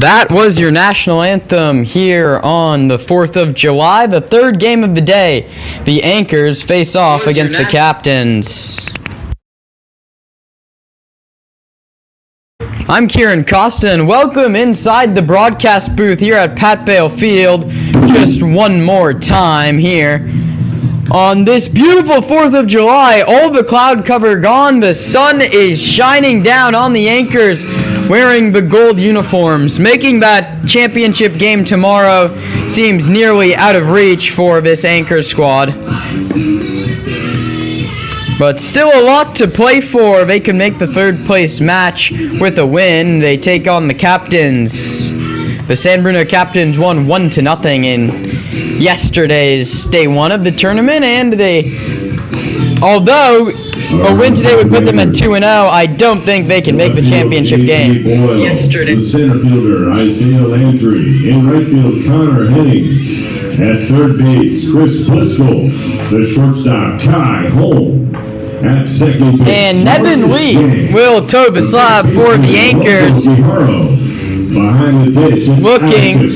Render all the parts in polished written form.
That was your national anthem here on the 4th of July, the third game of the day. The Anchors face off against the Captains. I'm Kieran Costa, and welcome inside the broadcast booth here at Pat Bale Field. Just one more time here. On this beautiful 4th of July, all the cloud cover gone. The sun is shining down on the Anchors wearing the gold uniforms, making that championship game tomorrow seems nearly out of reach for this Anchor squad. But still a lot to play for. They can make the third place match with a win. They take on the Captains. The San Bruno Captains won 1-0 in yesterday's day one of the tournament, and although a win today would put them at 2-0, I don't think they can make the championship game. Yesterday. The center fielder, Isaiah Landry. In right field, Connor Hennings. At third base, Chris Bliscoe. The shortstop, Kai Holm. At second base, and Nevin Lee will toe the slab for the Anchors, looking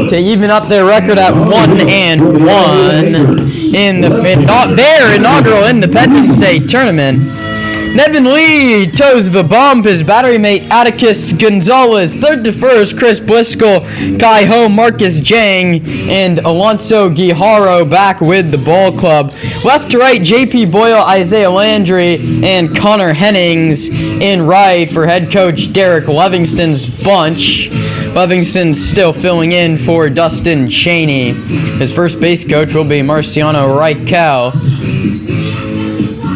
to even up their record at 1-1 in their inaugural Independence Day tournament. Nevin Lee toes the bump. His battery mate Atticus Gonzalez, third to first, Chris Bliscoe, Kai Ho, Marcus Jang, and Alonso Guijarro back with the ball club. Left to right, JP Boyle, Isaiah Landry, and Connor Hennings in right for head coach Derek Livingston's bunch. Livingston's still filling in for Dustin Cheney. His first base coach will be Marciano Reichel.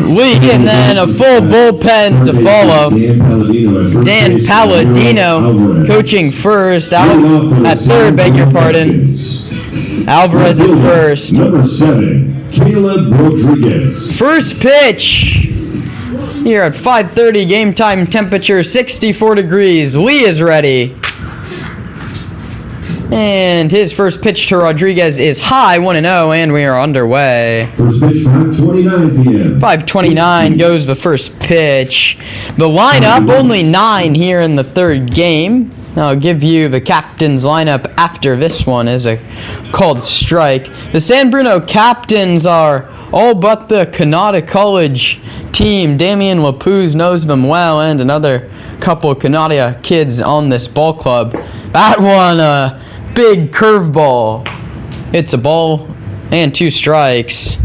Lee, and then a full bullpen to follow. Dan Palladino coaching first, at third, beg your pardon. Alvarez at first. Number 7, Caleb Rodriguez. First pitch here at 5:30, game time temperature 64 degrees. Lee is ready. And his first pitch to Rodriguez is high, 1-0, and we are underway. First pitch, 5:29 p.m. 5:29 goes the first pitch. The lineup, only 9 here in the third game. I'll give you the Captains lineup after this one is a called strike. The San Bruno Captains are all but the Canada College team. Damian Wapuz knows them well, and another couple of Canada kids on this ball club. That one, big curveball. It's a ball and 2 strikes.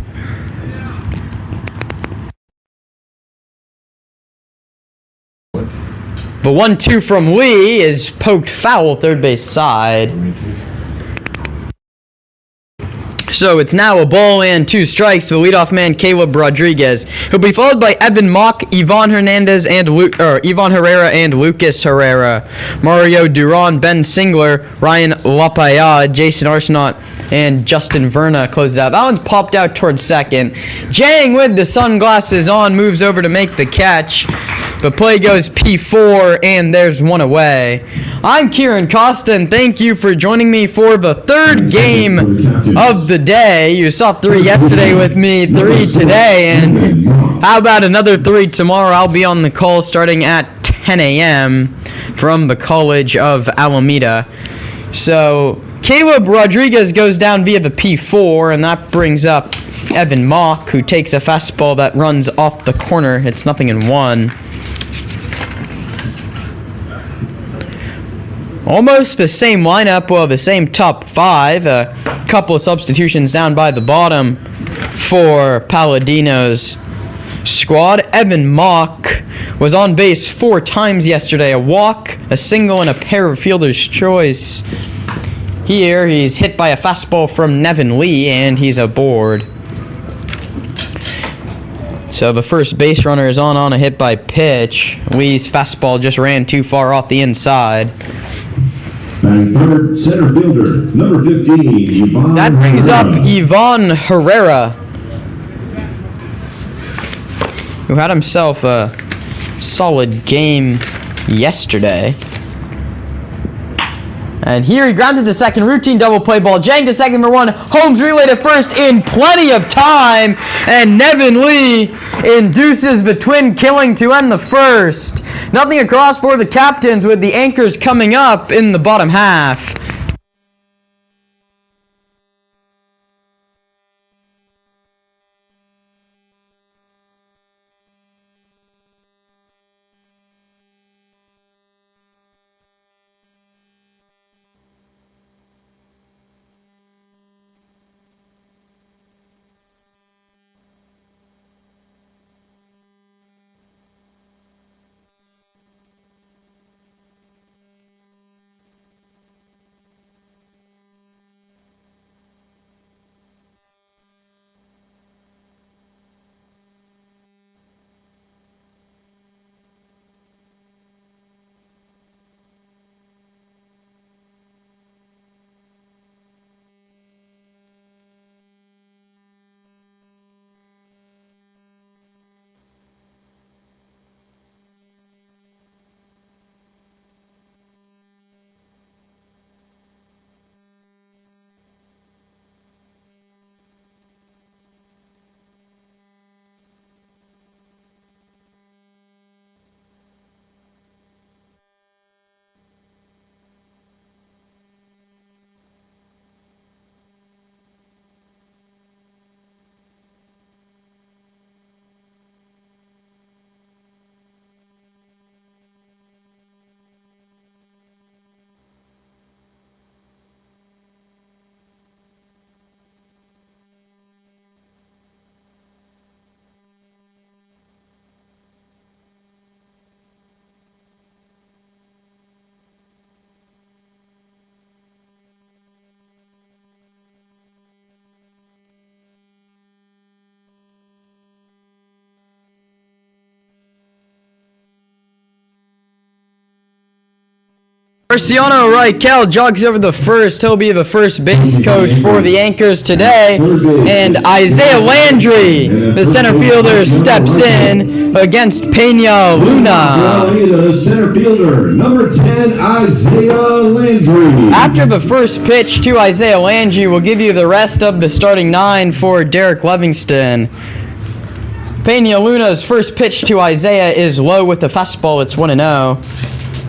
The 1-2 from Lee is poked foul, third base side. So it's now a ball and 2 strikes to the leadoff man, Caleb Rodriguez. He'll be followed by Evan Mock, Ivan Herrera, and Lucas Herrera. Mario Duran, Ben Singler, Ryan Lapayade, Jason Arsenault, and Justin Verna closed it out. That one's popped out towards second. Jang with the sunglasses on moves over to make the catch. The play goes P4, and there's one away. I'm Kieran Costa, and thank you for joining me for the third game of the day. You saw 3 yesterday with me, 3 today, and how about another 3 tomorrow? I'll be on the call starting at 10 a.m. from the College of Alameda. So Caleb Rodriguez goes down via the P4, and that brings up Evan Mock, who takes a fastball that runs off the corner. It's 0-1. Almost the same lineup, well, the same top 5. A couple of substitutions down by the bottom for Palladino's squad. Evan Mock was on base 4 times yesterday. A walk, a single, and a pair of fielder's choice. Here, he's hit by a fastball from Nevin Lee, and he's aboard. So the first base runner is on a hit by pitch. Lee's fastball just ran too far off the inside. And third, center fielder, number 15, Ivan That brings Herrera. up Ivan Herrera, who had himself a solid game yesterday. And here he grounds it to second. Routine double play ball. Jang to second for one. Holmes relay to first in plenty of time. And Nevin Lee induces the twin killing to end the first. Nothing across for the captains with the anchors coming up in the bottom half. Marciano Reichel jogs over the first. He'll be the first base coach for the Anchors today. And Isaiah Landry, the center fielder, steps in against Peña Luna. The center fielder, number 10, Isaiah Landry. After the first pitch to Isaiah Landry, we'll give you the rest of the starting 9 for Derek Livingston. Peña Luna's first pitch to Isaiah is low with the fastball. It's 1-0.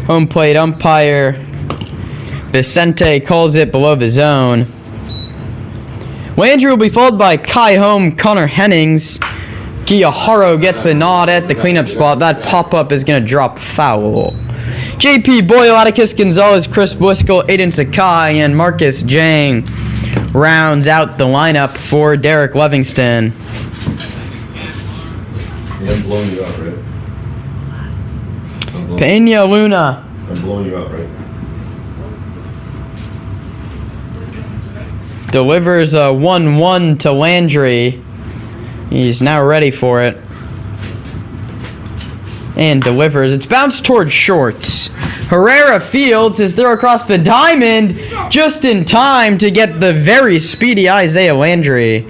Home plate umpire Vicente calls it below the zone. Landry will be followed by Kai Home, Connor Hennings. Kiyaharo gets the nod at the cleanup spot. That pop-up is going to drop foul. JP Boyle, Atticus Gonzalez, Chris Bliscoe, Aiden Sakai, and Marcus Jang rounds out the lineup for Derek Livingston. I'm blowing you out, right? Peña Luna. I'm blowing you out, right? Delivers a 1-1 to Landry. He's now ready for it. And delivers. It's bounced towards shorts. Herrera fields his throw across the diamond just in time to get the very speedy Isaiah Landry.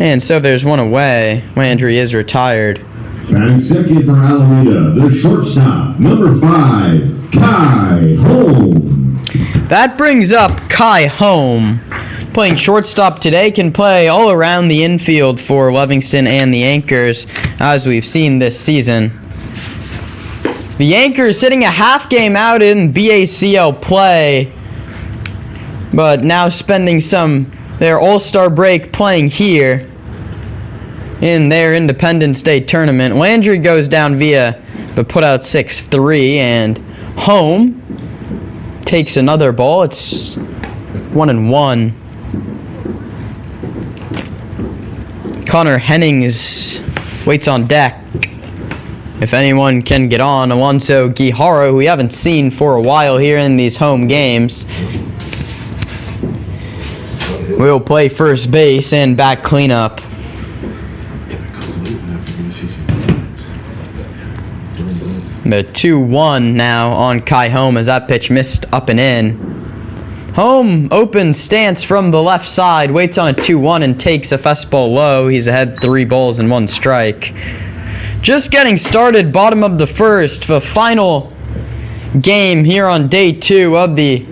And so there's one away. Landry is retired. Batting second for Alameda, the shortstop, number 5, Kai Home. That brings up Kai Home. Playing shortstop today, can play all around the infield for Livingston and the Anchors, as we've seen this season. The Anchors sitting a half game out in BACL play, but now spending their All-Star break playing here in their Independence Day tournament. Landry goes down via the putout 6-3, and Home takes another ball. It's 1-1. Connor Hennings waits on deck. If anyone can get on, Alonso Guijarro, who we haven't seen for a while here in these home games, will play first base and back cleanup. The 2-1 now on Kai Home as that pitch missed up and in. Home opens stance from the left side, waits on a 2-1 and takes a fastball low. He's ahead 3 balls and 1 strike. Just getting started, bottom of the first, the final game here on day 2 of the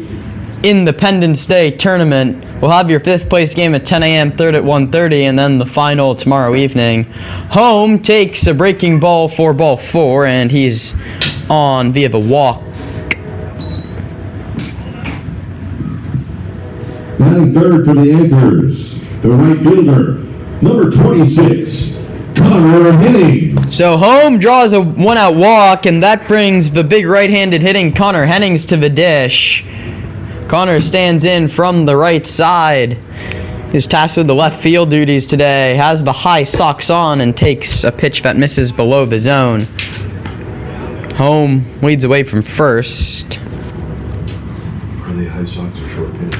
Independence Day tournament. We'll have your 5th place game at 10 a.m., 3rd at 1:30, and then the final tomorrow evening. Home takes a breaking ball for ball 4, and he's on via the walk. Batting third for the Anchors, the right fielder, number 26, Connor Henning. So Home draws a 1-out walk, and that brings the big right-handed hitting Connor Hennings to the dish. Connor stands in from the right side. He's tasked with the left field duties today. Has the high socks on and takes a pitch that misses below the zone. Home leads away from first. Are they high socks or short pitch?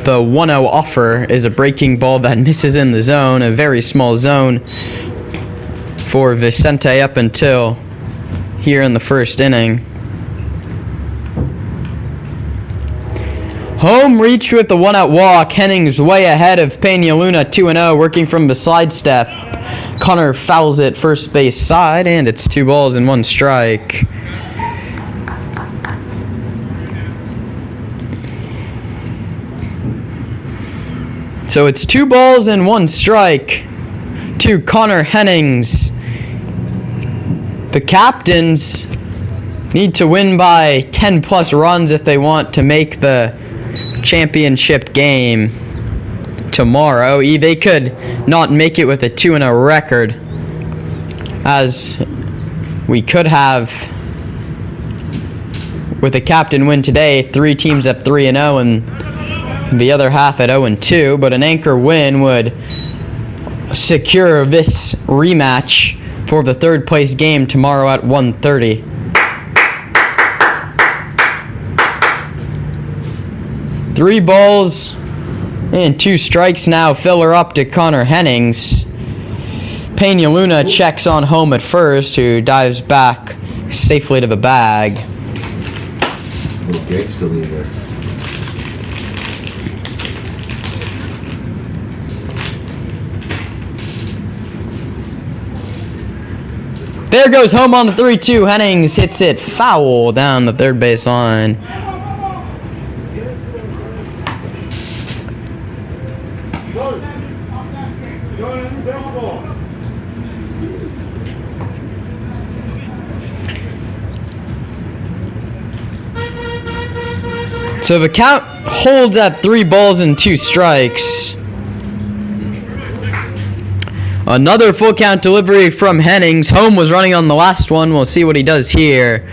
The 1-0 offer is a breaking ball that misses in the zone, a very small zone for Vicente up until here in the first inning. Home reached with the 1-out walk. Hennings way ahead of Peña Luna 2-0, working from the slide step. Connor fouls it first base side, and it's 2 balls and 1 strike. So it's 2 balls and 1 strike to Connor Hennings. The Captains need to win by 10 plus runs if they want to make the championship game tomorrow. They could not make it with a 2-0 record, as we could have with a captain win today. 3 teams at 3-0 and the other half at 0-2, but an Anchor win would secure this rematch for the 3rd place game tomorrow at 1:30. Three balls and 2 strikes now. Filler up to Connor Hennings. Peña Luna checks on Home at first, who dives back safely to the bag. Little gate still in there. There goes Home on the 3-2. Hennings hits it foul down the third base line. So the count holds at 3 balls and 2 strikes. Another full count delivery from Hennings. Home was running on the last one. We'll see what he does here.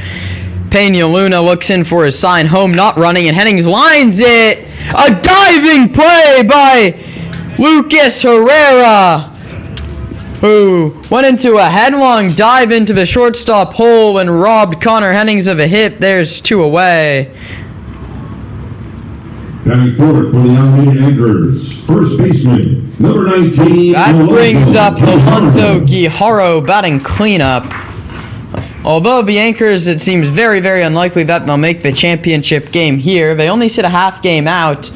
Peña Luna looks in for his sign. Home not running, and Hennings lines it. A diving play by Lucas Herrera, who went into a headlong dive into the shortstop hole and robbed Connor Hennings of a hit. There's 2 away. Batting fourth for the Alameda Anchors, first baseman, number 19. That brings up Alonso Guijarro batting cleanup. Although the Anchors, it seems very, very unlikely that they'll make the championship game here. They only sit a half game out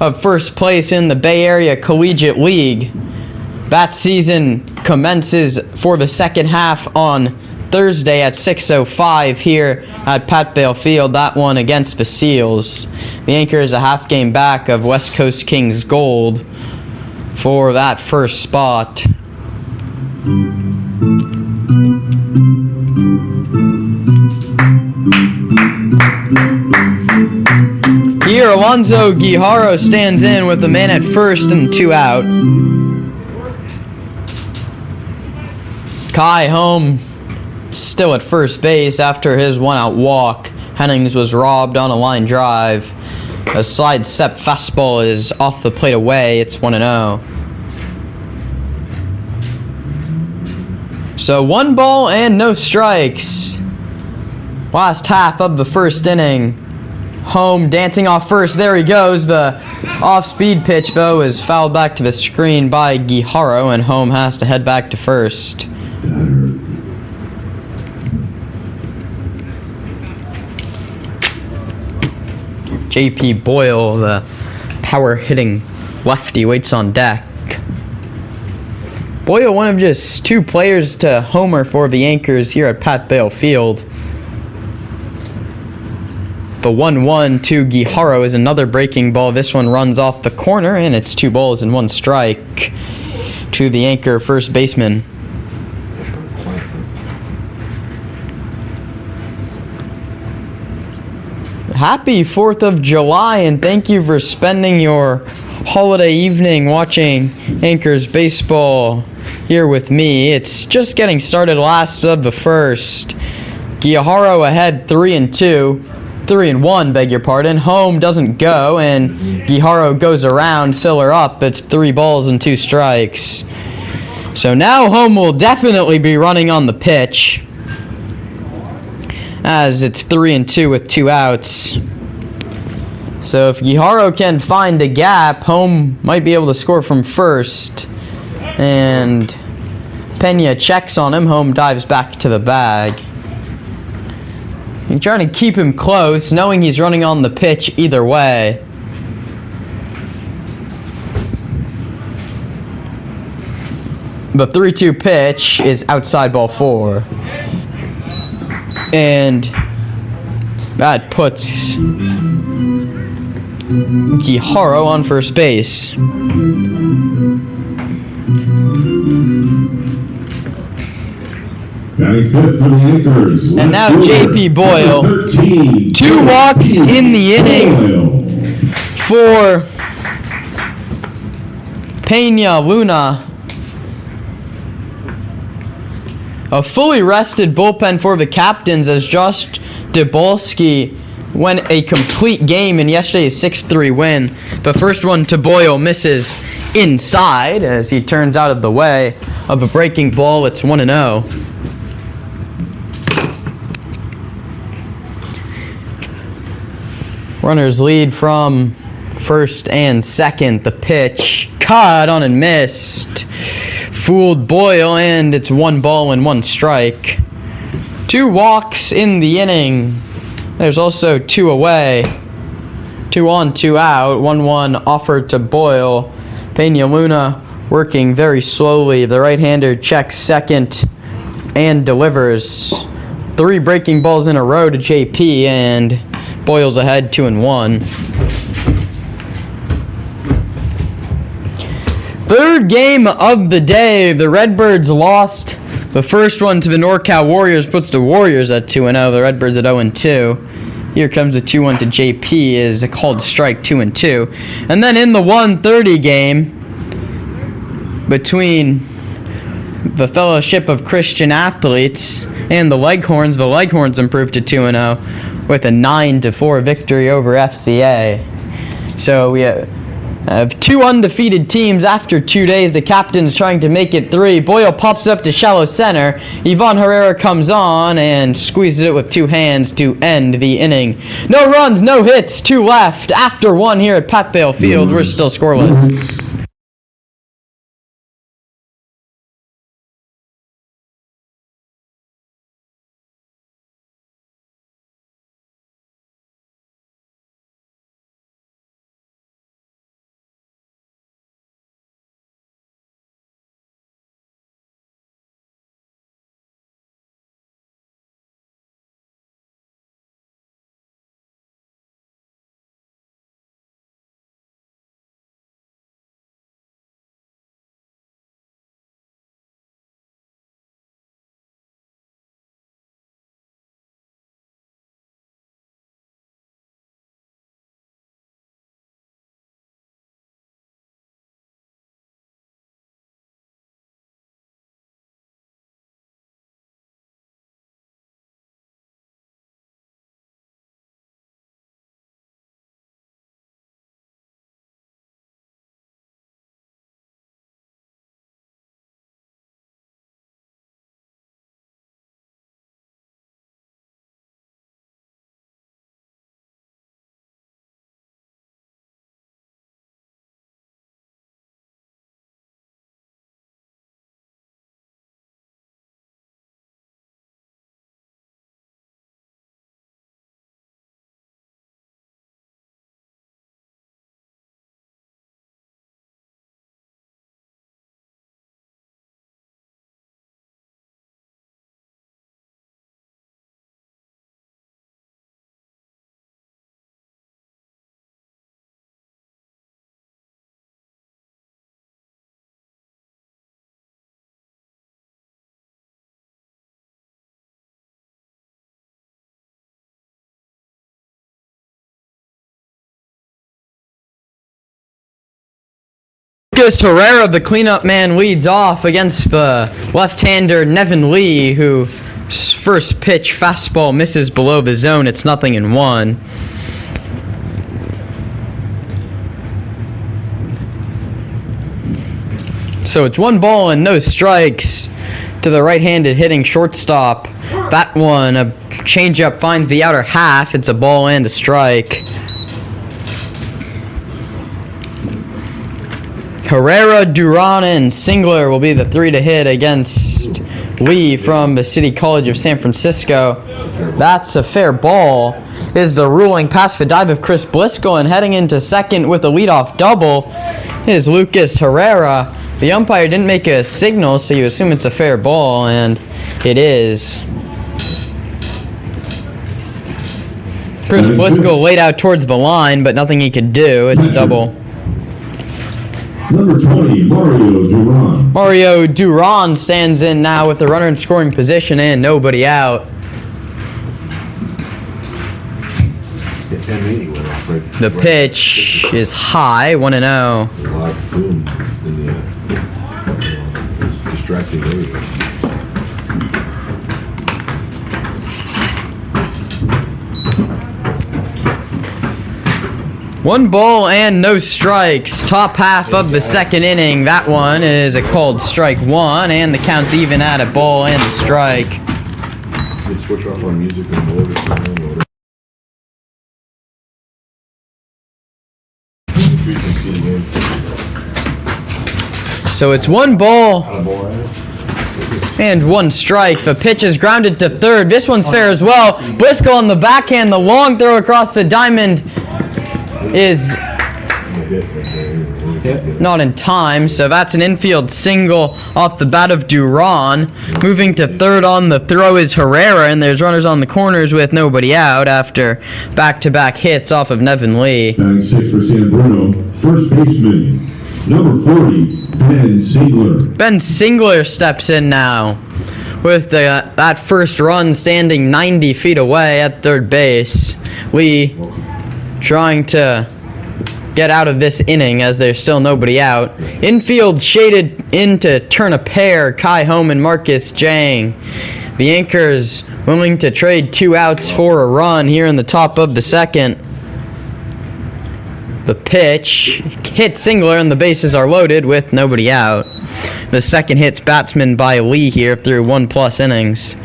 of first place in the Bay Area Collegiate League. That season commences for the second half on Thursday at 6:05 here at Pat Bale Field. That one against the Seals. The Anchors a half game back of West Coast Kings Gold for that first spot. Here Alonso Guijarro stands in with the man at first and 2 out. Kai Home still at first base after his 1-out walk. Hennings was robbed on a line drive. A slide step fastball is off the plate away. It's 1-0. So 1 ball and no strikes. Last half of the first inning. Home dancing off first. There he goes. The off-speed pitch, though, is fouled back to the screen by Guijarro, and Home has to head back to first. JP Boyle, the power hitting lefty waits on deck. Boyle, one of just 2 players to homer for the Anchors here at Pat Bale Field. The 1-1 to Guijarro is another breaking ball. This one runs off the corner, and it's 2 balls and 1 strike to the Anchor first baseman. Happy 4th of July, and thank you for spending your holiday evening watching Anchors baseball here with me. It's just getting started, last of the first. Guijarro ahead 3-1, beg your pardon. Home doesn't go, and Guijarro goes around, filler up. It's 3 balls and 2 strikes. So now home will definitely be running on the pitch, as it's 3-2 with 2 outs. So if Guijarro can find a gap, home might be able to score from first. And Pena checks on him. Home dives back to the bag. You're trying to keep him close, knowing he's running on the pitch either way. The 3-2 pitch is outside ball 4. And that puts Guijarro on first base. Batting fifth for the Anchors. And now J.P. Boyle. 13. 2 walks in the inning for Pena Luna. A fully rested bullpen for the Captains, as Josh Debolsky went a complete game in yesterday's 6-3 win. The first one to Boyle misses inside as he turns out of the way of a breaking ball. It's 1-0. Runners lead from first and second. The pitch caught on and missed. Fooled Boyle, and it's 1 ball and 1 strike. 2 walks in the inning. There's also 2 away. 2 on, 2 out. 1-1 offered to Boyle. Pena Luna working very slowly. The right-hander checks second and delivers. 3 breaking balls in a row to JP, and Boyle's ahead 2-1. Third game of the day. The Redbirds lost the first one to the NorCal Warriors, puts the Warriors at 2-0. The Redbirds at 0-2. Here comes the 2-1 to JP, is a called strike, 2-2. And then in the 1:30 game between the Fellowship of Christian Athletes and the Leghorns improved to 2-0 with a 9-4 victory over FCA. So we have 2 undefeated teams after 2 days. The Captains trying to make it 3. Boyle pops up to shallow center. Ivan Herrera comes on and squeezes it with 2 hands to end the inning. No runs, no hits, 2 left. After 1 here at Pat Bale Field, we're still scoreless. Lucas Herrera, the cleanup man, leads off against the left-hander Nevin Lee, who first pitch fastball misses below the zone. It's 0-1. So it's 1 ball and no strikes to the right-handed hitting shortstop. That one, a changeup finds the outer half. It's a ball and a strike. Herrera, Duran, and Singler will be the 3 to hit against Lee from the City College of San Francisco. That's a fair ball, is the ruling pass for dive of Chris Bliscoe, and heading into second with a leadoff double is Lucas Herrera. The umpire didn't make a signal, so you assume it's a fair ball, and it is. Chris Bliscoe laid out towards the line, but nothing he could do. It's a double. Number 20, Mario Duran. Mario Duran stands in now with the runner in scoring position and nobody out. The pitch is high, 1-0. Distracting area. 1 ball and no strikes. Top half of the second inning. That one is a called strike 1, and the count's even at a ball and a strike. Let's switch off our music and order. So it's 1 ball and 1 strike. The pitch is grounded to third. This one's fair as well. Bliscoe on the backhand. The long throw across the diamond is not in time, so that's an infield single off the bat of Duran. Moving to third on the throw is Herrera, and there's runners on the corners with nobody out after back-to-back hits off of Nevin Lee. Batting 6 for San Bruno, first baseman, number 40, Ben Singler. Ben Singler steps in now with that first run standing 90 feet away at third base. Lee trying to get out of this inning as there's still nobody out. Infield shaded in to turn a pair, Kai Home and Marcus Jang. The Anchors willing to trade 2 outs for a run here in the top of the second. The pitch hits Singler and the bases are loaded with nobody out. The second hits batsman by Lee here through 1+ innings.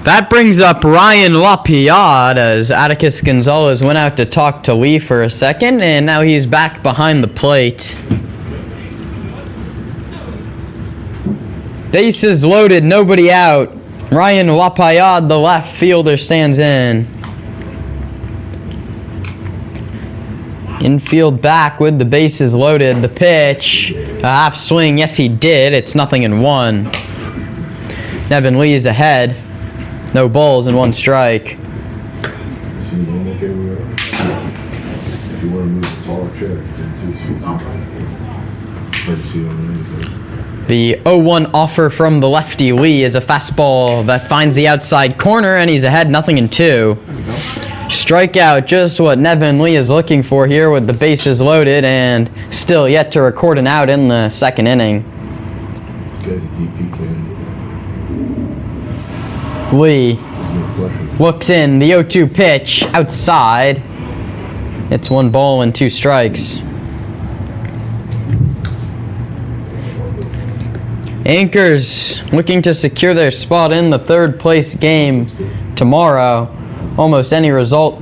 That brings up Ryan LaPiade as Atticus Gonzalez went out to talk to Lee for a second, and now he's back behind the plate. Bases loaded, nobody out. Ryan LaPiade, the left fielder, stands in. Infield back with the bases loaded. The pitch, a half swing, yes he did. It's 0-1. Nevin Lee is ahead. No balls and 1 strike. The 0-1 offer from the lefty Lee is a fastball that finds the outside corner, and he's ahead 0-2. Strikeout, just what Nevin Lee is looking for here with the bases loaded and still yet to record an out in the second inning. Lee looks in, the 0-2 pitch outside. It's 1 ball and 2 strikes. Anchors looking to secure their spot in the third place game tomorrow. Almost any result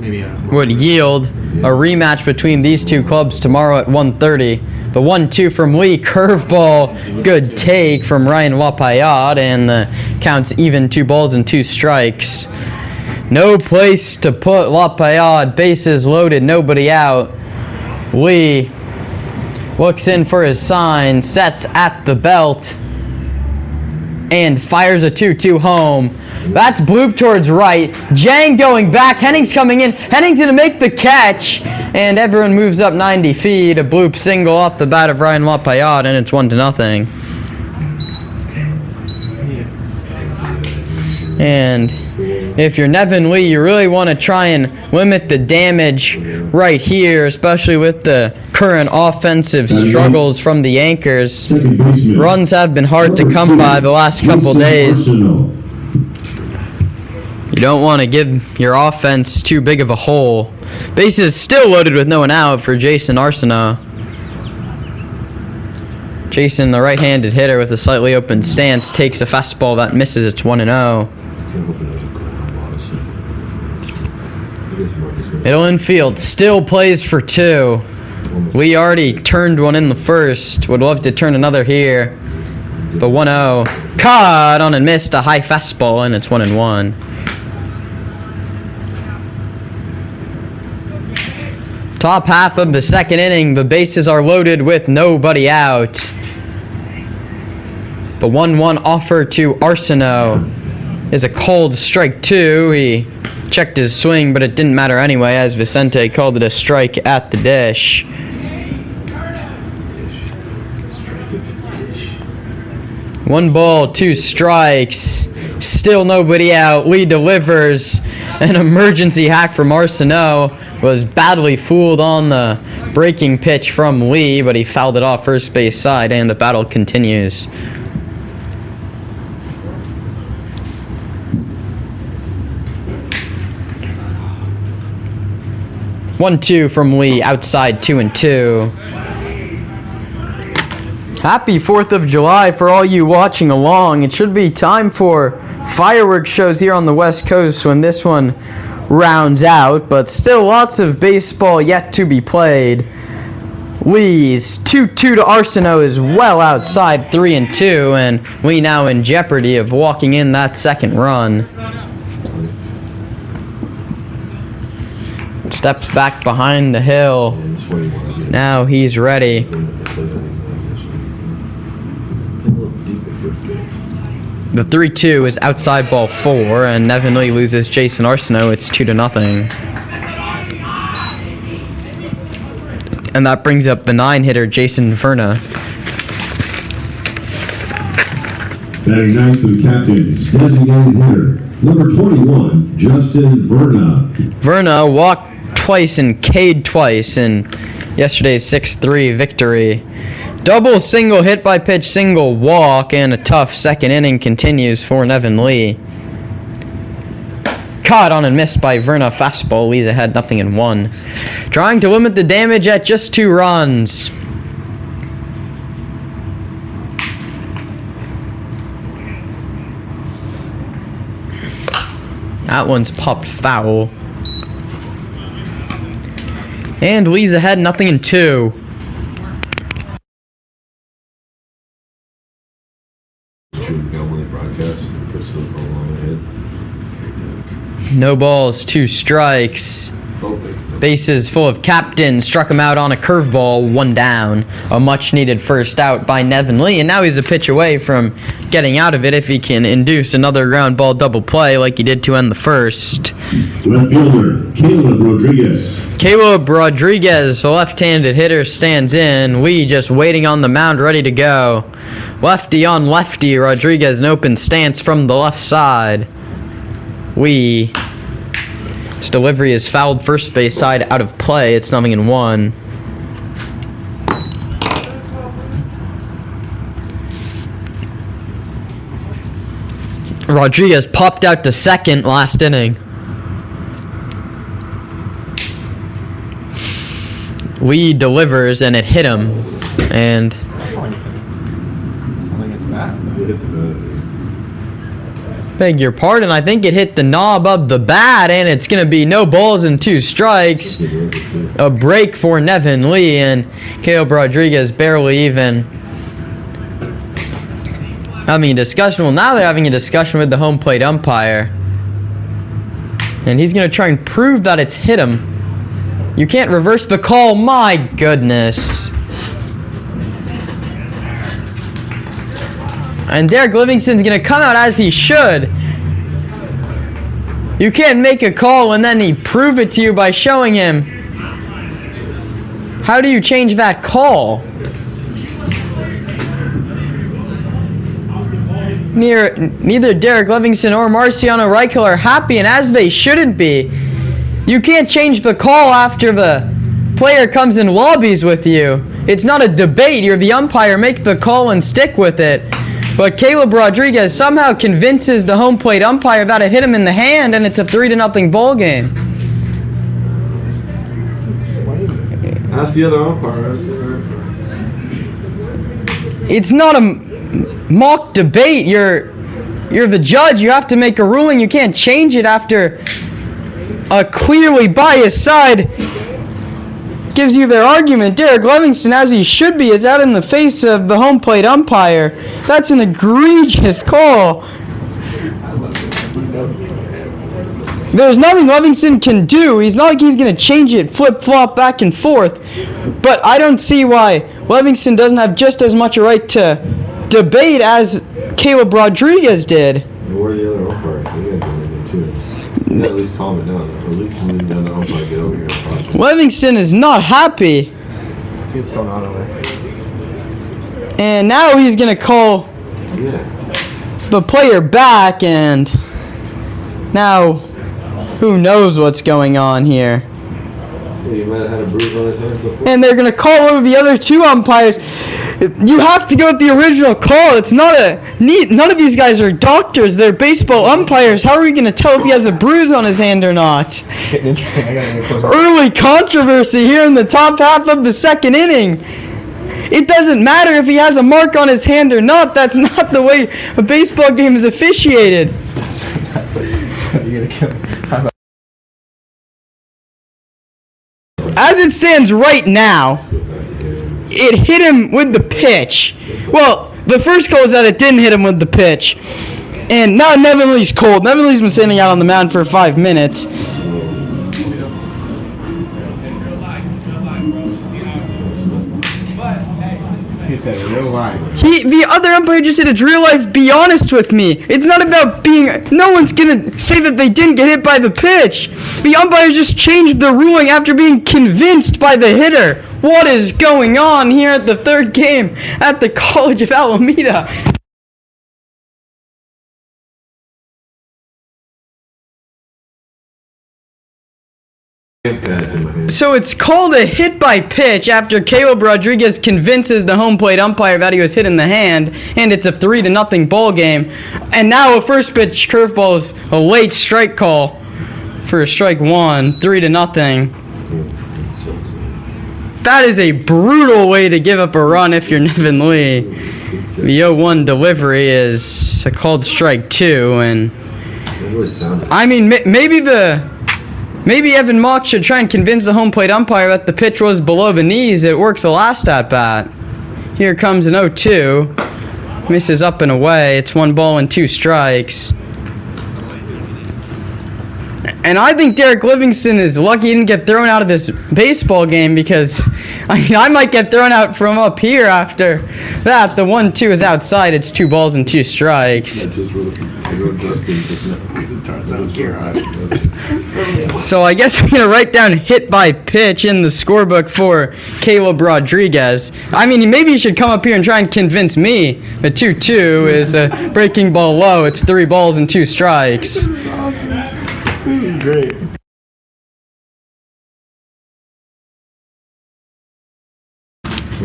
would yield a rematch between these two clubs tomorrow at 1:30. The 1-2 from Lee, curveball, good take from Ryan LaPiade, and the count's even 2 balls and 2 strikes. No place to put LaPiade, bases loaded, nobody out. Lee looks in for his sign, sets at the belt. and fires a 2-2 home. That's bloop towards right. Jang going back. Henning's coming in. Henning's going to make the catch. And everyone moves up 90 feet. A bloop single off the bat of Ryan Lapayot, and it's 1-0. And if you're Nevin Lee, you really want to try and limit the damage right here, especially with the current offensive struggles from the anchors. Runs have been hard to come by the last couple days. You don't want to give your offense too big of a hole. Bases still loaded with no one out for Jason Arsenault. Jason, the right-handed hitter with a slightly open stance, takes a fastball that misses. It's 1-0. Middle infield still plays for 2. We already turned one in the first. Would love to turn another here. But 1-0. Caught on and missed a high fastball, and it's 1-1. Top half of the second inning, the bases are loaded with nobody out. The 1-1 offer to Arsenault is a cold strike 2. He checked his swing, but it didn't matter anyway, as Vicente called it a strike at the dish. One ball, 2 strikes. Still nobody out. Lee delivers. An emergency hack from Arsenault. Was badly fooled on the breaking pitch from Lee, but he fouled it off first base side, and the battle continues. 1-2 from Lee, outside 2-2. Happy 4th of July for all you watching along. It should be time for fireworks shows here on the West Coast when this one rounds out, but still lots of baseball yet to be played. Lee's 2-2 to Arsenault is well outside 3-2, and Lee now in jeopardy of walking in that second run. Steps back behind the hill. Now he's ready. The 3-2 is outside ball 4, and Nevin Lee loses Jason Arsenault. It's 2-0. And that brings up the 9-hitter, Jason Verna. Batting ninth for the Captains, designated hitter, number 21, Justin Verna. Verna walked twice and K'd twice in yesterday's 6-3 victory. Double single hit by pitch, single walk, and a tough second inning continues for Nevin Lee. Caught on and missed by Verna, fastball. Lee's ahead 0-1. Trying to limit the damage at just 2 runs. That one's popped foul. And Lee's ahead 0-2. No balls, 2 strikes. Bases full of captains. Struck him out on a curveball, 1 down. A much-needed first out by Nevin Lee, and now he's a pitch away from getting out of it if he can induce another ground ball double play like he did to end the first. Left fielder, Caleb Rodriguez. Caleb Rodriguez, the left-handed hitter, stands in. Lee just waiting on the mound, ready to go. Lefty on lefty. Rodriguez, an open stance from the left side. Lee. His delivery is fouled first base side, out of play. It's 0-1. Rodriguez popped out to second last inning. Lee delivers and it hit him. And beg your pardon, I think it hit the knob of the bat, and it's going to be no balls and 2 strikes. A break for Nevin Lee, and Caleb Rodriguez barely even having a discussion. Well, now they're having a discussion with the home plate umpire. And he's going to try and prove that it's hit him. You can't reverse the call. My goodness. And Derek Livingston's going to come out as he should. You can't make a call and then he prove it to you by showing him. How do you change that call? Neither Derek Livingston or Marciano Reichel are happy, and as they shouldn't be. You can't change the call after the player comes and lobbies with you. It's not a debate. You're the umpire. Make the call and stick with it. But Caleb Rodriguez somehow convinces the home plate umpire that it hit him in the hand, and it's a 3-0 ball game. Ask the other umpire. It's not a mock debate. You're the judge. You have to make a ruling. You can't change it after a clearly biased side gives you their argument. Derek Livingston, as he should be, is out in the face of the home plate umpire. That's an egregious call. There's nothing Livingston can do. He's not like he's going to change it, flip-flop back and forth. But I don't see why Livingston doesn't have just as much a right to debate as Caleb Rodriguez did. Where are the other umpires? They got to do it too. At least calm it down. At least when the other umpire get over here. Livingston is not happy. Let's see what's going on over there. And now he's going to call the player back, and now who knows what's going on here. He might have had a bruise on his hand before. And they're going to call over the other two umpires. You have to go with the original call. It's not none of these guys are doctors. They're baseball umpires. How are we going to tell if he has a bruise on his hand or not? Getting interesting. I gotta get closer. Early controversy here in the top half of the second inning. It doesn't matter if he has a mark on his hand or not. That's not the way a baseball game is officiated. You're gonna kill me. How about As it stands right now, it hit him with the pitch. Well, the first call is that it didn't hit him with the pitch. And now Nevin Lee's cold. Nevin Lee's been standing out on the mound for 5 minutes. he said real life? The other umpire just said it's real life, be honest with me. It's not about being, no one's gonna say that they didn't get hit by the pitch. The umpire just changed the ruling after being convinced by the hitter. What is going on here at the third game at the College of Alameda? So it's called a hit by pitch after Caleb Rodriguez convinces the home plate umpire that he was hit in the hand, and it's a 3-0 ball game. And now a first pitch curveball is a late strike call for strike one, 3-0. That is a brutal way to give up a run if you're Nevin Lee. The 0-1 delivery is a called strike two, and I mean maybe Evan Mock should try and convince the home plate umpire that the pitch was below the knees. It worked the last at bat. Here comes an 0-2. Misses up and away. It's 1 ball and 2 strikes. And I think Derek Livingston is lucky he didn't get thrown out of this baseball game, because I might get thrown out from up here after that. The 1-2 is outside. It's 2 balls and 2 strikes. So I guess I'm going to write down hit by pitch in the scorebook for Caleb Rodriguez. I mean, maybe he should come up here and try and convince me the 2-2 is a breaking ball low. It's 3 balls and 2 strikes. Great.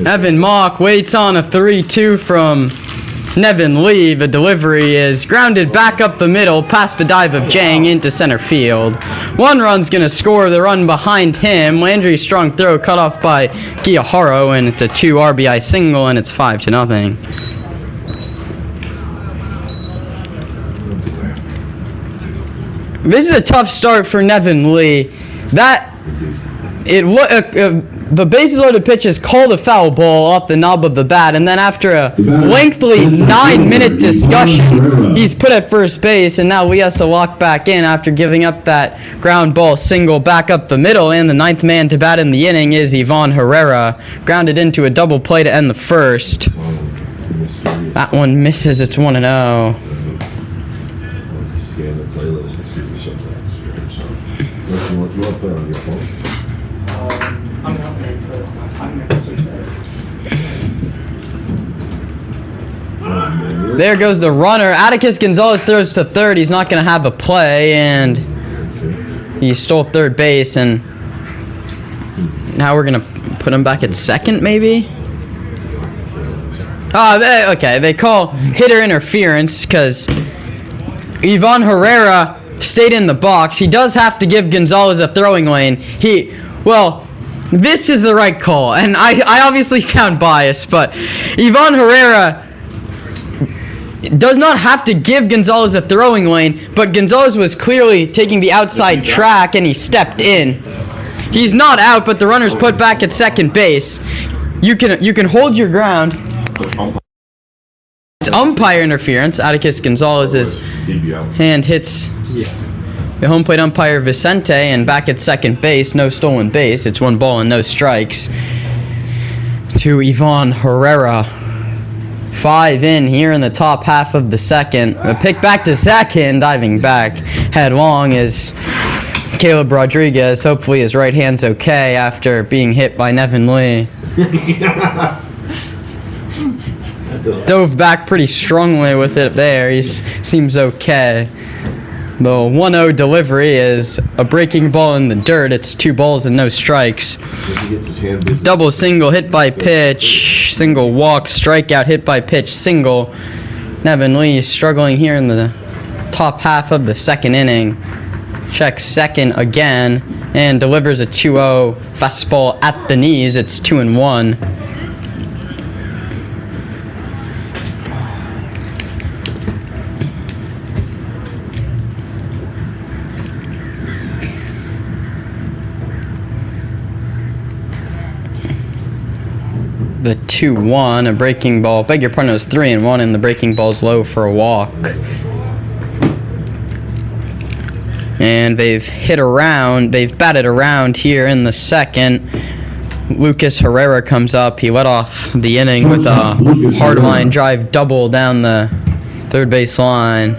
Evan Mock waits on a 3-2 from Nevin Lee. The delivery is grounded back up the middle past the dive of Jang into center field. 1 run's going to score. The run behind him. Landry's strong throw cut off by Guajaro, and it's a 2 RBI single, and it's 5-0. This is a tough start for Nevin Lee. The bases loaded pitch is called a foul ball off the knob of the bat, and then after a lengthy 9-minute discussion, he's put at first base, and now Lee has to walk back in after giving up that ground ball single back up the middle, and the 9th man to bat in the inning is Ivan Herrera, grounded into a double play to end the first. Mysterious. That one misses. It's 1-0. I'll just scan the playlist and see if there's something extra. So, what you want to play on your phone? I'm not ready for it. I'm going to switch that. There goes the runner. Atticus Gonzalez throws to third. He's not going to have a play, and he stole third base, and now we're going to put him back at second, maybe? Oh, okay. They call hitter interference because Ivan Herrera stayed in the box. He does have to give Gonzalez a throwing lane. Well, this is the right call, and I obviously sound biased, but Ivan Herrera does not have to give Gonzalez a throwing lane, but Gonzalez was clearly taking the outside track, and he stepped in. He's not out, but the runner's put back at second base. You can hold your ground. It's umpire interference. Atticus Gonzalez's hand hits the home plate umpire Vicente, and back at second base, no stolen base. It's 1 ball and no strikes to Ivan Herrera. 5 in here in the top half of the second. A pick back to second, diving back headlong is Caleb Rodriguez. Hopefully his right hand's okay after being hit by Nevin Lee. Dove back pretty strongly with it there. He seems okay. The 1-0 delivery is a breaking ball in the dirt. It's 2 balls and no strikes. Double single, hit by pitch, single walk, strikeout, hit by pitch, single. Nevin Lee struggling here in the top half of the second inning. Checks second again and delivers a 2-0 fastball at the knees. It's 2-1. The 2-1, a breaking ball. Beg your pardon, it was 3-1, and the breaking ball's low for a walk. And they've batted around here in the second. Lucas Herrera comes up. He led off the inning with a hard line drive double down the third base line.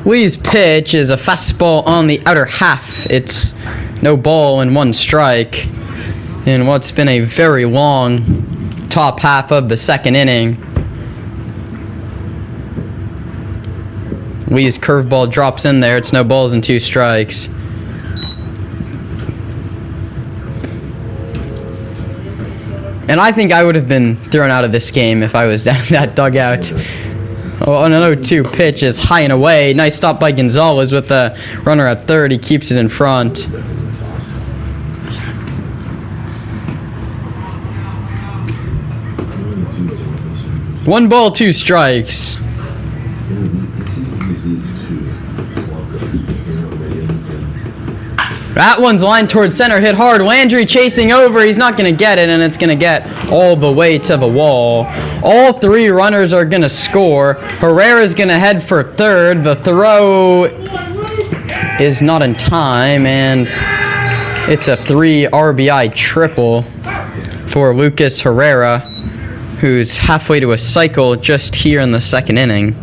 Lee's pitch is a fastball on the outer half. It's no ball and 1 strike in what's been a very long top half of the second inning. Lee's curveball drops in there. It's no balls and 2 strikes. And I think I would have been thrown out of this game if I was down in that dugout. Oh, an 0-2 pitch is high and away. Nice stop by Gonzalez with the runner at third. He keeps it in front. One ball, 2 strikes. That one's lined towards center, hit hard. Landry chasing over. He's not going to get it, and it's going to get all the way to the wall. All 3 runners are going to score. Herrera's going to head for third. The throw is not in time, and it's a 3 RBI triple for Lucas Herrera, who's halfway to a cycle just here in the second inning.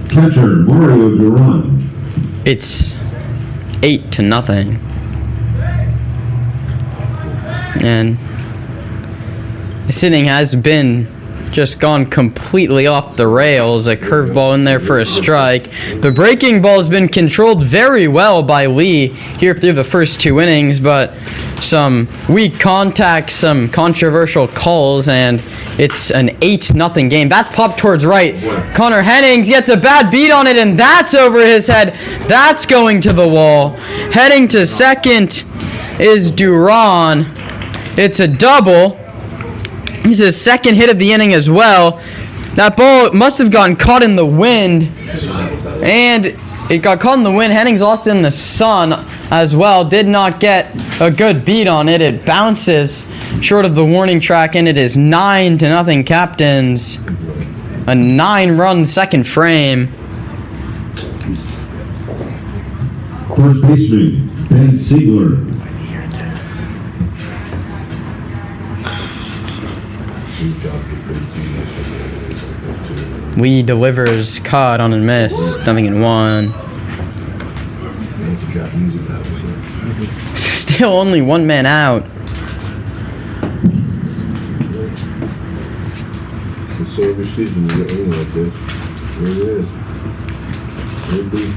Catcher Mario Duran. It's 8-0. And this inning has been just gone completely off the rails. A curveball in there for a strike. The breaking ball has been controlled very well by Lee here through the first 2 innings, but some weak contact, some controversial calls, and it's an 8-0 game. That's popped towards right. Connor Hennings gets a bad beat on it, and that's over his head. That's going to the wall. Heading to second is Duran. It's a double. He's his second hit of the inning as well. That ball must have gotten caught in the wind, and it got caught in the wind. Hennings lost it in the sun as well. Did not get a good beat on it. It bounces short of the warning track, and it is 9-0 Captains A 9-run second frame. First baseman, Ben Ziegler. Lee delivers, caught on a miss, nothing in 1. Still only 1 man out. So every season you get anything like this. There it is.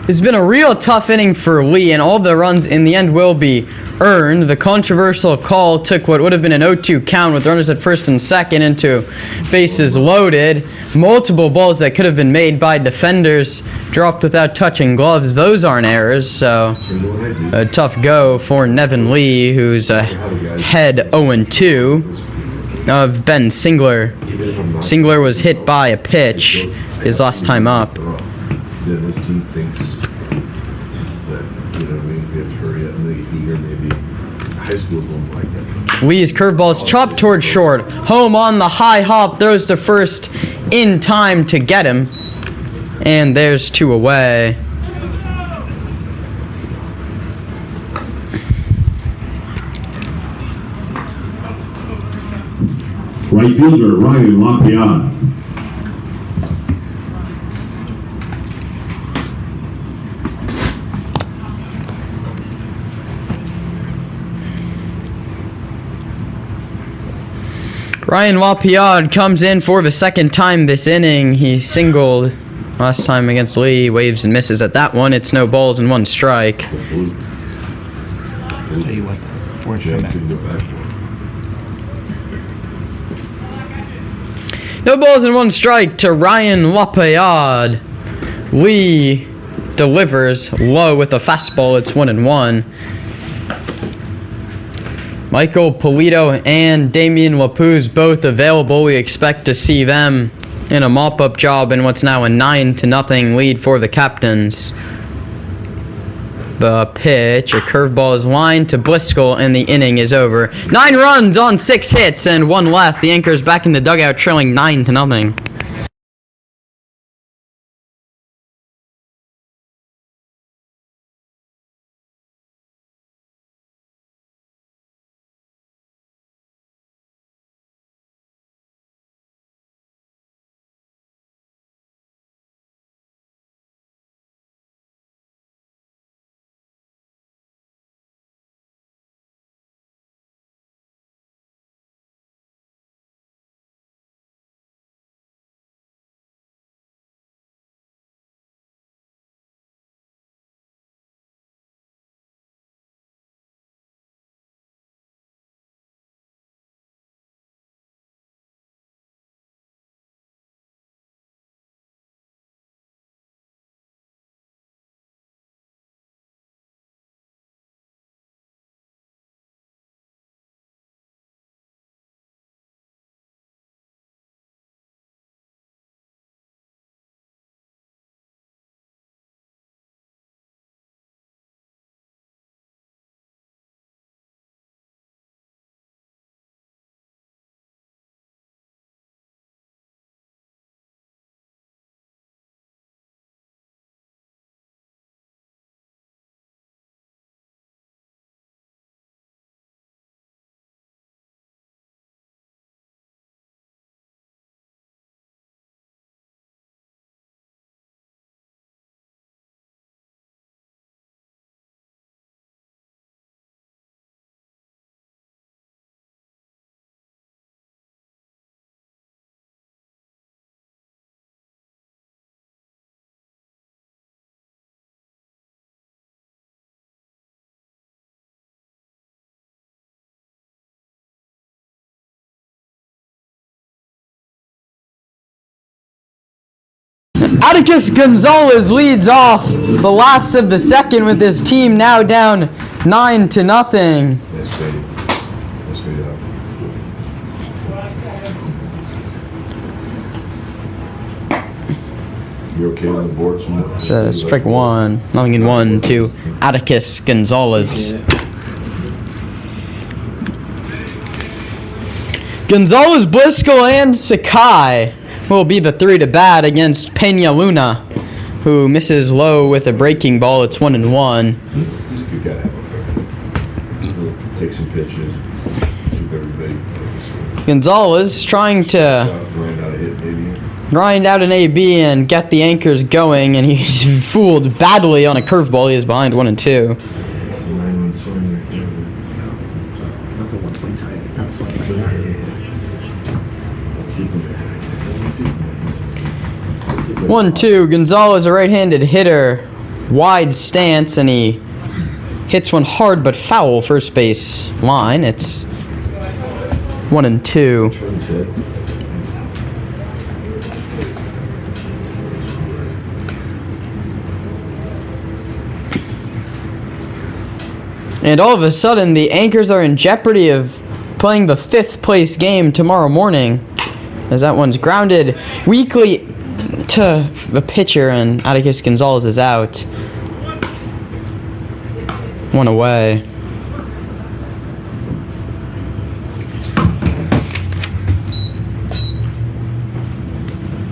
It's been a real tough inning for Lee, and all the runs in the end will be earned. The controversial call took what would have been an 0-2 count with runners at first and second into bases loaded. Multiple balls that could have been made by defenders dropped without touching gloves. Those aren't errors, so a tough go for Nevin Lee, who's ahead 0-2 of Ben Singler. Singler was hit by a pitch his last time up. Then this team thinks that, you know what I mean, we have to hurry up and make it eager. Maybe high schools won't like that. Lee's curveball's chopped toward short. Home on the high hop, throws to first in time to get him. And there's 2 away. Right fielder, Ryan Lapierre. Ryan Wapuz comes in for the second time this inning. He singled last time against Lee, waves and misses at that one. It's no balls and 1 strike. Tell you what, we're No balls and 1 strike to Ryan Wapuz. Lee delivers low with a fastball. It's 1-1. Michael Polito and Damian Wapuz both available. We expect to see them in a mop-up job in what's now a 9-0 lead for the captains. The pitch, a curveball is lined to Bliscoll, and the inning is over. 9 runs on 6 hits and 1 left. The Anchors back in the dugout trailing 9-0. Atticus Gonzalez leads off the last of the second with his team now down 9-0. That's great. That's great out. You okay on the board? It's strike 1, nothing in 1 to Atticus Gonzalez. Gonzalez, Bliscoe, and Sakai will be the 3 to bat against Pena Luna, who misses low with a breaking ball. It's 1-1. He's a good guy. Take some pitches. Keep everybody focused. Gonzalez trying to Grind out a hit, maybe. grind out an AB and get the anchors going, and he's fooled badly on a curveball. He is behind 1-2. It's a 9-1 swing right there. That's a 120 tie. That's Let's see if we can- 1-2. Gonzalez, a right-handed hitter, wide stance, and he hits one hard but foul first base line. It's 1-2. Turn hit. And all of a sudden, the Anchors are in jeopardy of playing the 5th place game tomorrow morning, as that one's grounded weakly to the pitcher, and Atticus Gonzalez is out. 1 away.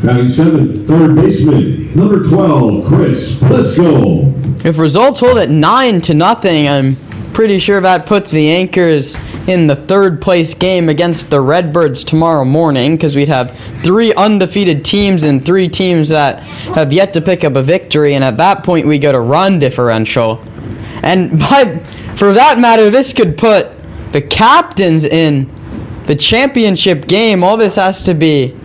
Batting 7th, third baseman, number 12, Chris Bliscoe. If results hold at 9-0, I'm pretty sure that puts the Anchors in the 3rd place game against the Redbirds tomorrow morning, because we'd have 3 undefeated teams and 3 teams that have yet to pick up a victory, and at that point we go to run differential. And for that matter, this could put the captains in the championship game. All this has to be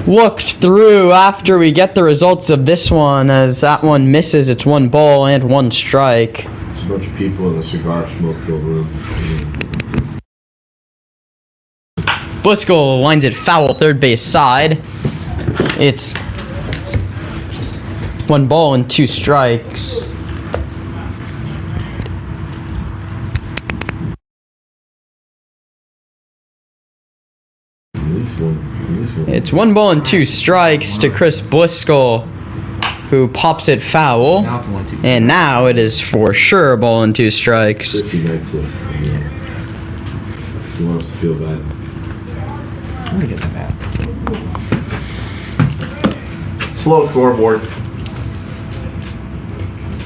looked through after we get the results of this one, as that one misses. It's 1 ball and 1 strike. There's a bunch of people in a cigar smoke-filled room. Bliscoe lines it foul, third base side. It's 1 ball and 2 strikes. At least one. It's 1 ball and 2 strikes to Chris Bliscoe, who pops it foul. Now it's 1-2. And now it is for sure a ball and 2 strikes. 50 nights left. You want us to feel bad? I'm gonna get that back. Slow scoreboard.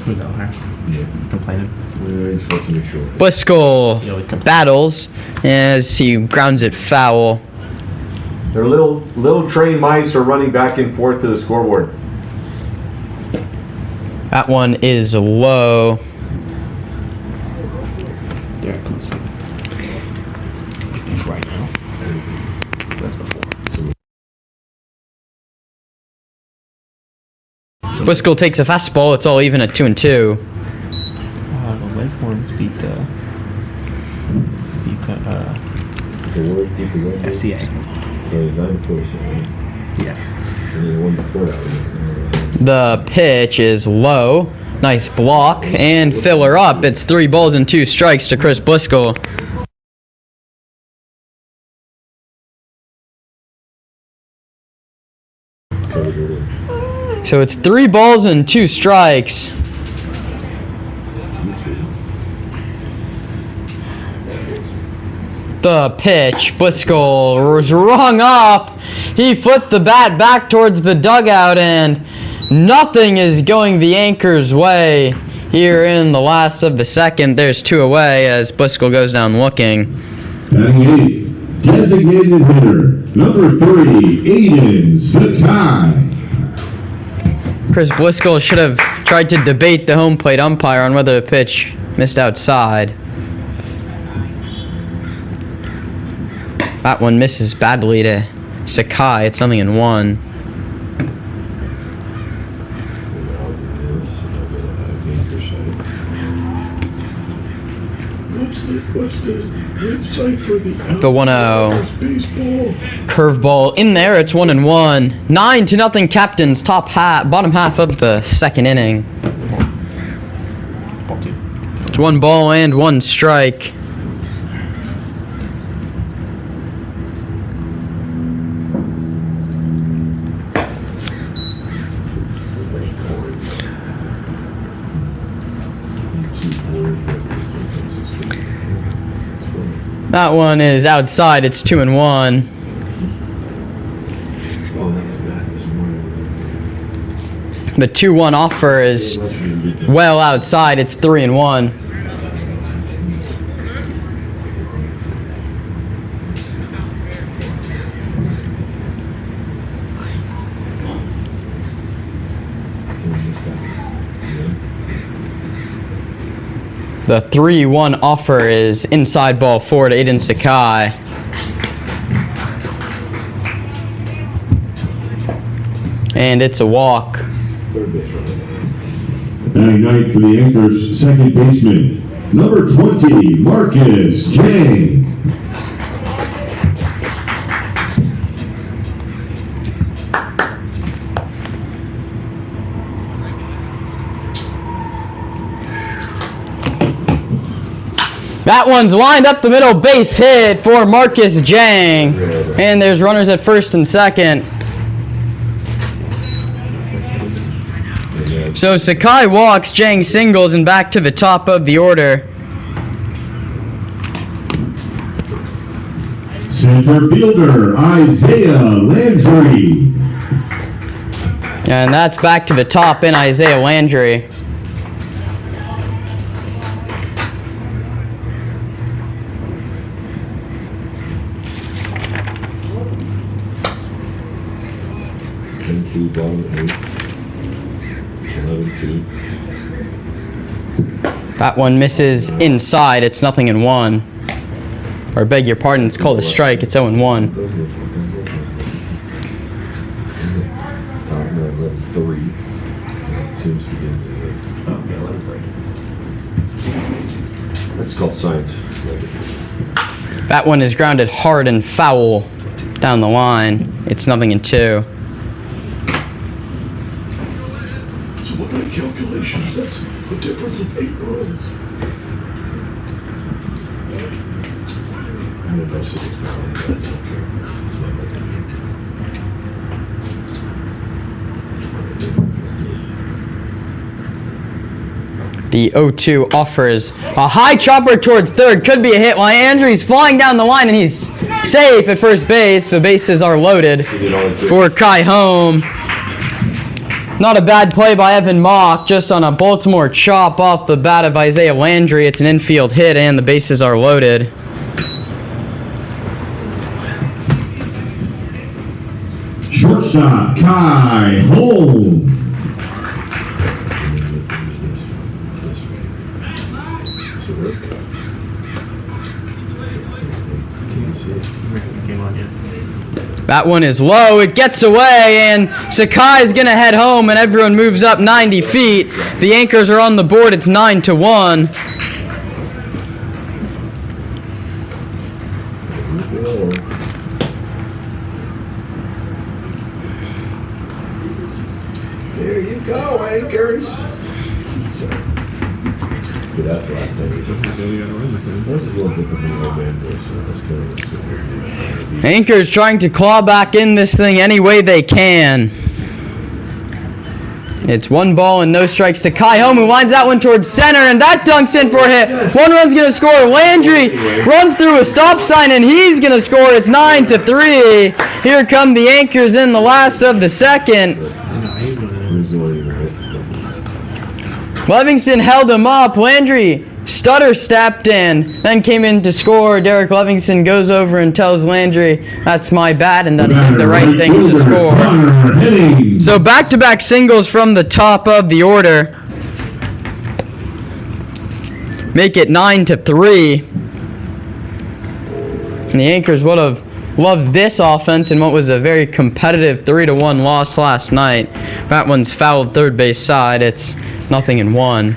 Who's out there? Yeah. He's complaining. I just want to make sure. Bliscoe He always complains. battles as he grounds it foul. Their little trained mice are running back and forth to the scoreboard. That one is low. Derek, come see. Right now. That's before. Bliscoe takes a fastball. It's all even at 2-2. The Leghorns beat the The word beat the word. FCA. So it's 9-4, right? Yeah. And then the one before that was. The pitch is low. Nice block and filler up. It's 3 balls and 2 strikes to Chris Bliscoe. So it's 3 balls and 2 strikes. The pitch, Bliscoe was rung up. He flipped the bat back towards the dugout, and nothing is going the Anchors' way here in the last of the 2nd. There's 2 away as Bliscoe goes down looking. Batting 8th, designated hitter, number 3, Aiden Sakai. Chris Bliscoe should have tried to debate the home plate umpire on whether the pitch missed outside. That one misses badly to Sakai. It's 0-1. What's the website for the 1-0. baseball? Curveball in there. It's 1-1. 9-0 Captains. Bottom half of the 2nd inning. Ball 2. It's 1 ball and 1 strike. That one is outside. It's 2-1. Oh, that's bad this morning. The 2-1 offer is well outside. It's 3-1. The 3-1 offer is inside ball 4 to Aiden Sakai. And it's a walk. Third base runner. Batting ninth for the Anchors, second baseman, number 20, Marcus Jang. That one's lined up the middle, base hit for Marcus Jang. And there's runners at first and second. So Sakai walks, Jang singles, and back to the top of the order. Center fielder, Isaiah Landry. And that's back to the top in Isaiah Landry. Bottom 8. 11-2. That one misses inside. It's 0-1. Or beg your pardon, it's called a strike. It's 0-1. Top 11-3. Seems to be. Okay, 11-3. That's called science. That one is grounded hard and foul down the line. It's 0-2. So what are the calculations? That's a difference of 8 runs. I'm gonna go see what's going on. I don't care. The 0-2 offers a high chopper towards third. Could be a hit. While Andrew's flying down the line and he's safe at first base. The bases are loaded for Kai Home. Not a bad play by Evan Mock, just on a Baltimore chop off the bat of Isaiah Landry. It's an infield hit and the bases are loaded. Shortstop, Kai Home. That one is low, it gets away, and Sakai's gonna head home, and everyone moves up 90 feet. The Anchors are on the board, it's 9-1. There you go, Anchors. But that's the last time we said that. That was a little different than the old man voice, so that's kind of Anchors trying to claw back in this thing any way they can. It's 1 ball and no strikes to Kai Home, who lines that one towards center, and that dunks in for a hit. 1 run's going to score. Landry runs through a stop sign, and he's going to score. It's 9-3. Here come the Anchors in the last of the second. Livingston held him up. Landry stutter stepped in, then came in to score. Derek Livingston goes over and tells Landry, that's my bad, and that he did the right thing to score. So back-to-back singles from the top of the order. Make it 9-3. And the Anchors would have loved this offense in what was a very competitive 3-1 loss last night. That one's fouled third base side. It's 0-1.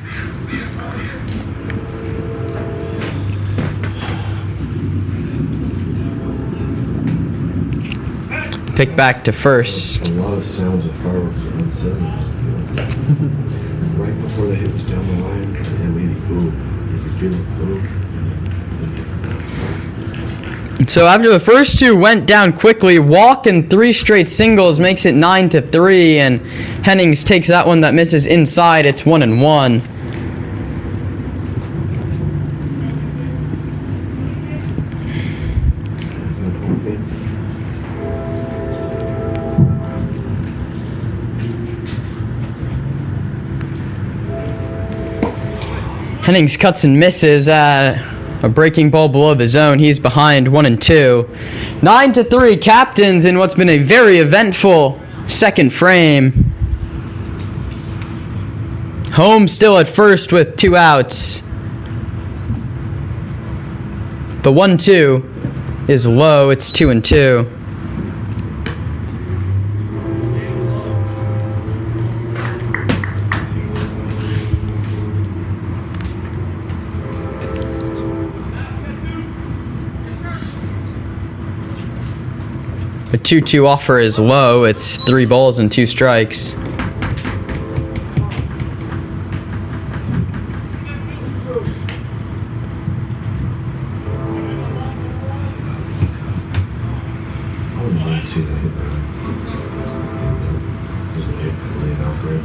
Pick back to first. A lot of sounds of fireworks at 170. Right before the hit was down the line, and then we boom. You could feel it boom. So after the first 2 went down quickly, walk and 3 straight singles makes it 9-3, and Hennings takes that one that misses inside. It's 1-1. Hennings cuts and misses at a breaking ball below the zone. He's behind 1-2. 9-3, Captains in what's been a very eventful second frame. Home still at first with 2 outs. The 1-2 is low. It's 2-2. The 2-2 offer is low. It's 3 balls and 2 strikes. I wouldn't mind seeing that hit that. Doesn't hit laying out there.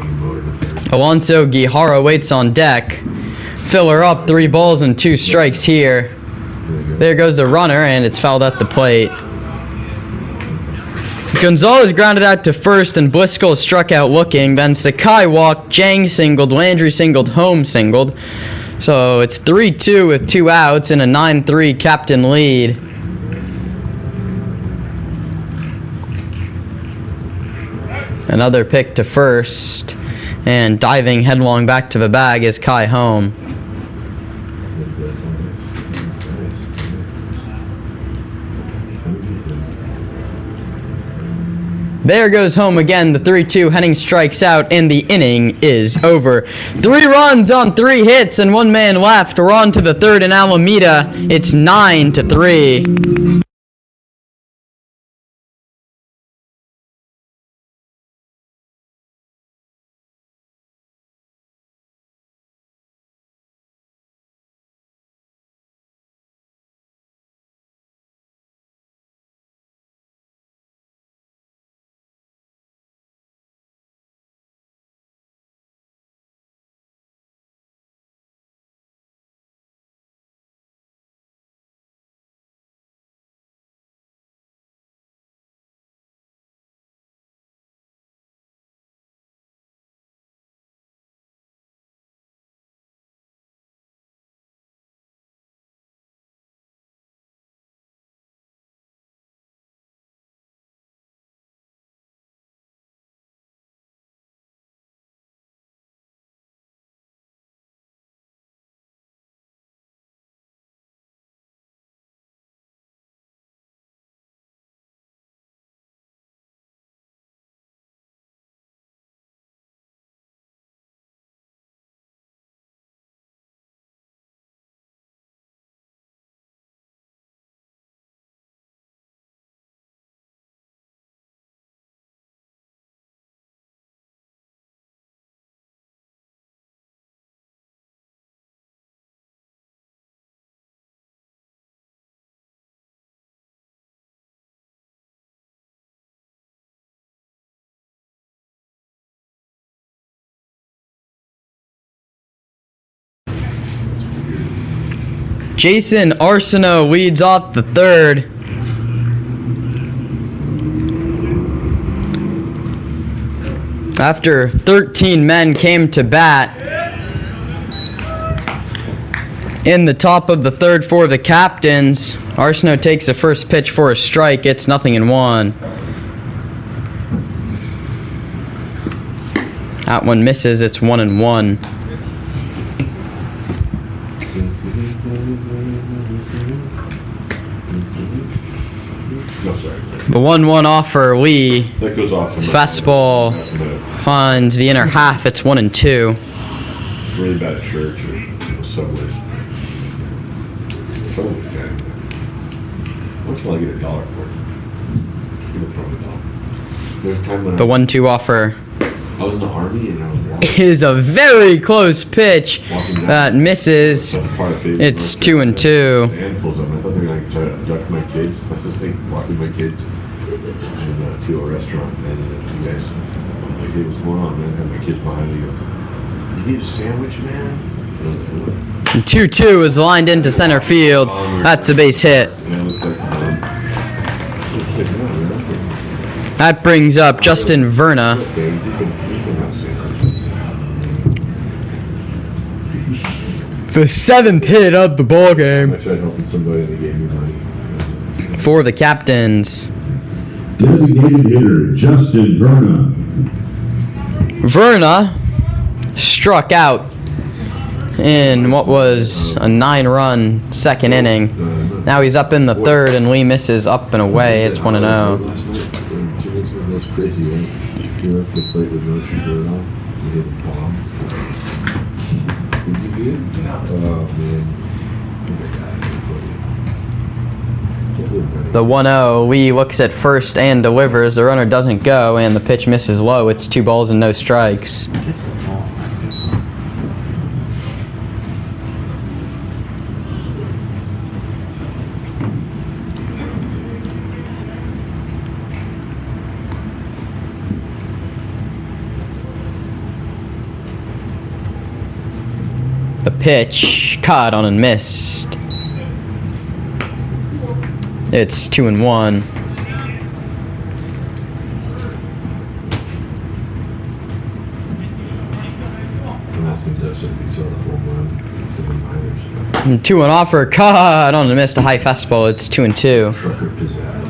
You motor to third. Alonso Guijarro waits on deck. Filler up, 3 balls and 2 strikes here. There goes the runner, and it's fouled at the plate. Gonzalez grounded out to first, and Bliscoe struck out looking. Then Sakai walked, Jang singled, Landry singled, Holmes singled. So it's 3-2 with 2 outs and a 9-3 captain lead. Another pick to first, and diving headlong back to the bag is Kai Home. There goes home again, the 3-2. Henning strikes out, and the inning is over. 3 runs on 3 hits, and 1 man left. We're on to the third in Alameda. It's 9-3. Jason Arsenault leads off the third. After 13 men came to bat in the top of the third for the Captains, Arsenault takes the first pitch for a strike. It's 0-1. That one misses. It's 1-1. No, sorry. The 1-1 offer, Lee. That goes off. Fastball finds the inner half. It's 1-2. It's really bad at church or Subway. Subway's guy. How much will I get $1 for it? Give it probably $1. There's a time when The 1-2 offer I was in the army and I was walking. is a very close pitch Walking down. that misses. That's part of favorite It's birthday. 2-2. The hand pulls up. I thought they were going to try to abduct my kids. I was just thinking, walking my kids to a restaurant. And you guys, I'm like, hey, what's going on, man? I have my kids behind me. Go, you need a sandwich, man? And I was like, what? 2-2 is lined into center field. That's a base hit. And I looked like, it's like, no, man. That brings up Justin Verna. Okay, you can have sandwiches. The 7th hit of the ball I game tried helping somebody and they gave me money. for the captains. Designated hitter Justin Verna. Verna struck out in what was a 9-run second inning. Now he's up in the 3rd, and Lee misses up and away. It's 1-0. That's crazy, right? You have to play with no shirt on. You hit a bomb. Did you see it? Oh, man. The 1-0, Lee looks at first and delivers. The runner doesn't go, and the pitch misses low. It's 2 balls and no strikes. The pitch caught on and missed. It's 2-1. I'm asking Dustin if he saw the home run for the Miners. And 2-1 offer caught on and missed a high fastball. It's 2-2. Trucker pizzazz.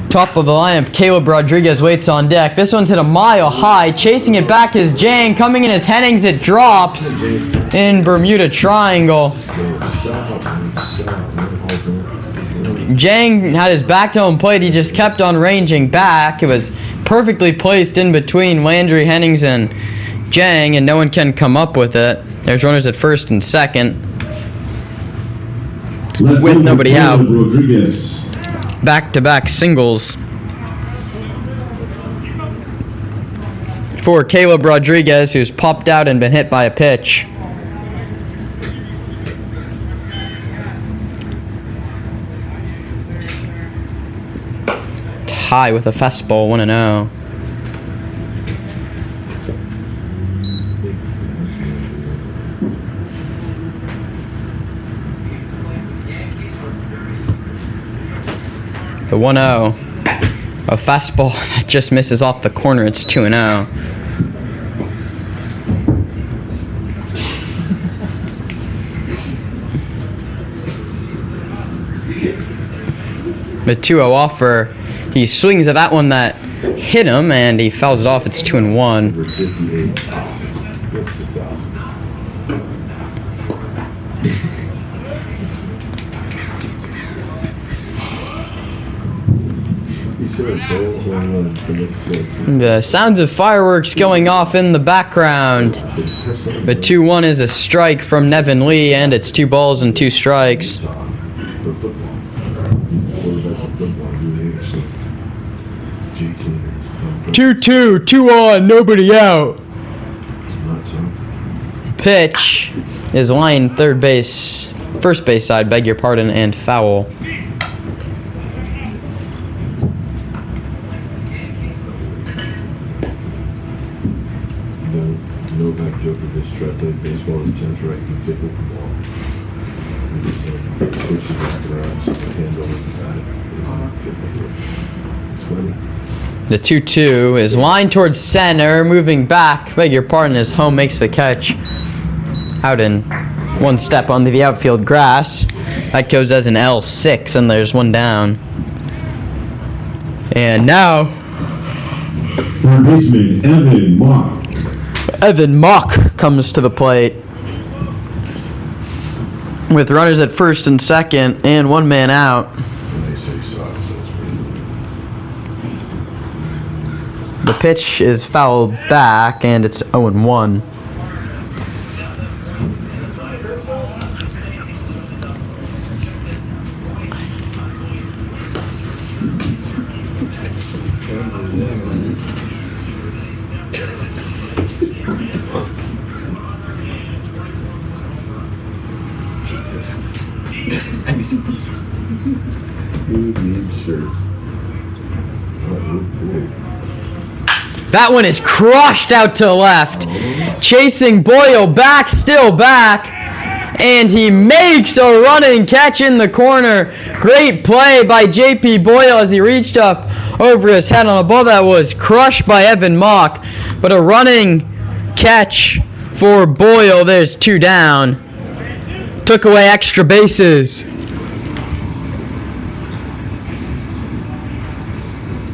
Top of the lineup, Caleb Rodriguez waits on deck. This one's hit a mile high. Chasing it back is Jang. Coming in as Hennings, it drops in Bermuda Triangle. Jang had his back to home plate. He just kept on ranging back. It was perfectly placed in between Landry, Hennings, and Jang, and no one can come up with it. There's runners at first and second. With nobody out. Rodriguez. Back-to-back singles for Caleb Rodriguez, who's popped out and been hit by a pitch. High with a fastball, 1-0. The 1-0. A fastball that just misses off the corner. It's 2-0. The 2-0 offer. He swings at that one that hit him, and he fouls it off. It's 2-1. Number 58. Awesome. That's just awesome. The sounds of fireworks going off in the background. The 2-1 is a strike from Nevin Lee, and it's 2 balls and 2 strikes. 2-2, 2-on, nobody out. Pitch is line first base side, beg your pardon, and foul. No back joke of this try playing baseball is tennis right and pickleball. We just push it back around so the hand over the bat. It's funny. The 2-2 is lined towards center, moving back. Beg your pardon, as home makes the catch. Out in 1 step onto the outfield grass. That goes as an L6, and there's 1 down. And now, Third baseman Evan Mock. Evan Mock comes to the plate. With runners at first and second, and 1 man out. When they say soft, so it's pretty. The pitch is fouled back, and it's 0-1. Who needs shirts? That one is crushed out to left. Chasing Boyle back, still back. and he makes a running catch in the corner. Great play by JP Boyle as he reached up over his head on a ball that was crushed by Evan Mock. But a running catch for Boyle. There's 2 down. Took away extra bases.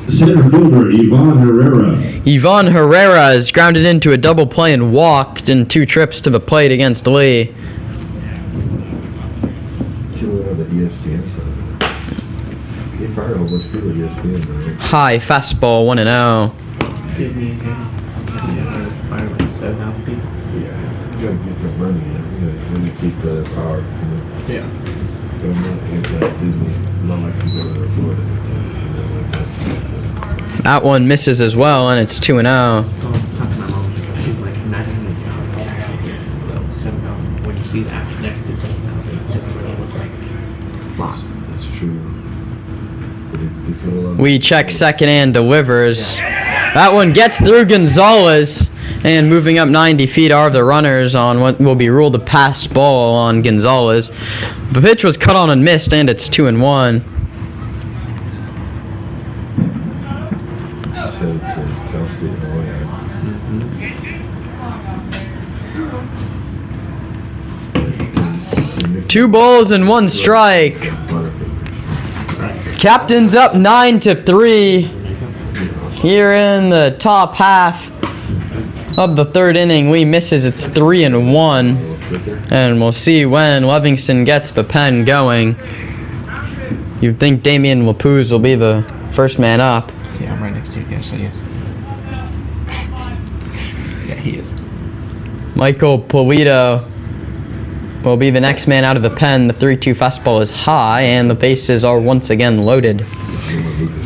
Center fielder Ivan Herrera. Ivan Herrera is grounded into a double play and walked in 2 trips to the plate against Lee. The ESPN side. He fired all those people at ESPN, man. High fastball 1-0. Disney and him. Fire like 7,000 people. Yeah, you gotta get the money. You gotta keep the power. Yeah. But I'm not anti-Disney. I'm not like to go to Florida. That one misses as well, and it's 2-0. So I'm talking to my mom. She's like, imagine the actual 7,000. When you see that next to 7,000, it doesn't really look like wow. That's true. But it could have We check second and delivers. That one gets through Gonzalez, and moving up 90 feet are the runners on what will be ruled a passed ball on Gonzalez. The pitch was cut on and missed, and it's 2-1. to Cal State Hawaii. 2 balls and 1 strike. Captain's up 9-3 here in the top half of the 3rd inning. Lee misses. It's 3-1, and we'll see when Livingston gets the pen going. You'd think Damian Wapuz will be the first man up. Yeah, I'm right next to you. Yeah, so yes. Yeah, he is. Michael Polito will be the next man out of the pen. The 3-2 fastball is high, and the bases are once again loaded.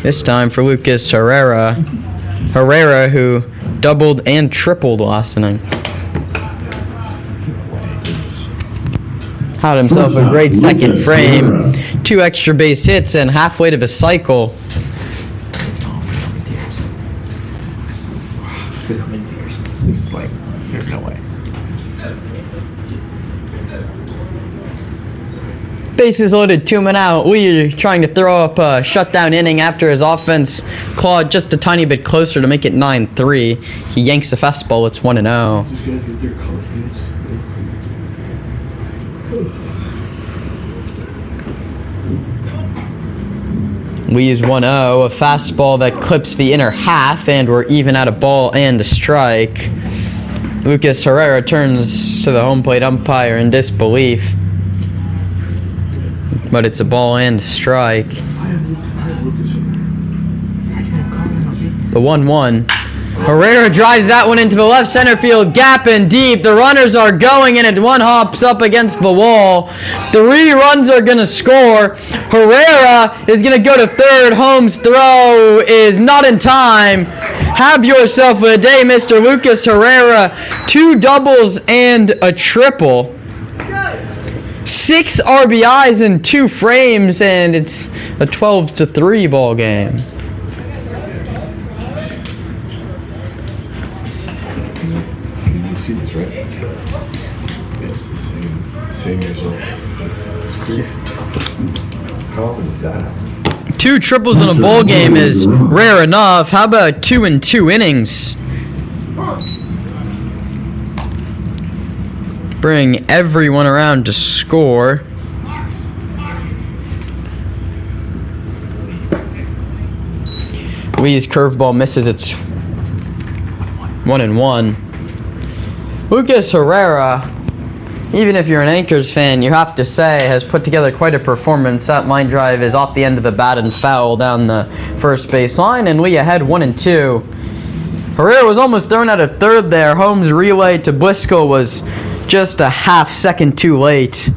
This time for Lucas Herrera. Herrera, who doubled and tripled last inning. Had himself a great second frame. 2 extra base hits and halfway to the cycle. I'm in tears. It's like, there's no way. Bases loaded, 2 men out. We're trying to throw up a shutdown inning after his offense clawed just a tiny bit closer to make it 9-3. He yanks a fastball. It's 1-0. Just gotta get their confidence. Lee's 1-0, a fastball that clips the inner half, and we're even at a ball and a strike. Lucas Herrera turns to the home plate umpire in disbelief. But it's a ball and a strike. I have Lucas in there. The 1-1. Herrera drives that one into the left center field gap and deep. The runners are going, and it 1 hops up against the wall. 3 runs are going to score. Herrera is going to go to third. Holmes' throw is not in time. Have yourself a day, Mr. Lucas Herrera. 2 doubles and a triple. 6 RBIs in 2 frames, and it's a 12-3 ball game. You see this, right? It's the same result. It's crazy. How often is that happen? 2 triples in a ball game is rare enough. How about 2 in 2 innings? Bring everyone around to score. Lee's curveball misses. It's 1-1. Lucas Herrera, even if you're an Anchors fan, you have to say, has put together quite a performance. That line drive is off the end of the bat and foul down the first base line, and Lee ahead 1-2. Herrera was almost thrown out of third there. Holmes' relay to Bliscoe was just a half second too late.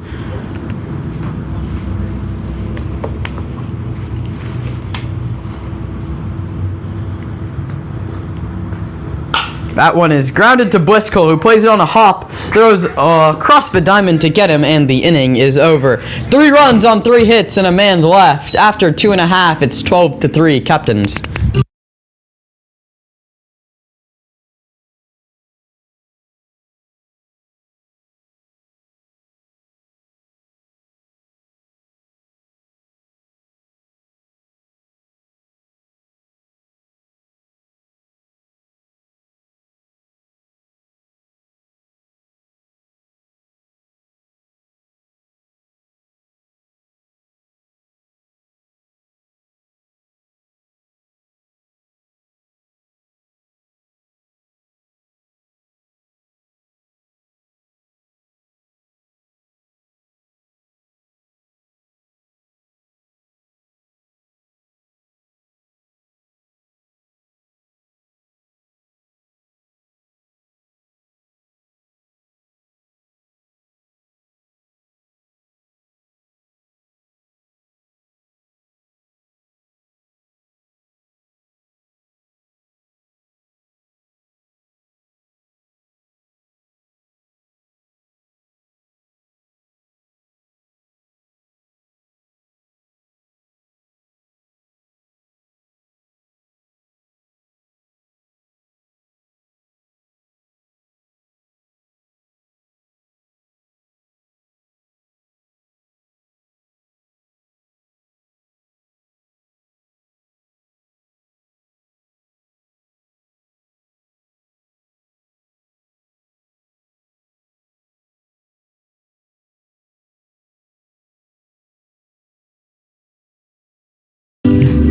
That one is grounded to Bliscoe, who plays it on a hop, throws across the diamond to get him, and the inning is over. 3 runs on 3 hits and a man left. After 2.5, it's 12-3, Captains.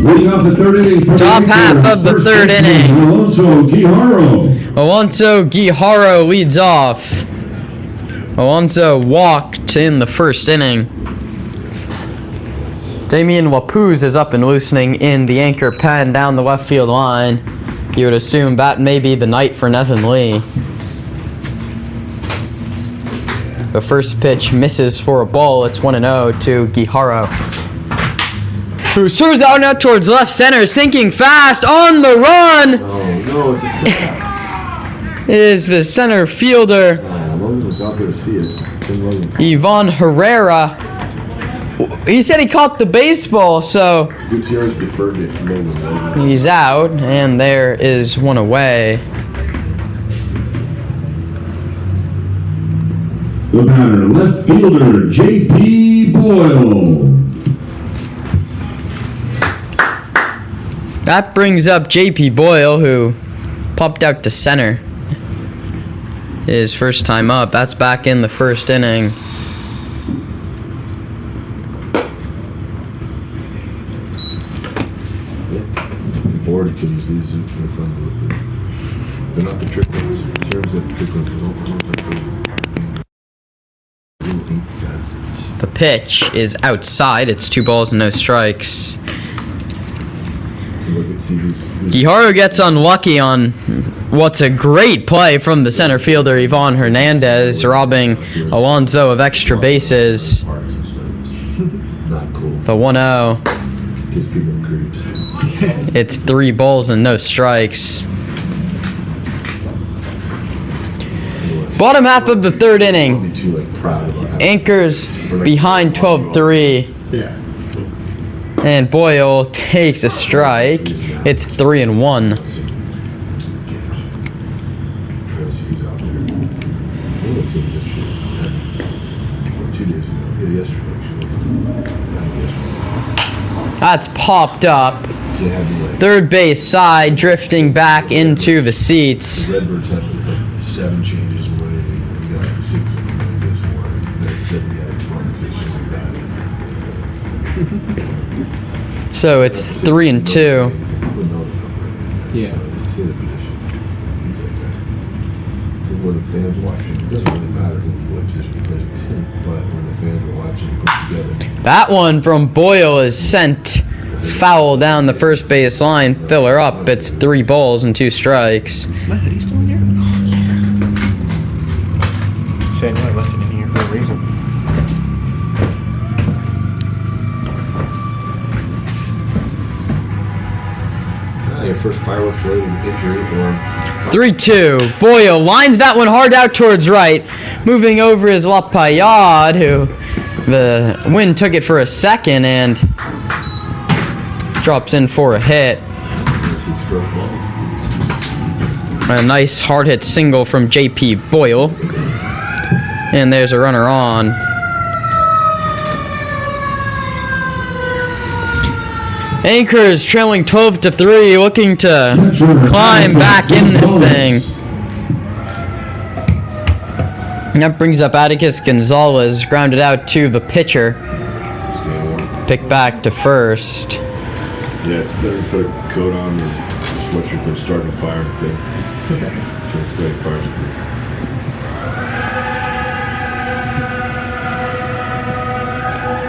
Leading off the third inning. for the Top half Anchors, of the first third baseman, inning. Alonso Guijarro. Alonso Guijarro leads off. Alonso walked in the first inning. Damian Wapuz is up and loosening in the anchor pen down the left field line. You would assume that may be the night for Nevin Lee. The first pitch misses for a ball. It's 1-0 to Guijarro, who serves out now towards left center, sinking fast on the run. Oh, no, it's a Is the center fielder Logan was out there to see it. Tim Logan. Ivan Herrera. He said he caught the baseball, so Gutierrez deferred it to Logan. he's out, and there is one away. The batter, left fielder, J.P. Boyle. That brings up J.P. Boyle, who popped out to center. His first time up. That's back in the first inning. Board can use these in front of it. They're not the trick ones. Gutierrez got the trick ones. The pitch is outside. It's 2 balls and no strikes. Guijarro gets unlucky on what's a great play from the center fielder Ivan Hernandez, robbing Alonso of extra bases. Not cool. The 1-0. Gives people creeps. It's 3 balls and no strikes. Bottom half of the third inning. I'll be too proud about it. Anchors behind 12-3. Yeah. And Boyle takes a strike. It's 3-1. That's popped up. Third base side, drifting back into the seats. Redbirds had like 7 changes away. We got 6 of them in this one. That's 7 guys from like that. So it's 3-2. Yeah. When the fans watching, it doesn't really matter who watches because it's him, but when the fans are watching, put together. That one from Boyle is sent foul down the first base line. Filler up. It's 3 balls and 2 strikes. My hoodie's still in here? Say no, I left it in here for a reason. Your first fireworks related injury or 3-2. Boyle lines that one hard out towards right, moving over his Lapayad, who the wind took it for a second and drops in for a hit. stroke ball. A nice hard hit single from J.P. Boyle. And there's a runner on. Anchors trailing 12-3, looking to climb back in this thing. And that brings up Atticus Gonzalez, grounded out to the pitcher. Pick back to first. Yeah, it's better to put a coat on or sweatshirt than start a fire. Just like fire.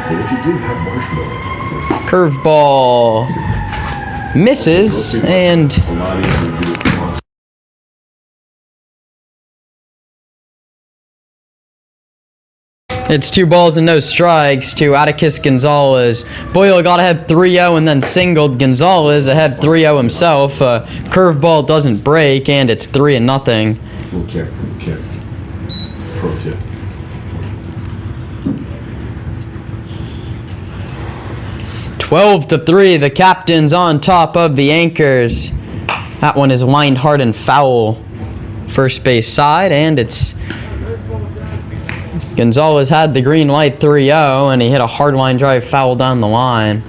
But if you didn't have marshmallows, Curveball misses, and a lot easier to do it. it's 2 balls and no strikes to Atticus Gonzalez. Boyle got ahead 3-0 and then singled Gonzalez ahead 3-0 himself. Curveball doesn't break, and it's 3-0. Okay. Pro tip. Twelve to 3, the captain's on top of the Anchors. That one is lined hard and foul. First base side, and it's Gonzalez had the green light 3-0, and he hit a hard line drive foul down the line.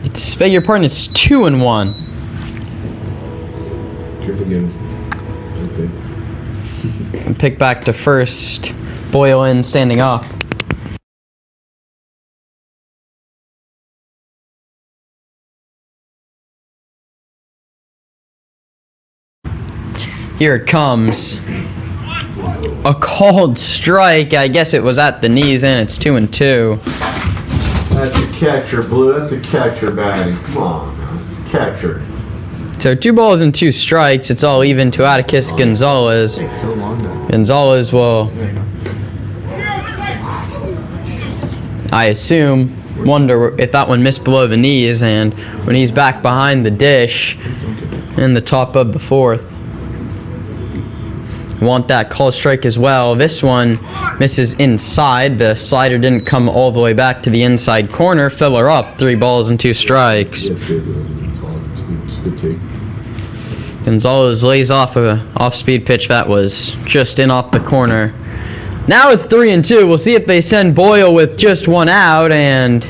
It's, beg your pardon, it's 2-1. Careful again. Okay. Pick back to first. Boyle in, standing up. Here it comes. A called strike. I guess it was at the knees, and it's 2-2. That's a catcher, Blue. That's a catcher batting. Come on, man. Catcher. So 2 balls and 2 strikes. It's all even to Atticus Gonzalez. Takes so long to. Gonzalez will, I assume, wonder if that one missed below the knees, and when he's back behind the dish in the top of the 4th. Want that call strike as well. This one misses inside. The slider didn't come all the way back to the inside corner. Filler up. 3 balls and 2 strikes. Good take. Gonzalez lays off a off-speed pitch that was just in off the corner. Now it's 3-2. We'll see if they send Boyle with just 1 out, and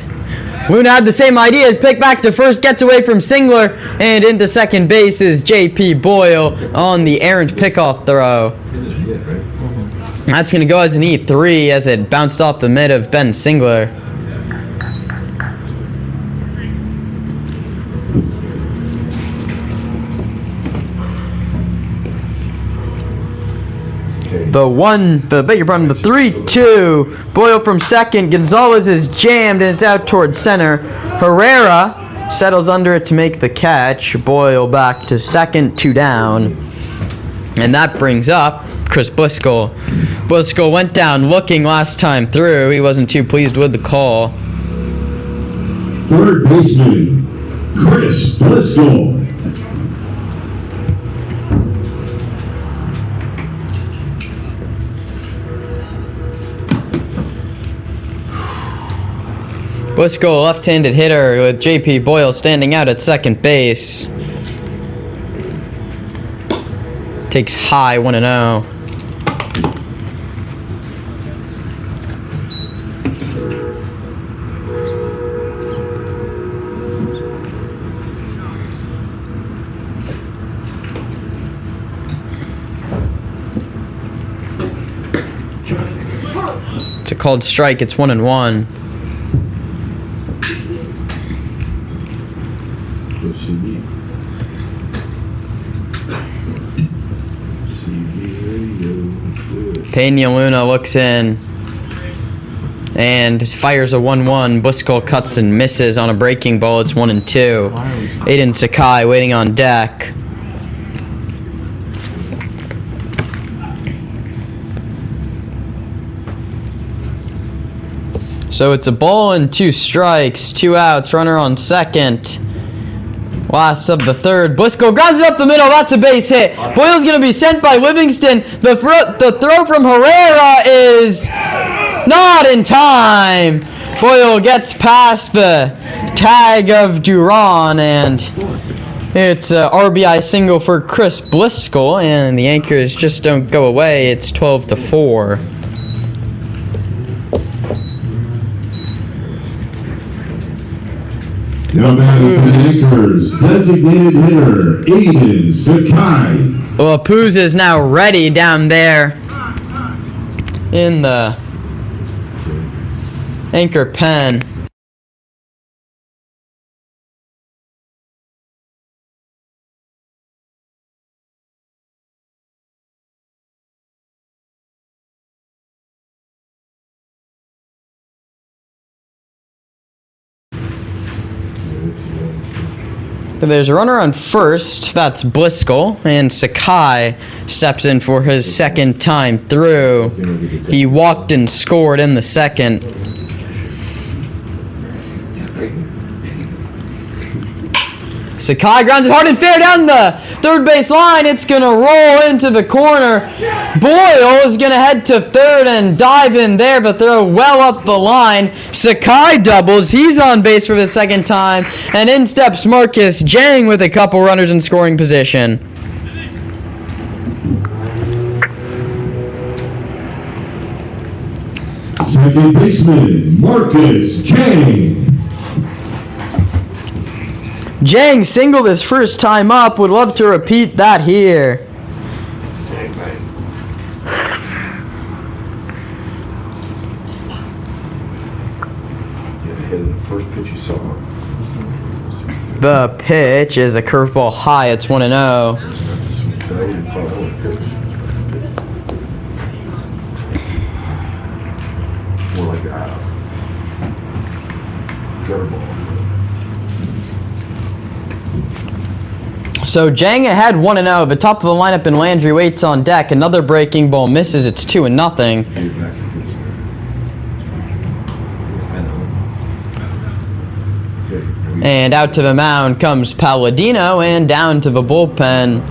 Luna had the same idea. His pick back to first, gets away from Singler, and into second base is J.P. Boyle on the errant pickoff throw. That's going to go as an E3 as it bounced off the mid of Ben Singler. The 3-2. Boyle from second. Gonzalez is jammed and it's out towards center. Herrera settles under it to make the catch. Boyle back to second, 2 down. And that brings up Chris Bliscoe. Bliscoe went down looking last time through. He wasn't too pleased with the call. Third baseman, Chris Bliscoe. Bliscoe, left-handed hitter with J.P. Boyle standing out at second base. Takes high, 1-0. It's a called strike. It's 1-1. Peña Luna looks in and fires a 1-1. Bliscoe cuts and misses on a breaking ball. It's 1-2. Aiden Sakai waiting on deck. So it's a ball and 2 strikes, 2 outs, runner on second. Last of the third. Bliscoe grounds it up the middle. That's a base hit. Boyle's going to be sent by Livingston. The throw from Herrera is not in time. Boyle gets past the tag of Duran, and it's a RBI single for Chris Bliscoe, and the Anchors just don't go away. It's 12-4. Now batting for the Anchors, designated hitter, Aiden Sakai. Wapuz is now ready down there in the Anchor pen. There's a runner on first, that's Bliscoe, and Sakai steps in for his second time through. He walked and scored in the second. Sakai grounds it hard and fair down the third base line. It's going to roll into the corner. Boyle is going to head to third and dive in there, but throw well up the line. Sakai doubles. He's on base for the second time. And in steps Marcus Jang with a couple runners in scoring position. Second baseman, Marcus Jang. Jang singled his first time up. Would love to repeat that here. First pitch you saw. The pitch is a curveball high. It's 1-0. I wouldn't call that a pitch. More like a gutter ball. So Jang ahead 1-0. The top of the lineup and Landry waits on deck. Another breaking ball misses. It's 2-0. And out to the mound comes Palladino, and down to the bullpen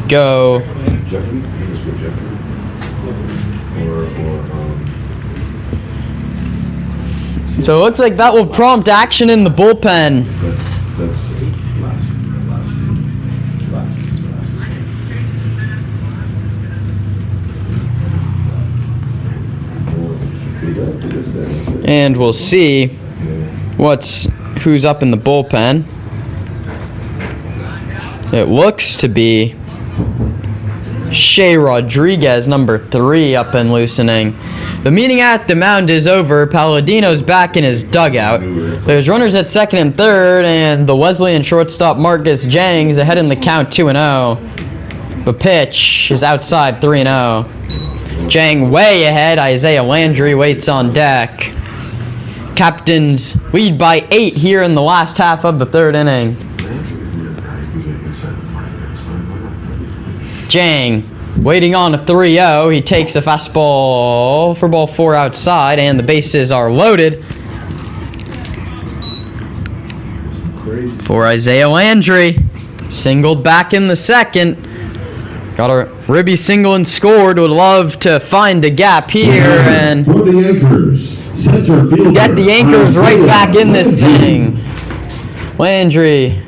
go. So it looks like that will prompt action in the bullpen. That's And we'll see who's up in the bullpen. It looks to be Shea Rodriguez, number 3, up and loosening. The meeting at the mound is over. Palladino's back in his dugout. There's runners at second and third, and the Wesleyan shortstop Marcus Jang's ahead in the count 2-0. The pitch is outside 3-0. Jang way ahead. Isaiah Landry waits on deck. Captains lead by 8 here in the last half of the third inning. Jang waiting on a 3-0. He takes a fastball for ball 4 outside, and the bases are loaded for Isaiah Landry. Singled back in the second. Got a ribby single and scored. Would love to find a gap here and for the Anchors, center fielder, get the Anchors right back in this thing. Landry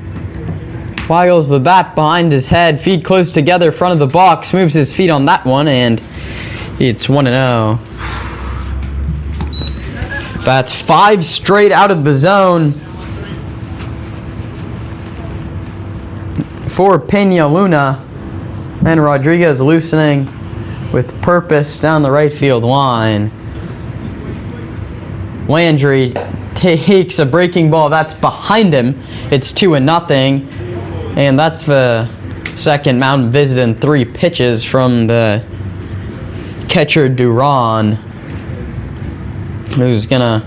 wiggles the bat behind his head, feet close together, front of the box, moves his feet on that one, and it's 1-0. That's 5 straight out of the zone for Pena Luna, and Rodriguez loosening with purpose down the right field line. Landry takes a breaking ball that's behind him. It's 2-0. And that's the second mound visit in 3 pitches from the catcher Duran, who's gonna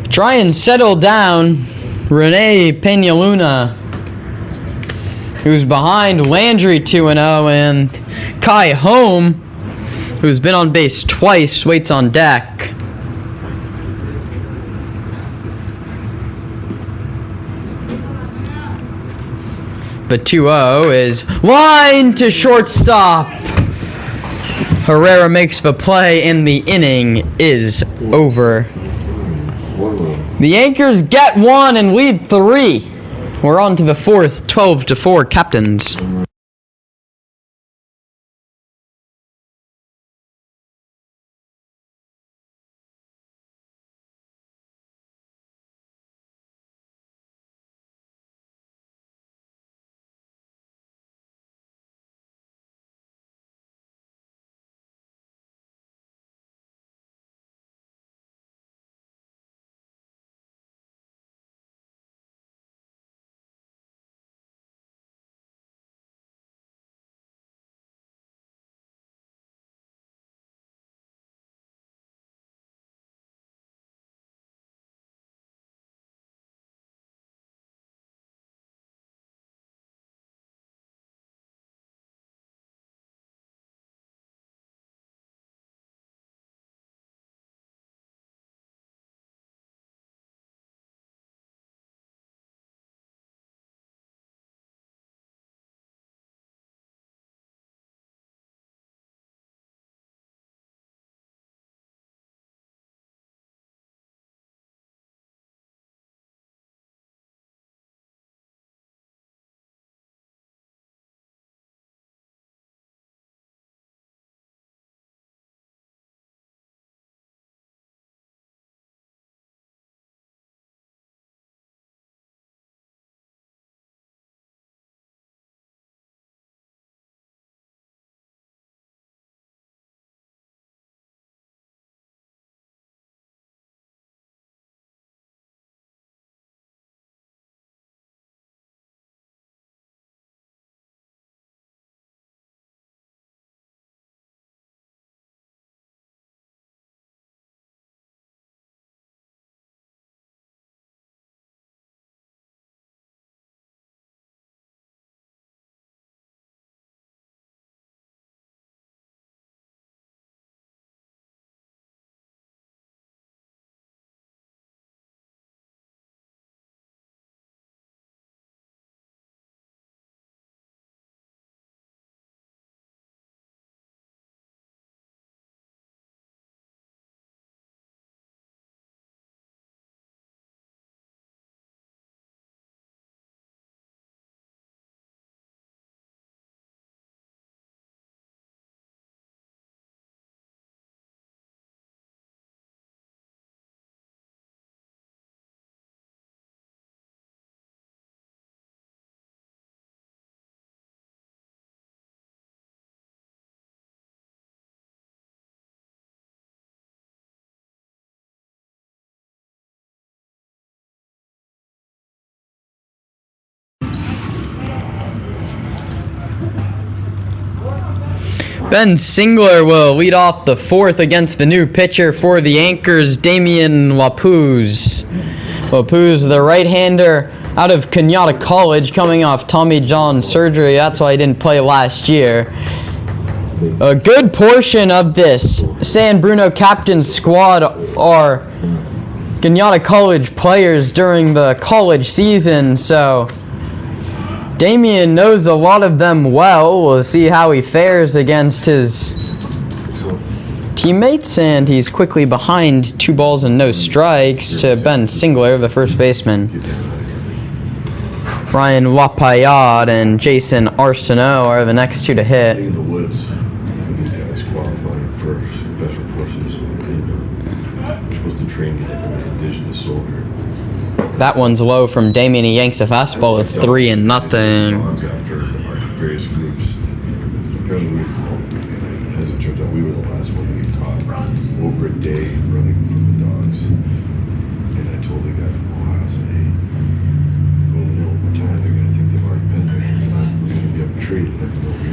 try and settle down Rene Peñaluna, who's behind Landry 2-0, and Kai Home, who's been on base twice, waits on deck. But 2-0 is line to shortstop. Herrera makes the play, and the inning is over. The Anchors get 1 and lead 3. We're on to the 4th, 12-4 Captains. Ben Singler will lead off the fourth against the new pitcher for the Anchors, Damian Wapuz. Wapuz, the right-hander out of Kenyatta College, coming off Tommy John surgery. That's why he didn't play last year. A good portion of this San Bruno captain squad are Kenyatta College players during the college season, so Damian knows a lot of them well. We'll see how he fares against his teammates, and he's quickly behind 2 balls and no strikes to Ben Singler, the first baseman. Ryan Wapayad and Jason Arsenault are the next 2 to hit. In the woods, these guys qualifying for special forces. They're supposed to train me like an indigenous soldier. That one's low from Damian. He yanks a fastball. It's 3-0. Dogs after our various groups. Apparently, as it turns out, we were the last one to get caught over a day running from the dogs. And I told the guy from Ohio, I said, hey, go in there one more time. They're gonna think they've already been there. We're gonna be up a tree.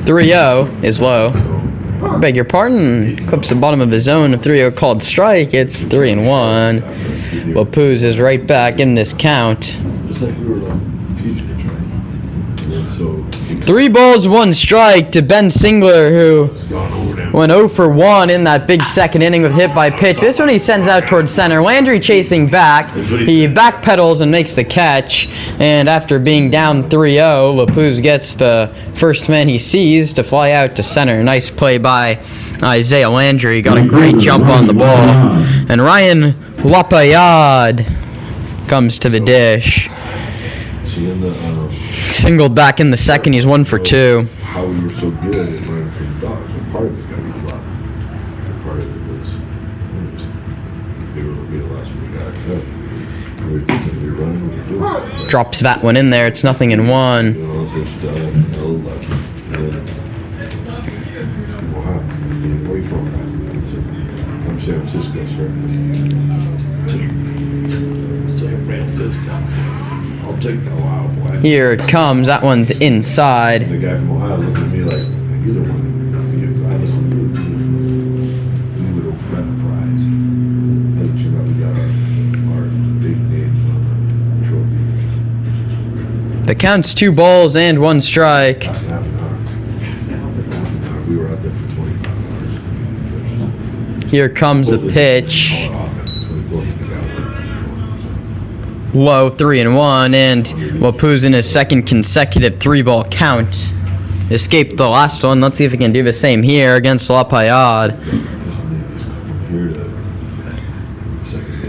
3-0 is low. Beg your pardon. Clips the bottom of the zone. A 3-0 called strike. It's 3-1. Wapuz is right back in this count. It's like we were like fugitives, right? And so 3 balls, 1 strike to Ben Singler, who went 0 for 1 in that big second inning with hit by pitch. This one he sends out towards center. Landry chasing back. He backpedals and makes the catch. And after being down 3-0, Wapuz gets the first man he sees to fly out to center. Nice play by Isaiah Landry. Got a great jump on the ball. And Ryan Wapayad comes to the dish. Singled back in the second. He's 1 for 2. How we were so good at learning from the dogs. And part of it's got to be luck. Part of it was they were the last one we got cut. We were thinking we were running, we were doing something. Drops that one in there. It's 0-1. You know, so it's done, hell lucky. And then, wow, getting away from that. I'm San Francisco, sir. San Francisco. I'll take the wild boy. Here it comes. That one's inside. The guy from Ohio looked at me like, you're the one who drive us on the road. We would have got the prize. As it turned out, we got our big names on the trophy. The count's 2 balls and 1 strike. Half an hour. We were out there for 25 hours. Here comes the pitch. Low, 3-1, and Wapuz in his second consecutive 3-ball count. Escaped the last one. Let's see if he can do the same here against Wapayad. Here to second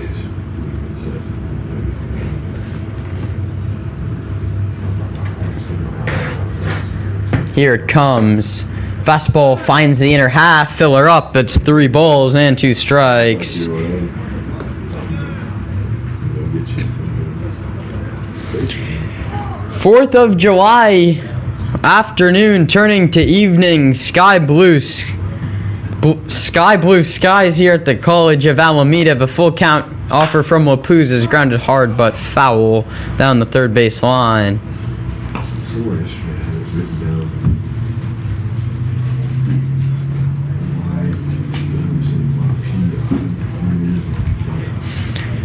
base. Here it comes. Fastball finds the inner half. Filler up. It's 3 balls and 2 strikes. 4th of July afternoon turning to evening. Sky blue skies here at the College of Alameda. The full count offer from Wapuz is grounded hard but foul down the third base line.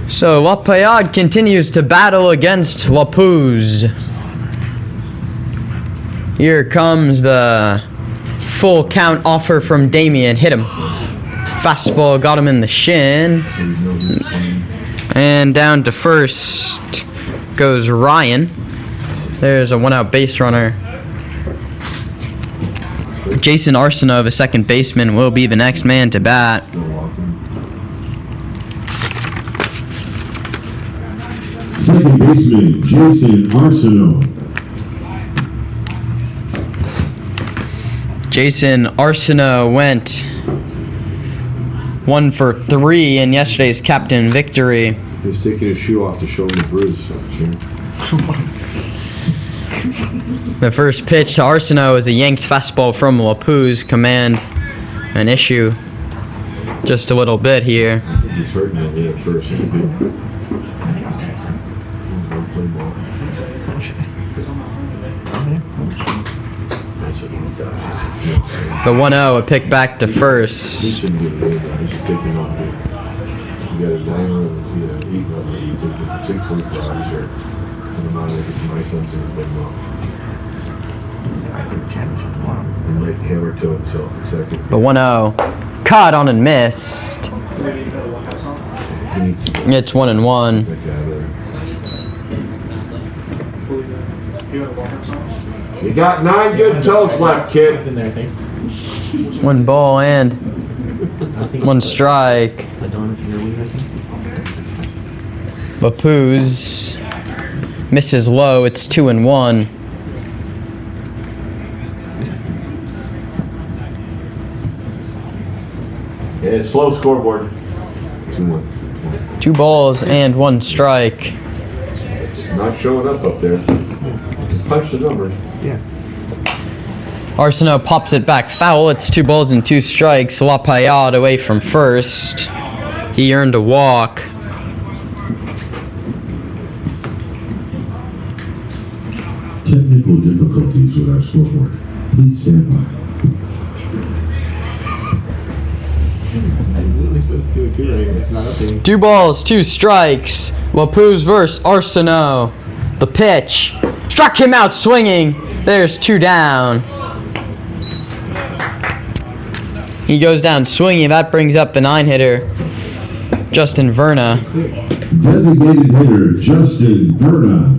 So Wapayad continues to battle against Wapuz. Here comes the full count offer from Damian. Hit him. Fastball got him in the shin. And down to first goes Ryan. There's a 1-out base runner. Jason Arsenault, the second baseman, will be the next man to bat. Second baseman, Jason Arsenault. Jason Arsenault went 1 for 3 in yesterday's captain victory. He's taking his shoe off to show him the bruise. The first pitch to Arsenault is a yanked fastball from Wapuz. Command an issue just a little bit here. He's hurting it at first. That's what he thought. The 1-0, a pick back to first. He shouldn't get it either. He should take him off here. You got a diner and you got an eat number. You take 24 hours here. Put him out there, get some ice on to him, put him off. I think the championship tomorrow. And let hammer to himself in second. The 1-0, caught on and missed. He needs to get It's 1-1. that guy there. You got 9 good toes left, kid. In there, I think. 1 ball and I think 1 strike. Adonis in your lead, I think. Wapuz misses low. It's 2-1. Yeah, slow scoreboard. 2-1. 2 balls and 1 strike. It's not showing up there. Just punch the numbers. Yeah. Arsenault pops it back foul. It's 2 balls and 2 strikes. Lapayade away from first. He earned a walk. Technical difficulties with our scoreboard. Please stand by. At least let's do it too, right? It's not updating. 2 balls, 2 strikes. Wapuz versus Arsenault. The pitch. Struck him out swinging. There's 2 down. He goes down swinging. That brings up the 9-hitter, Justin Verna. Designated hitter Justin Verna.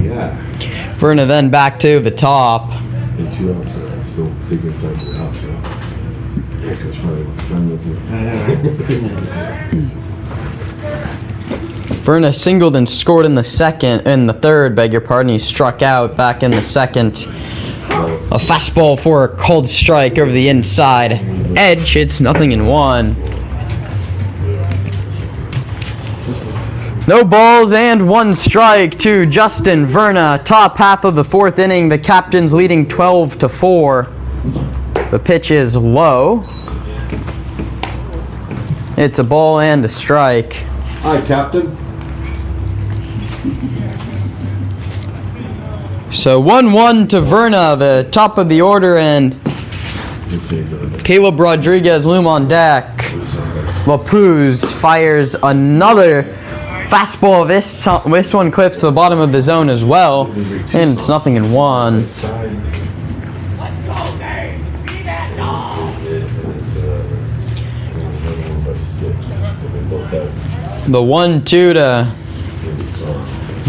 Yeah. Verna then back to the top. And 2 outs there. I still think it's like the outs there. Yeah, because finally with you. Verna singled and scored in the third, beg your pardon. He struck out back in the second. A fastball for a cold strike over the inside edge. It's 0-1. No balls and 1 strike to Justin Verna. Top half of the 4th inning. The Captains leading 12-4. The pitch is low. It's a ball and a strike. Hi, Captain. So 1-1 to Verna, the top of the order, and Caleb Rodriguez loom on deck. Wapuz fires another fastball. This one clips the bottom of the zone as well, and it's 0-1. The 1-2 to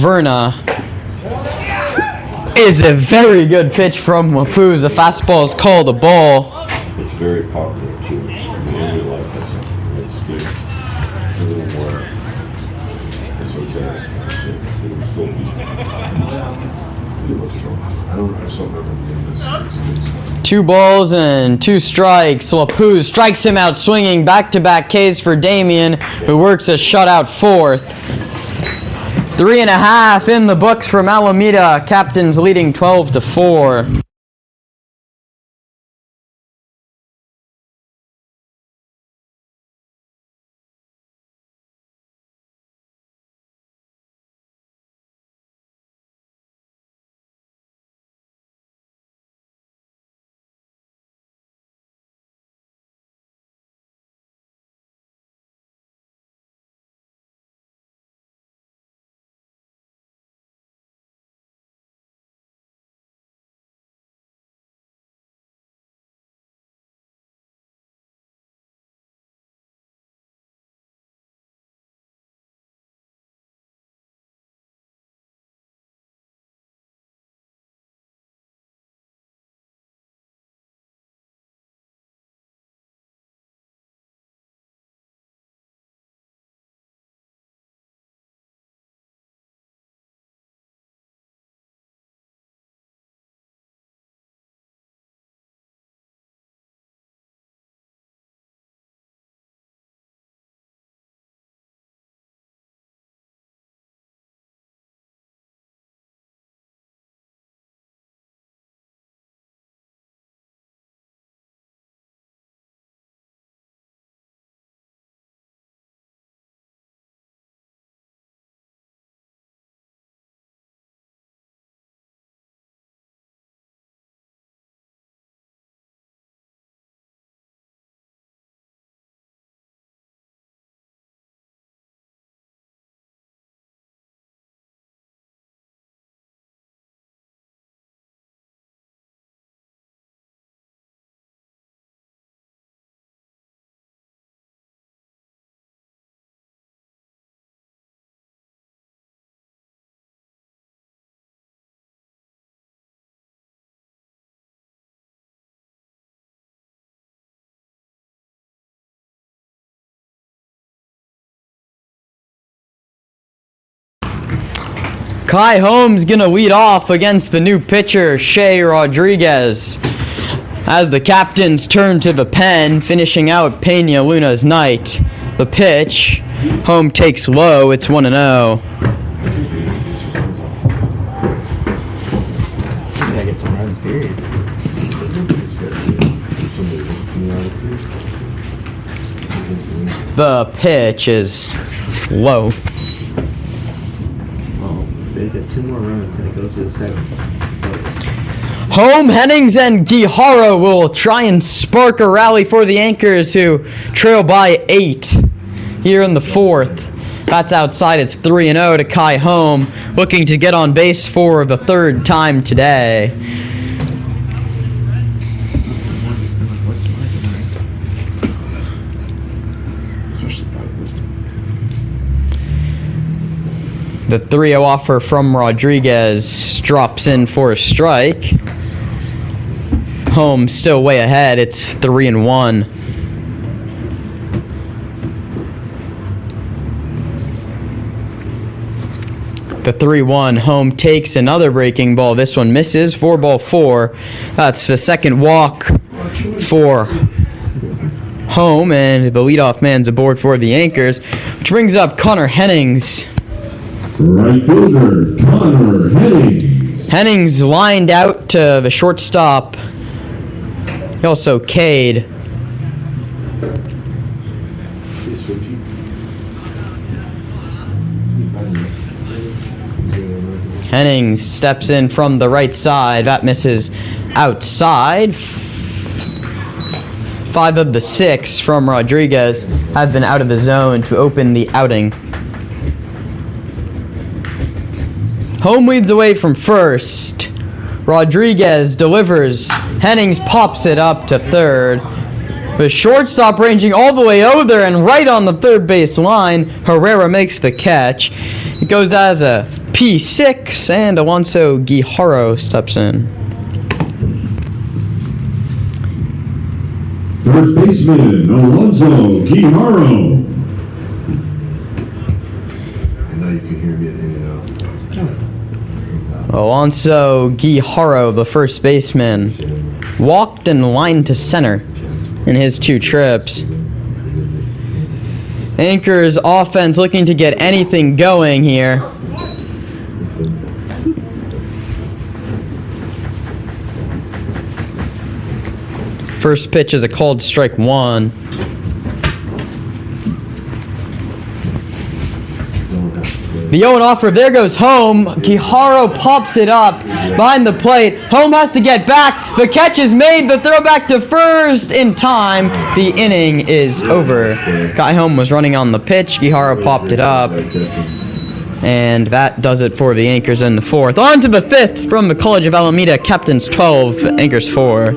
Verna is a very good pitch from Wapuz. The fastball is called a ball. It's very popular too. I really like this one. It's good. It's a little more. This one's I just don't remember this. 2 balls and 2 strikes. Wapuz strikes him out swinging. Back-to-back Ks for Damien, who works a shutout 4th. 3.5 in the books from Alameda. Captains leading 12-4. Kai Holmes gonna lead off against the new pitcher, Shea Rodriguez. As the captains turn to the pen, finishing out Peña Luna's night. The pitch, Home takes low, it's 1-0. Gotta get some runs, period. The pitch is low. Well, they get 2 more runs and it goes to the 7th. Home, Hennings, and Guijarro will try and spark a rally for the Anchors, who trail by 8 here in the 4th. That's outside. It's 3-0 to Kai Home, looking to get on base for the 3rd time today. The 3-0 offer from Rodriguez drops in for a strike. Home still way ahead. It's 3-1. The 3-1. Home takes another breaking ball. This one misses. 4-4. That's the second walk for Home, and the leadoff man's aboard for the Anchors, which brings up Connor Hennings. Right fielder, Connor Hennings. Hennings lined out to the shortstop. He also K'd. Hennings steps in from the right side. That misses outside. 5 of the 6 from Rodriguez have been out of the zone to open the outing. Home leads away from first. Rodriguez delivers. Hennings pops it up to third. The shortstop ranging all the way over and right on the third base line. Herrera makes the catch. It goes as a P6, and Alonso Guijarro steps in. First baseman, Alonso Guijarro. I know you can hear me hanging out. Alonso Guijarro, the first baseman, walked and lined to center in his 2 trips. Anchors offense looking to get anything going here. First pitch is a called strike 1. The 0 offer, there goes Home. Guijarro pops it up behind the plate. Home has to get back. The catch is made. The throw back to first in time. The inning is over. Kai Home was running on the pitch. Guijarro popped it up. And that does it for the Anchors in the 4th. On to the 5th from the College of Alameda. Captains 12, Anchors 4.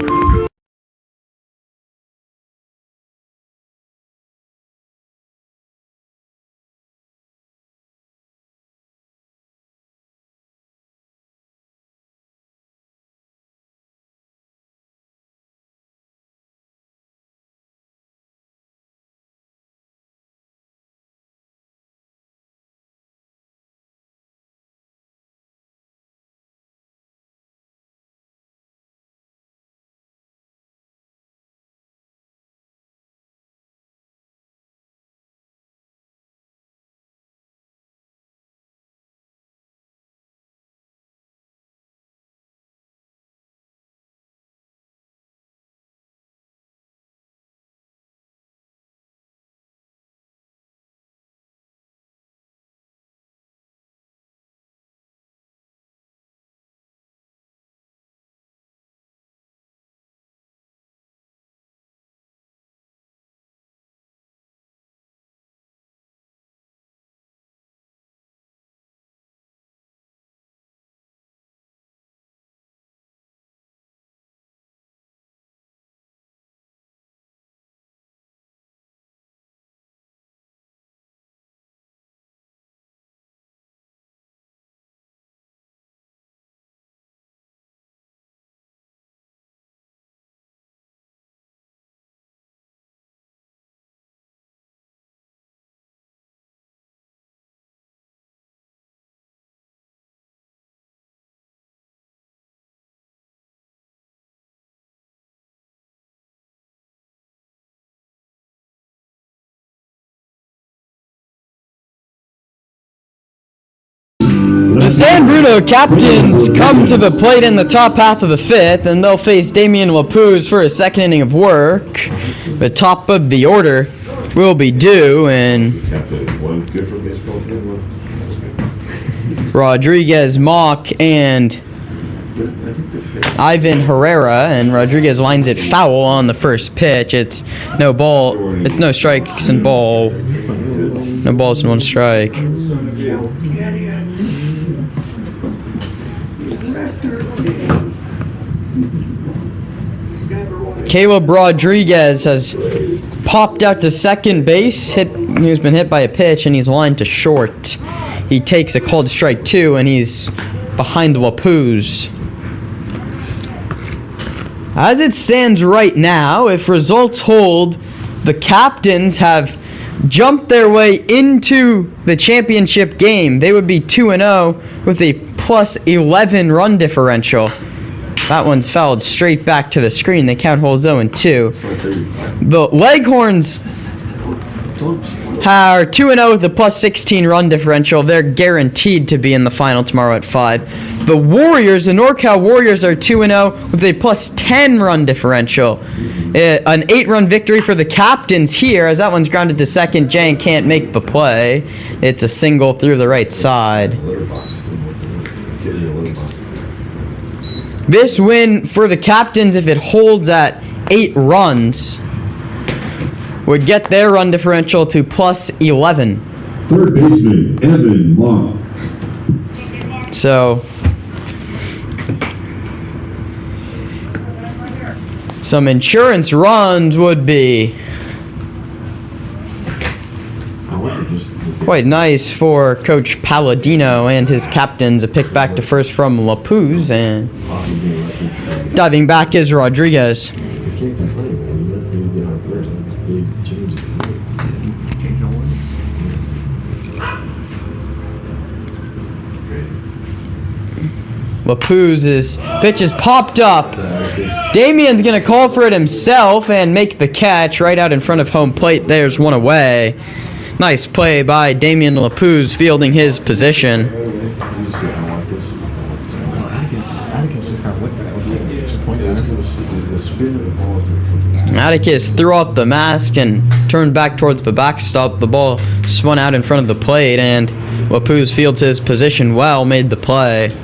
San Bruno captains come to the plate in the top half of the fifth, and they'll face Damian Wapuz for a second inning of work. The top of the order will be due, and One good for baseball, good one. Rodriguez, Mock, and Ivan Herrera, and Rodriguez lines it foul on the first pitch. It's no ball. It's no strikes and ball. No balls and one strike. Caleb Rodriguez has popped out to second base. He's been hit by a pitch, and he's lined to short. He takes a called strike 2, and he's behind Wapuz. As it stands right now, if results hold, the captains have jumped their way into the championship game. They would be 2-0 with a plus 11 run differential. That one's fouled straight back to the screen. The count holds 0-2. The Leghorns are 2-0 with a plus 16 run differential. They're guaranteed to be in the final tomorrow at 5. The Warriors, the NorCal Warriors, are 2-0 with a plus 10 run differential. An 8-run victory for the captains here, as that one's grounded to second. Jang can't make the play. It's a single through the right side. This win for the captains, if it holds at 8 runs, would get their run differential to plus 11. Third baseman, Evan Mock. So, some insurance runs would be quite nice for Coach Palladino and his captains. A pick back to first from Wapuz, and diving back is Rodriguez. Wapuz's pitch is popped up. Damian's going to call for it himself and make the catch right out in front of home plate. There's one away. Nice play by Damian Wapuz fielding his position. Atticus threw off the mask and turned back towards the backstop. The ball spun out in front of the plate, and Wapuz fields his position well, made the play.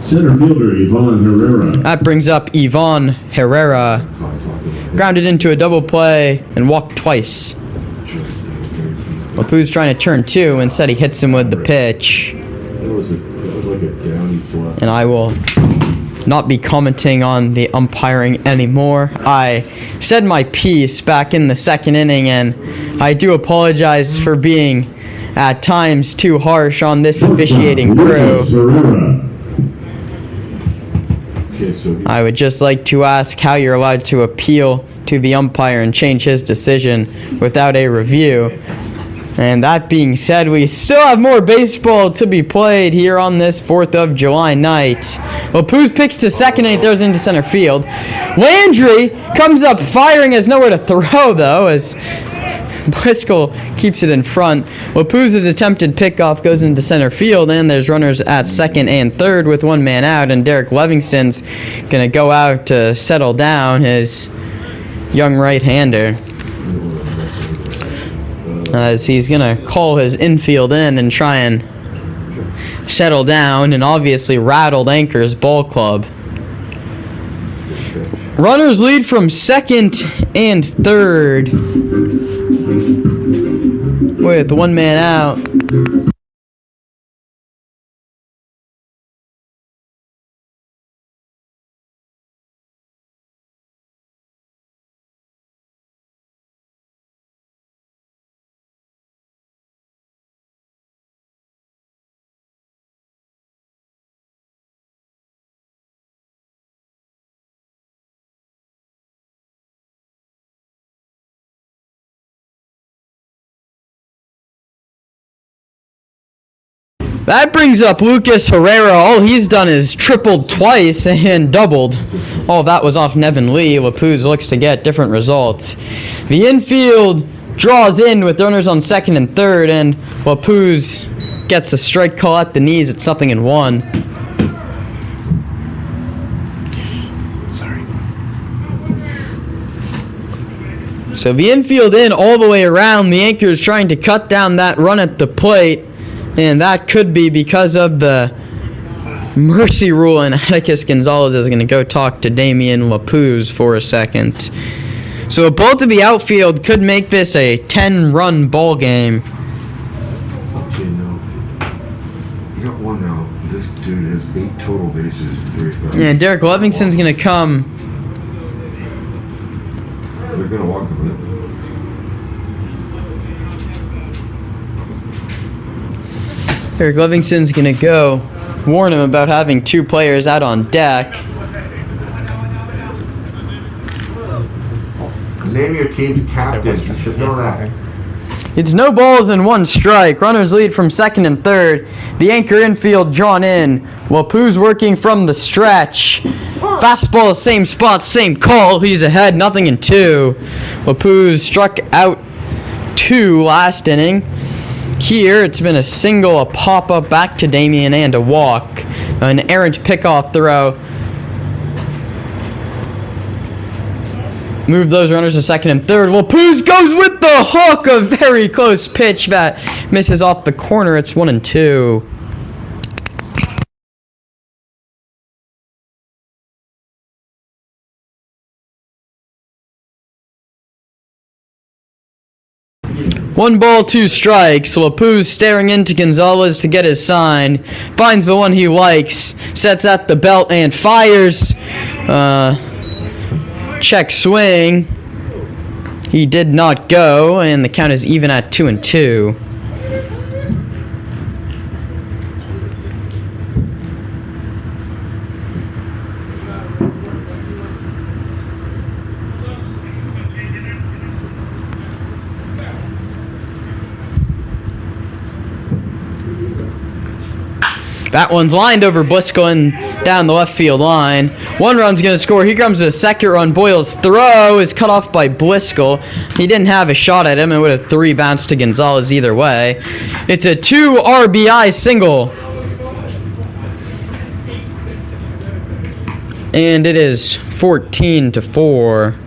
Center fielder, Ivan Herrera. That brings up Ivan Herrera. Grounded into a double play and walked twice. Wapuz trying to turn 2. Instead, he hits him with the pitch. And I will not be commenting on the umpiring anymore. I said my piece back in the second inning, and I do apologize for being at times too harsh on this officiating crew. I would just like to ask how you're allowed to appeal to the umpire and change his decision without a review. And that being said, we still have more baseball to be played here on this 4th of July night. Wapuz picks to second and he throws into center field. Landry comes up firing, has nowhere to throw though, as Briscoe keeps it in front. Wapuz's attempted pickoff goes into center field, and there's runners at second and third with one man out, and Derek Livingston's gonna go out to settle down his young right-hander, as he's gonna call his infield in and try and settle down and obviously rattled Anchor's ball club. Runners lead from second and third with one man out. That brings up Lucas Herrera. All he's done is tripled twice and doubled. All that was off Nevin Lee. Wapuz looks to get different results. The infield draws in with runners on second and third, and Wapuz gets a strike call at the knees. It's 0-1. Sorry. So the infield in all the way around. The Yankees trying to cut down that run at the plate, and that could be because of the mercy rule. And Atticus Gonzalez is going to go talk to Damian Wapuz for a second. So a ball to the outfield could make this a 10-run ball game. Okay, no. You got one now. This dude has 8 total bases and 3 strikeouts. Yeah, Derek Livingston's going to come. They're gonna walk him. Derek Livingston's going to go warn him about having 2 players out on deck. Name your team's captain. You should know that. It's no balls and 1 strike. Runners lead from second and third. The anchor infield drawn in. Wapuz working from the stretch. Fastball, same spot, same call. He's ahead, 0-2. Wapuz struck out 2 last inning. Here, it's been a single, a pop-up back to Damian, and a walk. An errant pickoff throw. Move those runners to second and third. Wapuz goes with the hook. A very close pitch that misses off the corner. It's 1-2. One ball, 2 strikes. Wapuz staring into Gonzalez to get his sign. Finds the one he likes. Sets at the belt and fires. Check swing. He did not go, and the count is even at 2-2. That one's lined over Blisco and down the left field line. 1 run's going to score. Here comes the second run. Boyle's throw is cut off by Blisco. He didn't have a shot at him. It would have 3 bounced to Gonzalez either way. It's a 2 RBI single. And it is 14-4.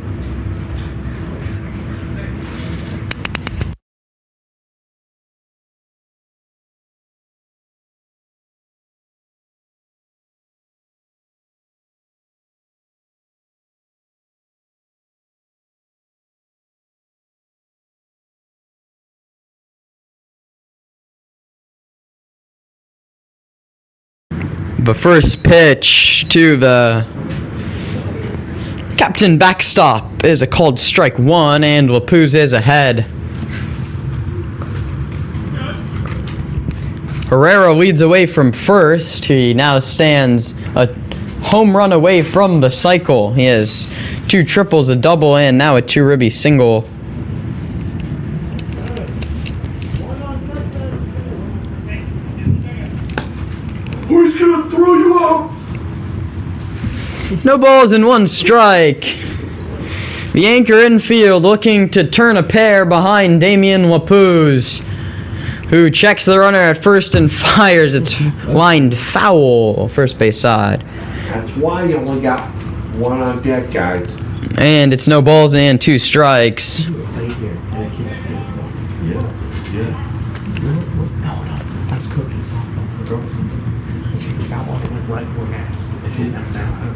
The first pitch to the captain backstop is a called strike 1, and Wapuz is ahead. Herrera leads away from first. He now stands a home run away from the cycle. He has 2 triples, a double, and now a 2-ribby single. Who's gonna throw you out? No balls and 1 strike. The anchor infield looking to turn a pair behind Damian Wapuz, who checks the runner at first and fires. It's lined foul, first base side. That's why you only got 1 on deck, guys. And it's no balls and 2 strikes. Play here, and I can't. Yeah. No, that's coaching softball for girls. She got one that went right for ass. And she didn't have to ask her.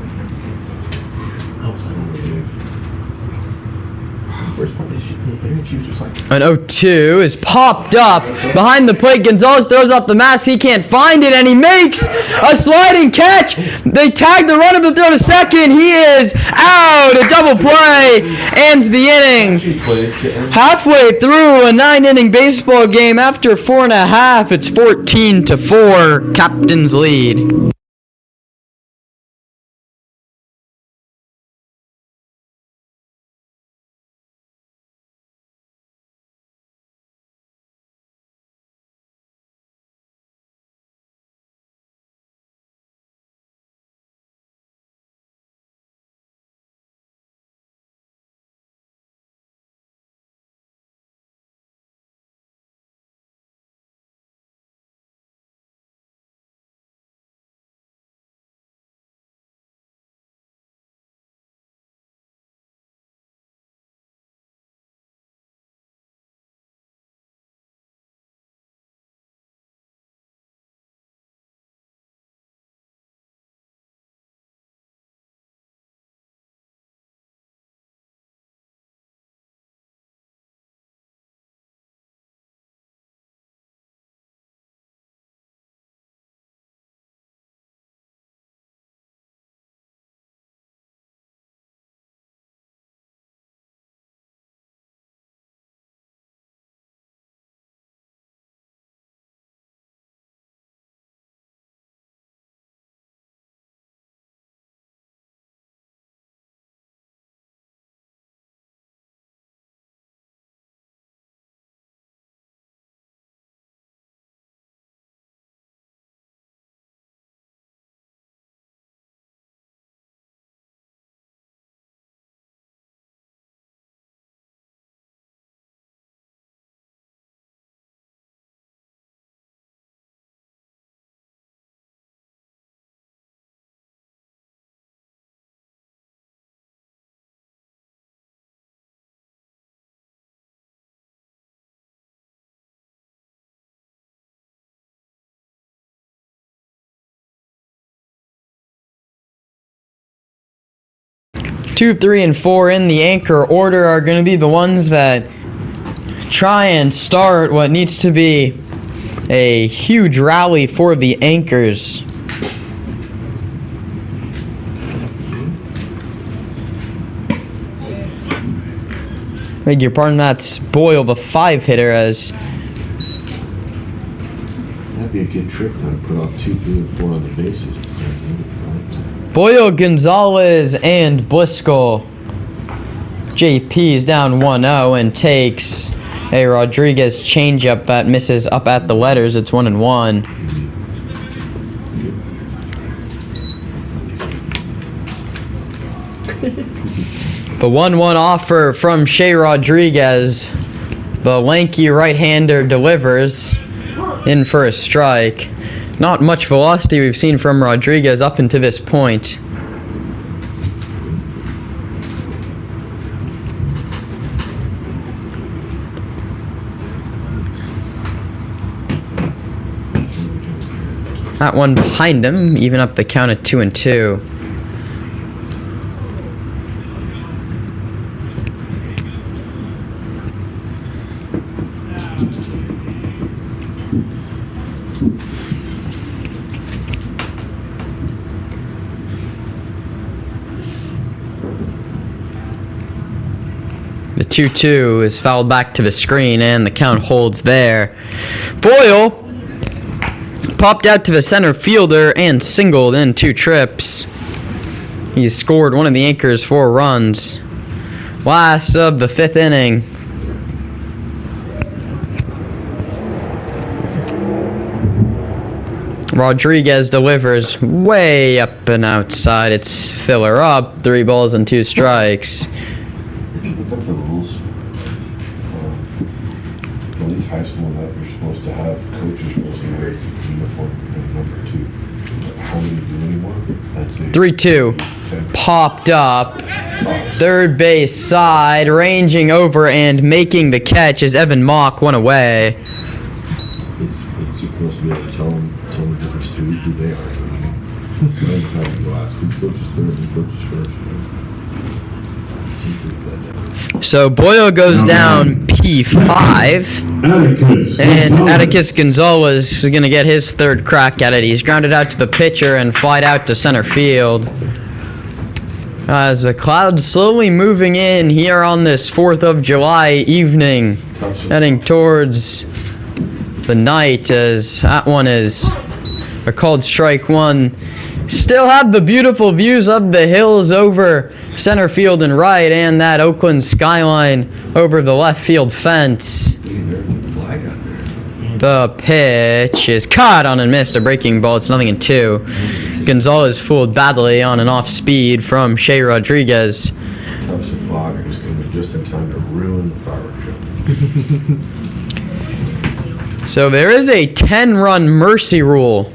First part is she was just like, An 0-2 is popped up behind the plate. Gonzalez throws off the mask. He can't find it, and he makes a sliding catch. They tag the runner to throw to second. He is out. A double play ends the inning. Halfway through a 9-inning baseball game, after 4.5, it's 14-4. Captain's lead. 2, 3, and 4 in the anchor order are going to be the ones that try and start what needs to be a huge rally for the anchors. Beg your pardon, that's Boyle, the 5-hitter, as That'd be a good trick now to put off 2, 3, and 4 on the bases to start moving. Boyle, Gonzalez, and Bliscoe. JP is down 1-0 and takes a Rodriguez changeup that misses up at the letters. It's 1-1. The 1-1 offer from Shea Rodriguez. The lanky right-hander delivers in for a strike. Not much velocity we've seen from Rodriguez up until this point. That one behind him, even up the count at 2-2. The 2-2 is fouled back to the screen, and the count holds there. Boyle popped out to the center fielder and singled in 2 trips. He scored one of the anchors 4 runs. Last of the 5th inning. Rodriguez delivers way up and outside. It's filler up. 3 balls and 2 strikes. If you look at the rules, at least high school and that, you're supposed to have coaches supposed to wear uniform and number 2. How many do anymore? That's a 3-2. 10. Popped up. Third base side, ranging over and making the catch as Evan Mock went away. It's supposed to be able to tell them the difference to who they are. Every time you ask who coaches third and coaches first. So Boyle goes down P5, and Atticus Gonzalez is going to get his 3rd crack at it. He's grounded out to the pitcher and flied out to center field. As the clouds slowly moving in here on this 4th of July evening, heading towards the night, as that one is a called strike 1. Still have the beautiful views of the hills over center field and right, and that Oakland skyline over the left field fence. The pitch is caught on and missed, a breaking ball. It's 0-2. Gonzalez fooled badly on an off speed from Shea Rodriguez. Tufts of fog are just coming just in time to ruin the fireworks show. So there is a 10-run mercy rule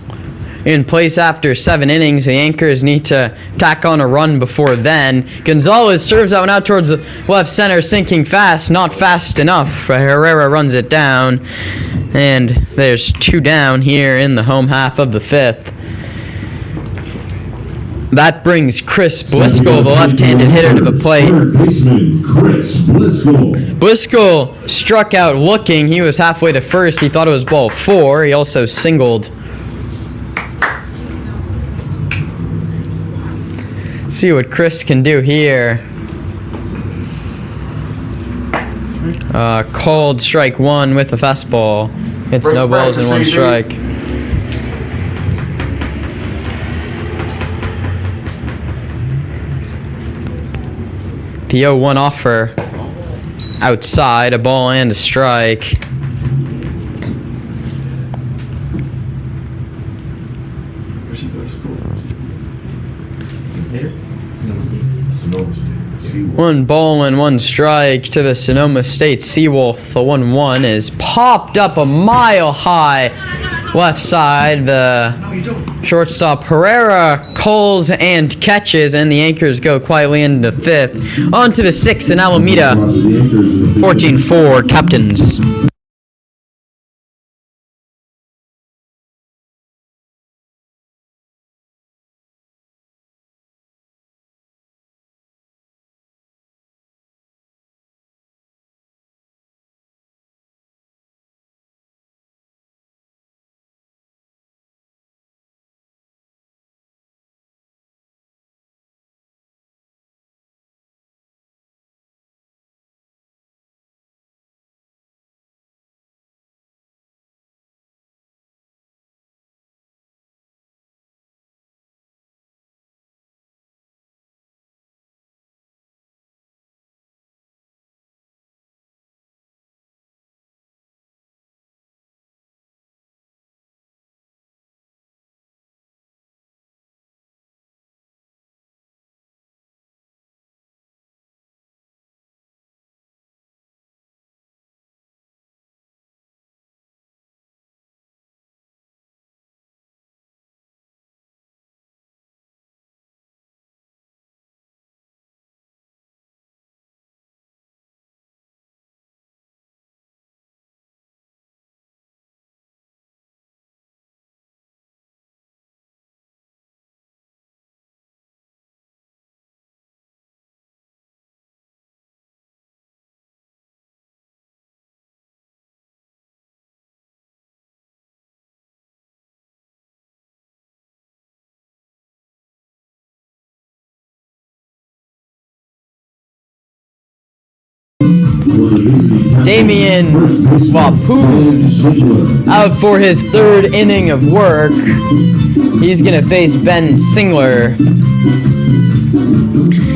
in place after 7 innings. The anchors need to tack on a run before then. Gonzalez serves that one out towards the left center, sinking fast, not fast enough. Herrera runs it down, and there's 2 down here in the home half of the 5th. That brings Chris Bliscoe, the left-handed hitter, to the plate. Third baseman Chris Bliscoe. Bliscoe struck out looking. He was halfway to first. He thought it was ball 4. He also singled. See what Chris can do here. Called strike 1 with a fastball. It's no balls and 1 strike. The 0-1 offer outside, a ball and a strike. One ball and 1 strike to the Sonoma State Seawolf. The 1-1 is popped up a mile high left side. The shortstop Herrera calls and catches, and the anchors go quietly into the 5th. On to the 6th in Alameda. 14-4 Captains. Damian Wapuz out for his third inning of work. He's going to face Ben Singler.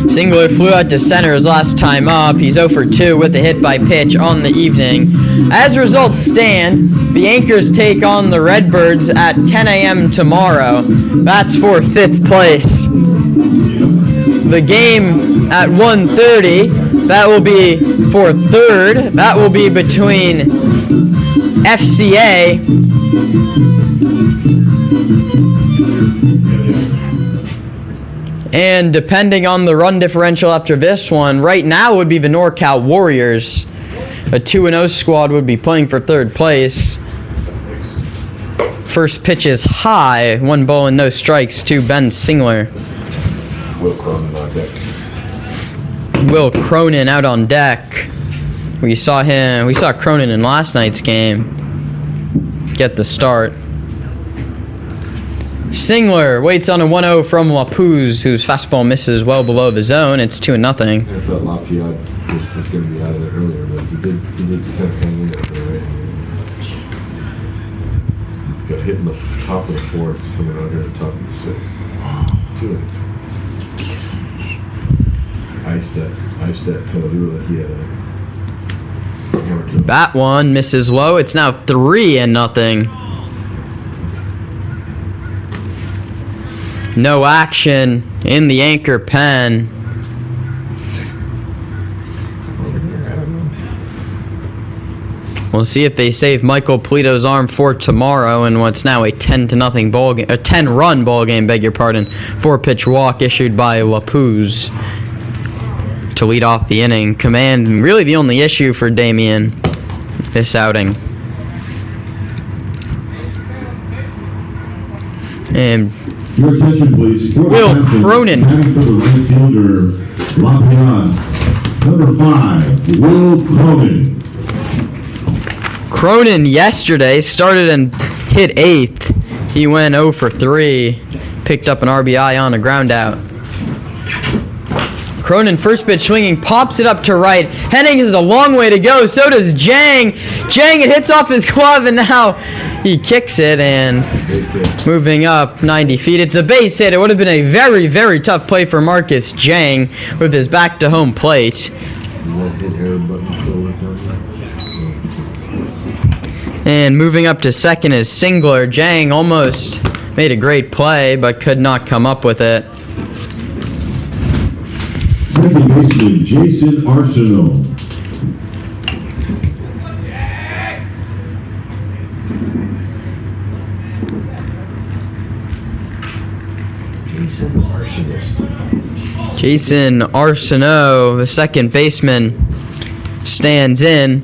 Singler flew out to center his last time up. He's 0 for 2 with a hit by pitch on the evening. As results stand, the Anchors take on the Redbirds at 10 a.m. tomorrow. That's for 5th place. The game at 1:30, that will be for 3rd. That will be between FCA and, depending on the run differential after this one, right now would be the NorCal Warriors. A 2-0 squad would be playing for 3rd place. First pitch is high, 1 ball and no strikes to Ben Singler. Will Cronin on deck. Will Cronin out on deck. We saw Cronin in last night's game get the start. Singler waits on a 1-0 from Wapuz, whose fastball misses well below the zone. It's 2-0. I thought Lafayette was going to be out of there earlier, but he did kind of hang in there for the right. Got hit in the top of the 4th, coming out here at the top of the 6th. 2 Ice that Toadoo that he had a hammer to. That one misses low. It's now 3-0. No action in the Anchor pen. We'll see if they save Michael Polito's arm for tomorrow in what's now a 10-0 ball game, a 10-run ball game, beg your pardon. 4-pitch walk issued by Wapuz to lead off the inning. Command, really the only issue for Damian this outing. And your attention, please. Will Cronin. For the right fielder, Lafayette. Number 5, Will Cronin. Cronin yesterday started and hit 8th. He went 0 for 3. Picked up an RBI on a ground out. Cronin, first pitch swinging, pops it up to right. Henning is a long way to go. So does Jang. Jang, it hits off his glove, and now he kicks it, and moving up 90 feet. It's a base hit. It would have been a very, very tough play for Marcus Jang with his back to home plate. And moving up to second is Singler. Jang almost made a great play, but could not come up with it. Second baseman, Jason Arsenault. Jason Arsenault, the second baseman, stands in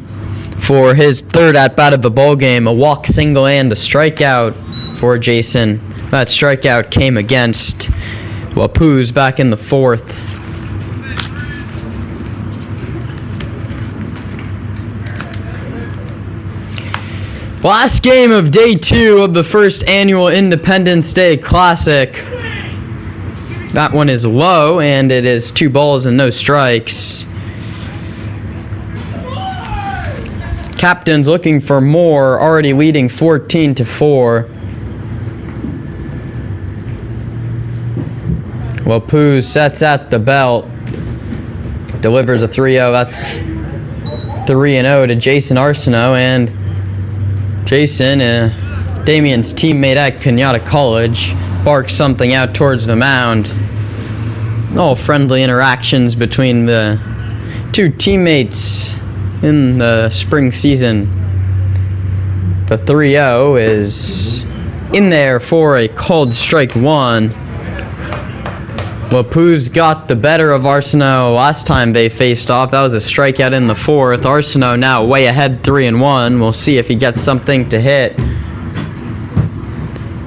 for his 3rd at-bat of the ball game. A walk, single, and a strikeout for Jason. That strikeout came against Wapuz back in the 4th. Last game of day 2 of the first annual Independence Day Classic. That one is low, and it is 2 balls and no strikes. Captain's looking for more, already leading 14-4. Wapuz sets at the belt, delivers a 3-0. That's 3-0 to Jason Arsenault, and Jason, Damian's teammate at Kenyatta College, barks something out towards the mound. All friendly interactions between the 2 teammates in the spring season. The 3-0 is in there for a called strike 1. Wapuz got the better of Arsenault last time they faced off. That was a strikeout in the 4th. Arsenault now way ahead 3-1. We'll see if he gets something to hit.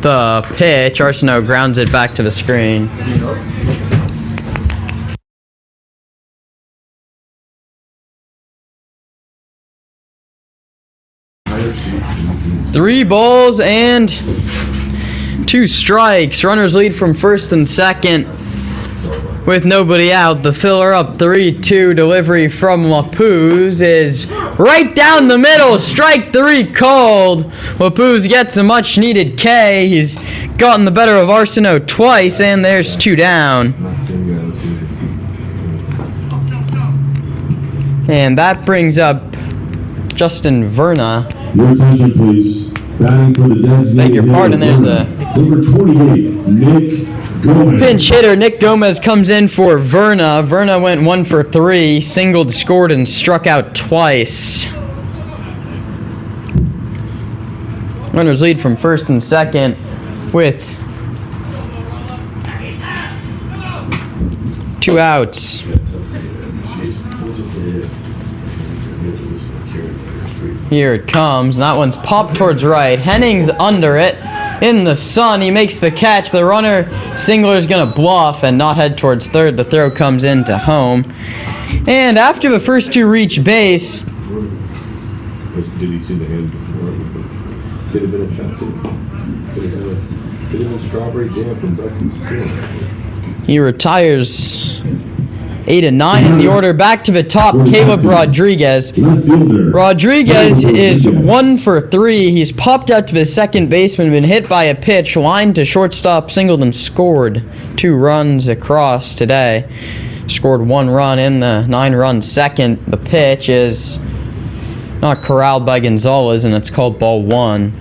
The pitch, Arsenault grounds it back to the screen. Three balls and 2 strikes. Runners lead from first and second. with nobody out. The filler up 3-2 delivery from Wapuz is right down the middle. Strike 3 called. Wapuz gets a much needed K. He's gotten the better of Arsenault twice, and there's 2 down. And that brings up Justin Verna. Your attention, please. Batting for the designated Beg your pardon, hitter, there's a number 28, Nick Gomez. pinch hitter. Nick Gomez comes in for Verna. Verna went 1 for 3, singled, scored, and struck out twice. Runners lead from first and second with 2 outs. Here it comes. That one's popped towards right. Henning's under it. In the sun, he makes the catch. The runner, Singler's gonna bluff and not head towards third. The throw comes into home. And after the first 2 reach base, Did he see the hand before? Could have been a tattoo. Could have been strawberry jam from Becky's. he retires 8 and 9 in the order. Back to the top, Caleb Rodriguez. Left fielder. Rodriguez is 1 for 3. He's popped out to the second baseman, been hit by a pitch, lined to shortstop, singled, and scored 2 runs across today. Scored 1 run in the 9-run second. The pitch is not corralled by Gonzalez, and it's called ball 1.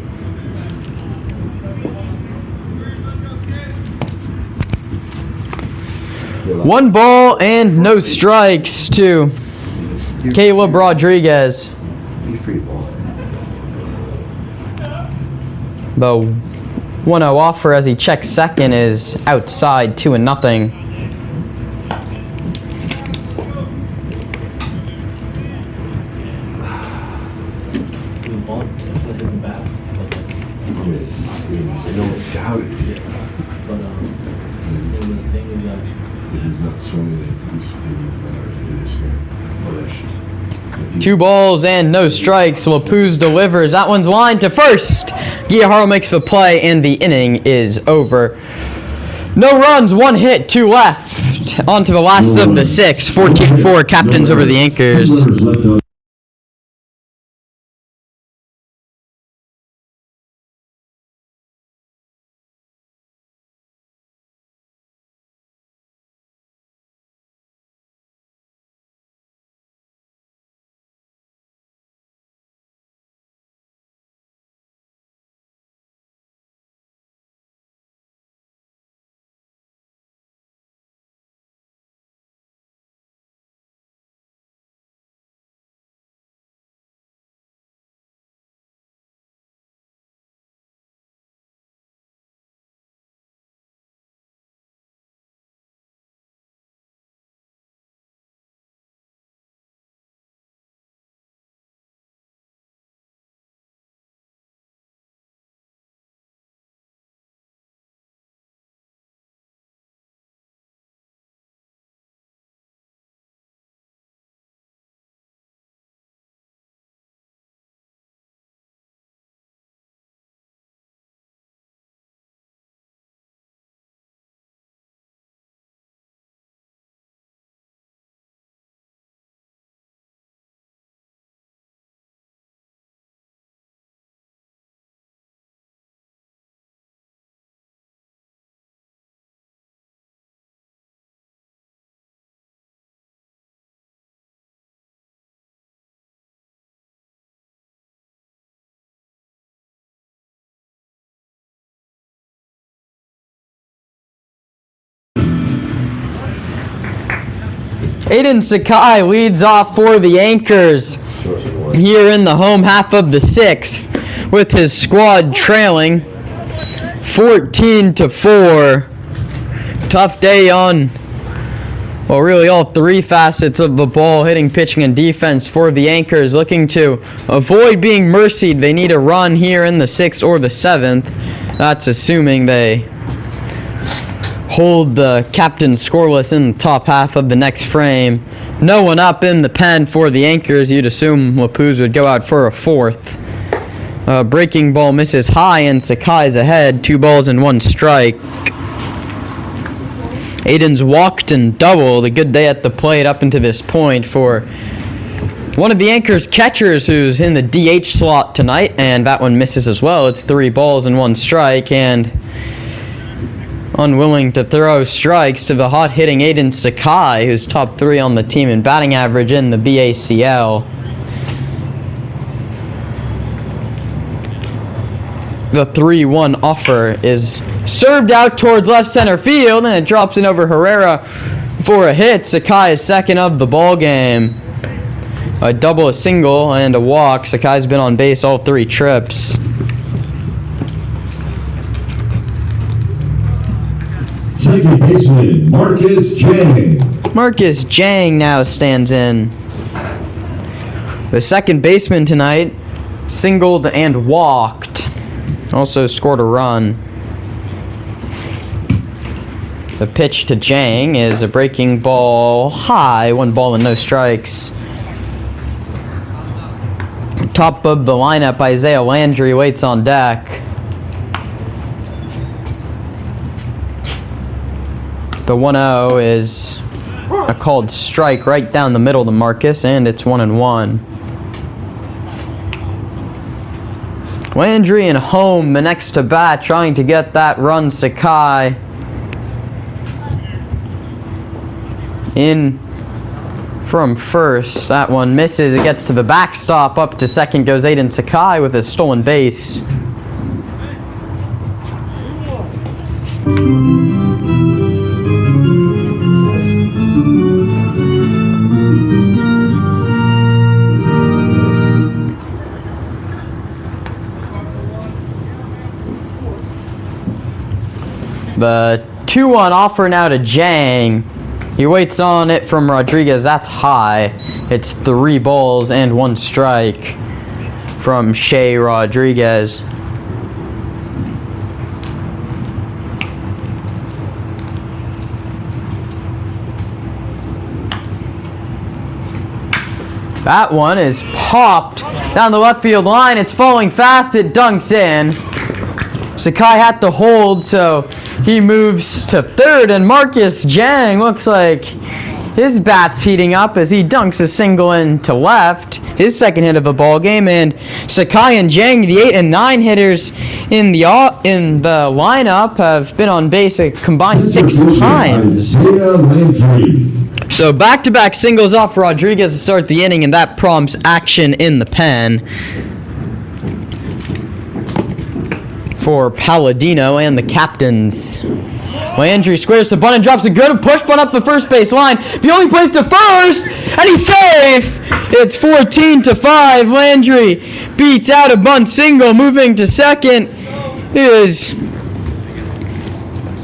One ball and no strikes to Caleb Rodriguez. The 1-0 offer as he checks second is outside, 2-0. He's not swinging it. He's 2 balls and no strikes. Wapuz delivers. That one's lined to first. Guijarro makes the play, and the inning is over. No runs, 1 hit, 2 left. On to the last of the 6. 14-4, captains over the Anchors. Runners left on Aiden Sakai leads off for the Anchors here in the home half of the 6th, with his squad trailing 14-4. Tough day on, well, really all 3 facets of the ball: hitting, pitching, and defense for the Anchors. Looking to avoid being mercied, they need a run here in the 6th or the 7th. That's assuming they hold the captain scoreless in the top half of the next frame. No one up in the pen for the Anchors. You'd assume Wapuz would go out for a 4th. Breaking ball misses high, and Sakai's ahead. 2 balls and 1 strike. Aiden's walked and doubled. A good day at the plate up into this point for one of the Anchors catchers who's in the DH slot tonight, and that one misses as well. It's 3 balls and 1 strike, and unwilling to throw strikes to the hot-hitting Aiden Sakai, who's top 3 on the team in batting average in the BACL. The 3-1 offer is served out towards left center field, and it drops in over Herrera for a hit. Sakai is second of the ball game. A double, a single, and a walk. Sakai's been on base all 3 trips. Second baseman, Marcus Jang. Marcus Jang now stands in. The second baseman tonight singled and walked. Also scored a run. The pitch to Jang is a breaking ball high, 1 ball and no strikes. Top of the lineup, Isaiah Landry waits on deck. The 1-0 is a called strike right down the middle to Marcus, and it's 1-1. Landry and home the next to bat, trying to get that run. Sakai in from first. That one misses. It gets to the backstop. Up to second goes Aiden Sakai with a stolen base. The 2-1 offer now to Jang. He waits on it from Rodriguez. That's high. It's 3 balls and 1 strike from Shea Rodriguez. That one is popped down the left field line. It's falling fast. It dunks in. Sakai had to hold, so he moves to third, and Marcus Jang looks like his bat's heating up as he dunks a single into left, his second hit of the ball game. And Sakai and Jang, the 8 and 9 hitters in the lineup, have been on base a combined 6 times. So back-to-back singles off Rodriguez to start the inning, and that prompts action in the pen for Palladino and the captains. Landry squares the bunt and drops a good push bunt up the first base line. The only place to first, and he's safe! It's 14-5. Landry beats out a bunt single. Moving to second is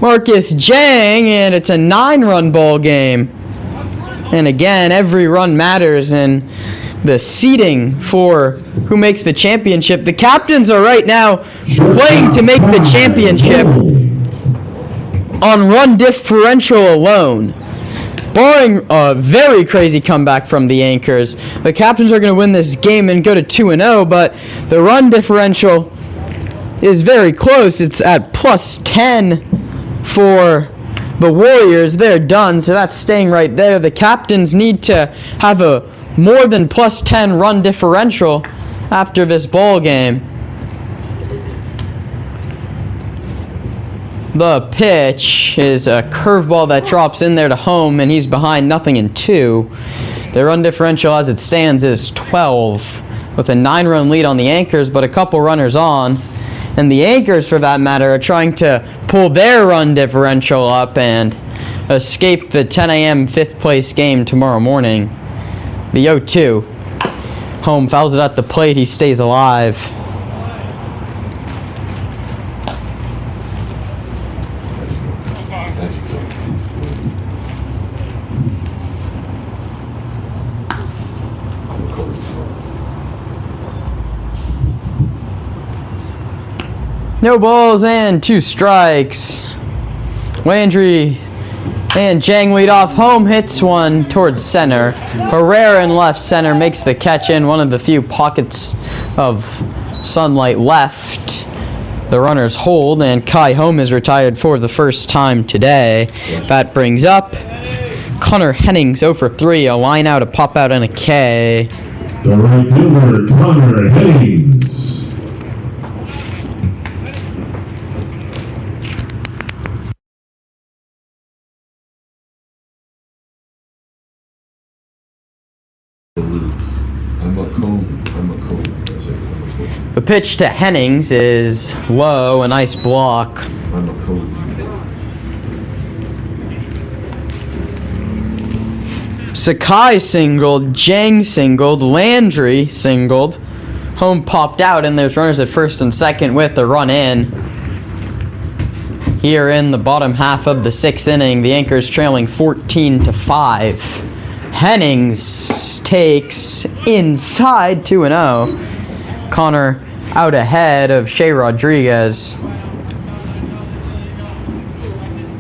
Marcus Jang, and it's a 9-run ball game. And again, every run matters in the seeding for who makes the championship. The captains are right now playing to make the championship on run differential alone. Barring a very crazy comeback from the Anchors, the captains are going to win this game and go to 2-0, but the run differential is very close. It's at +10 for the Warriors. They're done, so that's staying right there. The captains need to have a more than +10 run differential after this ball game. The pitch is a curveball that drops in there to home, and he's behind 0-2. Their run differential as it stands is 12, with a 9-run lead on the Anchors, but a couple runners on. And the Anchors, for that matter, are trying to pull their run differential up and escape the 10 a.m. 5th place game tomorrow morning. The 0-2. Home fouls it at the plate. He stays alive. No balls and 2 strikes. Landry and Jang lead off. Home hits one towards center. Herrera in left center makes the catch in one of the few pockets of sunlight left. The runners hold, and Kai Home is retired for the first time today. That brings up Connor Hennings 0 for 3, a line out, a pop out, and a K. The right fielder, Connor Hennings. I'm a cone. That's it. I'm a cone. The pitch to Hennings is low, a nice block. I'm a cone. Sakai singled, Jang singled, Landry singled. Home popped out, and there's runners at first and second with a run in. Here in the bottom half of the 6th inning, the Anchors trailing 14-5. Hennings takes inside 2-0. Connor out ahead of Shea Rodriguez.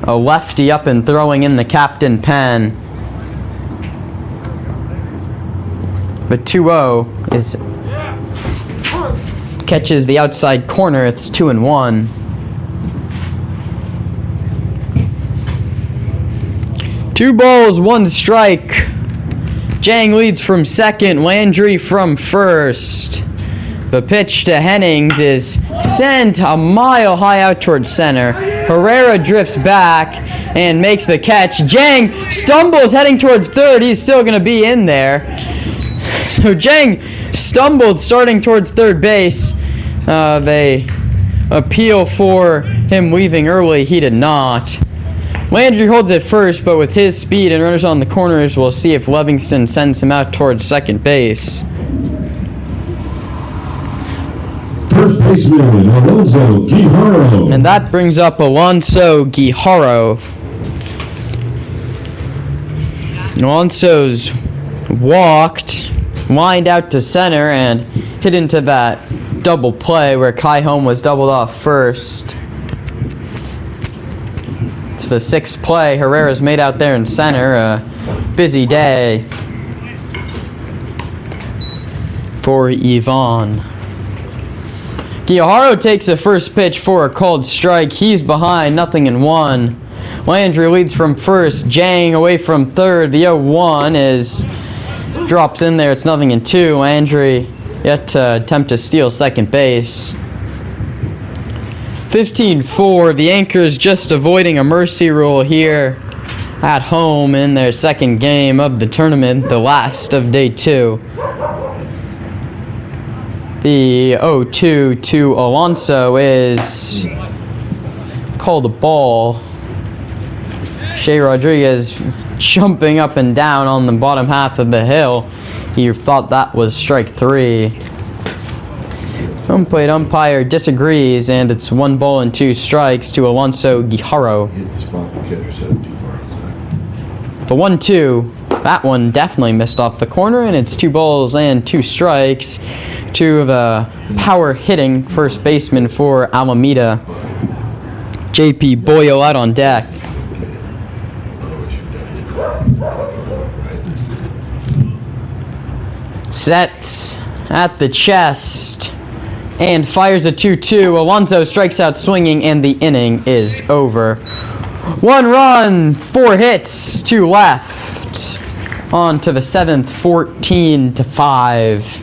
A lefty up and throwing in the captain pen. But 2-0 is catches the outside corner. It's 2-1. Two balls, one strike. Jang leads from second, Landry from first. The pitch to Hennings is sent a mile high out towards center. Herrera drifts back and makes the catch. Jang stumbles heading towards third. He's still going to be in there. So Jang stumbled starting towards third base. They appeal for him leaving early. He did not. Landry holds it first, but with his speed and runners on the corners, we'll see if Livingston sends him out towards second base. First baseman, Alonso Guijarro. And that brings up Alonso Guijarro. Alonso's walked, lined out to center, and hit into that double play where Kai Home was doubled off first. It's the 6th play Herrera's made out there in center. A busy day for Yvonne. Guijarro takes the first pitch for a called strike. He's behind, 0-1. Landry leads from first. Jang away from third. The 0-1 is drops in there. It's 0-2. Landry yet to attempt to steal second base. 15-4. The Anchors just avoiding a mercy rule here at home in their second game of the tournament, the last of day 2. The 0-2 to Alonso is called a ball. Shea Rodriguez jumping up and down on the bottom half of the hill. He thought that was strike 3. Home plate umpire disagrees, and it's 1 ball and 2 strikes to Alonso Guijarro. Hit the spot the catcher said too far outside. The 1-2, that one definitely missed off the corner, and it's 2 balls and 2 strikes to the power hitting first baseman for Alameda, JP Boyle, out on deck. Sets at the chest and fires a 2-2. Alonso strikes out swinging, and the inning is over. 1 run, 4 hits, 2 left. On to the 7th, 14-5.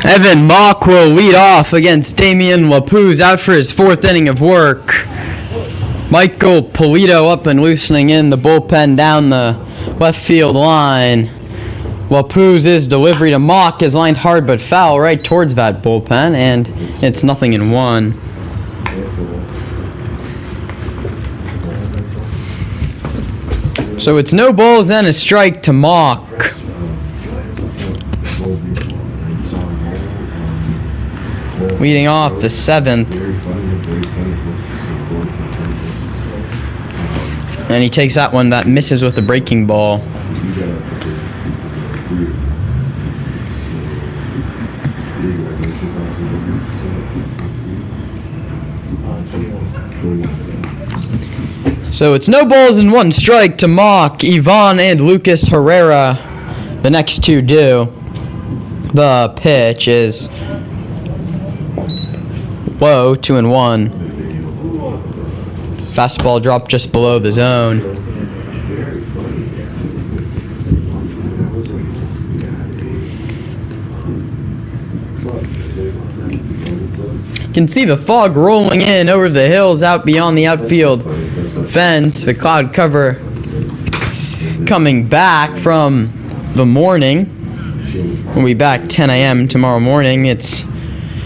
Evan Mock will lead off against Damian Wapuz out for his 4th inning of work. Michael Polito up and loosening in the bullpen down the left field line. Wapuz's delivery to Mock is lined hard but foul right towards that bullpen, and it's 0-1. So it's no balls and a strike to Mock. Leading off the 7th. And he takes that one that misses with a breaking ball. So it's no balls and 1 strike to Mock, Ivan, and Lucas Herrera. The next 2 do. The pitch is low, 2-1. Fastball dropped just below the zone. You can see the fog rolling in over the hills out beyond the outfield fence. The cloud cover coming back from the morning. We'll be back 10 a.m. tomorrow morning. Its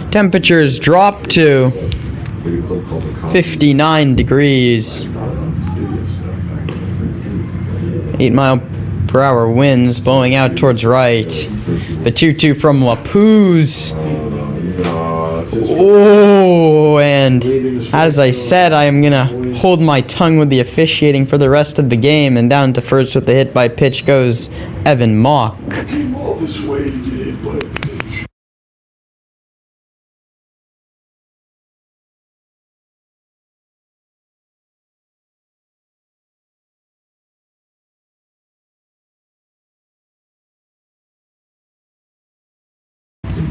temperatures drop to 59 degrees. 8-mile-per-hour winds blowing out towards right. The 2-2 from Wapuz. Oh, and as I said, I am going to hold my tongue with the officiating for the rest of the game, and down to first with the hit by pitch goes Evan Mock. All this way to get hit by a pitch.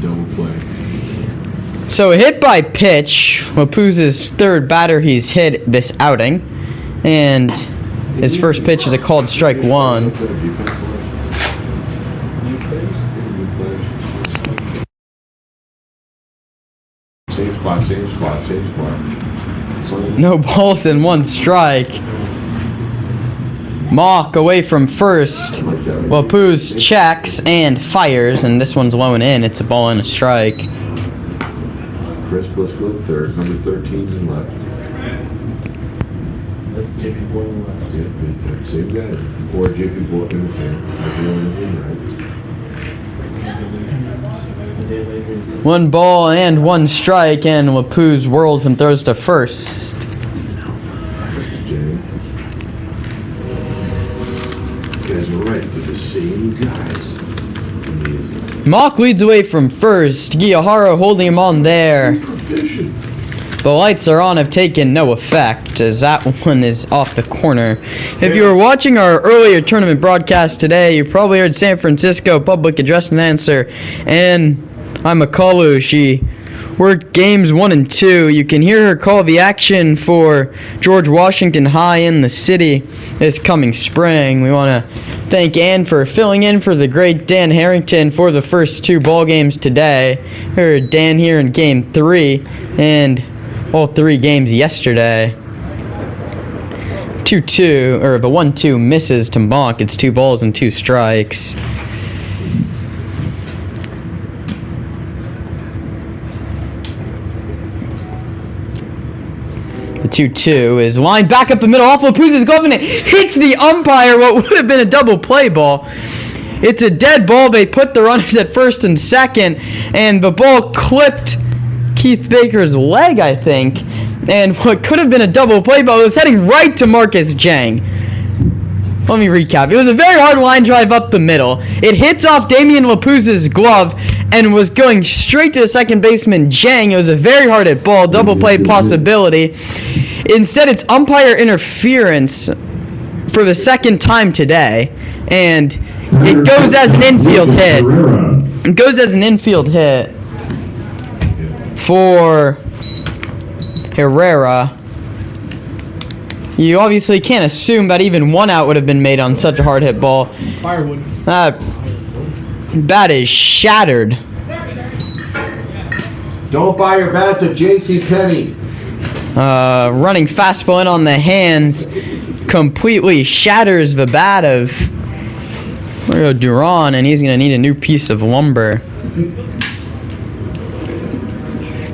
Double play. So a hit by pitch, Wapuz's 3rd batter he's hit this outing, and his first pitch is a called strike 1. Same spot. No balls and 1 strike. Mock away from first. Wapuz checks and fires, and this one's low and in. It's a ball and a strike. Chris Bliscoe, 3rd. Number 13's in left. That's JP Boy on the left. Yeah, same guy. Or JP Boy in the center. Right. 1 ball and 1 strike, and Wapuz whirls and throws to first. Guys are right. They're the same guys. Amazing. Mock leads away from first. Giyahara holding him on there. Provision. The lights are on have taken no effect, as that one is off the corner. If you were watching our earlier tournament broadcast today, you probably heard San Francisco public address announcer Ann Imakalu. She worked games 1 and 2. You can hear her call the action for George Washington High in the city this coming spring. We want to thank Ann for filling in for the great Dan Harrington for the first 2 ball games today. Heard Dan here in game 3 and all 3 games yesterday. 2-2, or the 1-2 misses to Mock. It's 2 balls and 2 strikes. The 2-2 is lined back up the middle off Wapuz's glove, and it hits the umpire what would have been a double play ball. It's a dead ball. They put the runners at first and second, and the ball clipped Keith Baker's leg, I think. And what could have been a double play ball was heading right to Marcus Jang. Let me recap. It was a very hard line drive up the middle. It hits off Damian Wapuz's glove and was going straight to the second baseman, Jang. It was a very hard hit ball, double play possibility. Instead, it's umpire interference for the 2nd time today, and it goes as an infield hit. It goes as an infield hit for Herrera. You obviously can't assume that even 1 out would have been made on such a hard hit ball. Firewood. That bat is shattered. Don't buy your bat at JCPenney. Running fastball in on the hands completely shatters the bat of Mario Duran, and he's going to need a new piece of lumber.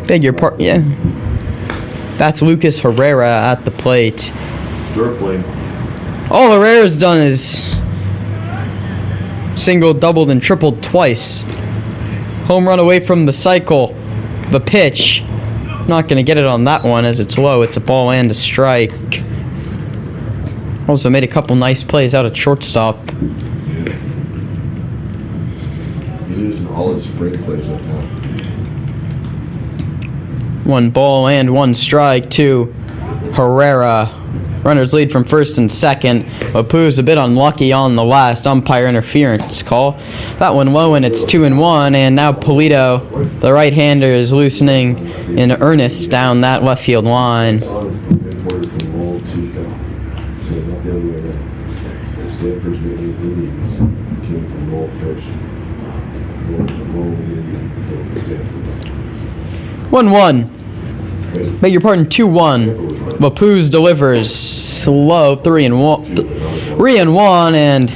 Beg your pardon. Yeah. That's Lucas Herrera at the plate. Durfling. All Herrera's done is singled, doubled, and tripled twice. Home run away from the cycle. The pitch. Not going to get it on that one as it's low. It's a ball and a strike. Also made a couple nice plays out at shortstop. He's using all his spring plays right now. 1 ball and 1 strike to Herrera. Runners lead from first and second. Wapuz a bit unlucky on the last umpire interference call. That one low and it's 2-1, and now Polito, the right-hander, is loosening in earnest down that left field line. Imported from Lowell to so not the other way around. Stanford's getting Indians came from Lowell first. Lowell Indian from Stanford. 1-1. Beg your pardon, 2-1. Wapuz delivers slow 3-1, and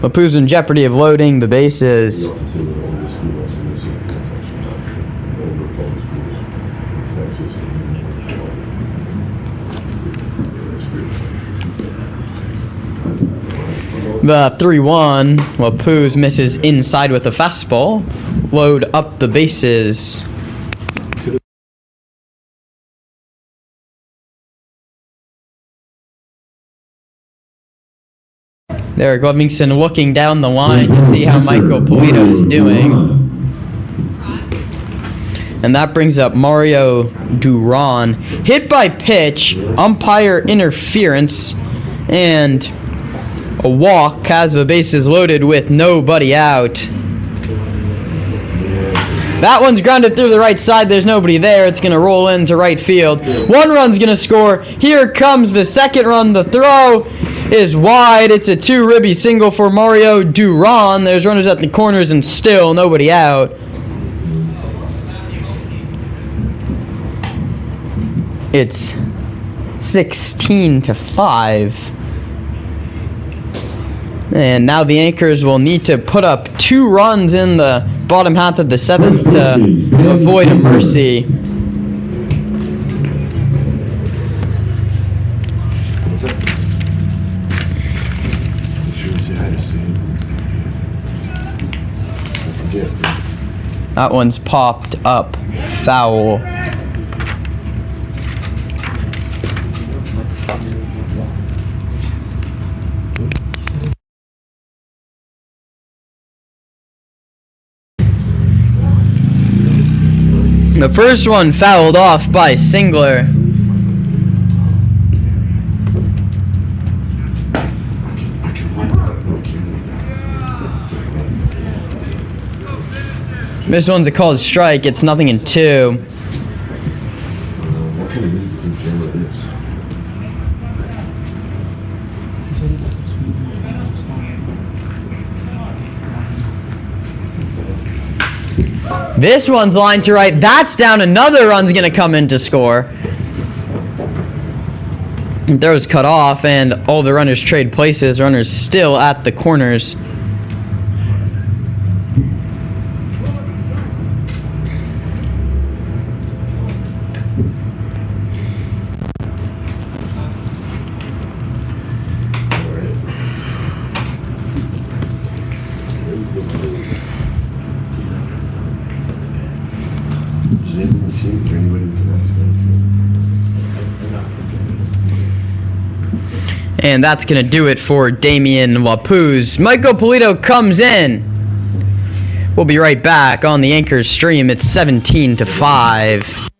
Wapuz in jeopardy of loading the bases. The 3-1, Wapuz misses inside with a fastball. Load up the bases. Derek Livingston looking down the line to see how Michael Polito is doing. And that brings up Mario Duran. Hit by pitch, umpire interference, and a walk has the bases loaded with nobody out. That one's grounded through the right side. There's nobody there. It's going to roll into right field. 1 run's going to score. Here comes the second run. The throw is wide. It's a 2-ribby single for Mario Duran. There's runners at the corners and still nobody out. It's 16-5. And now the Anchors will need to put up 2 runs in the bottom half of the 7th to avoid a mercy. That one's popped up. Foul. The first one fouled off by Singler. This one's a called strike. It's 0-2. What kind of music do you think it is? This one's line to right. That's down. Another run's going to come in to score. Throws cut off, and all the runners trade places. Runners still at the corners. And that's going to do it for Damian Wapuz. Michael Polito comes in. We'll be right back on the Anchors stream. It's 17-5.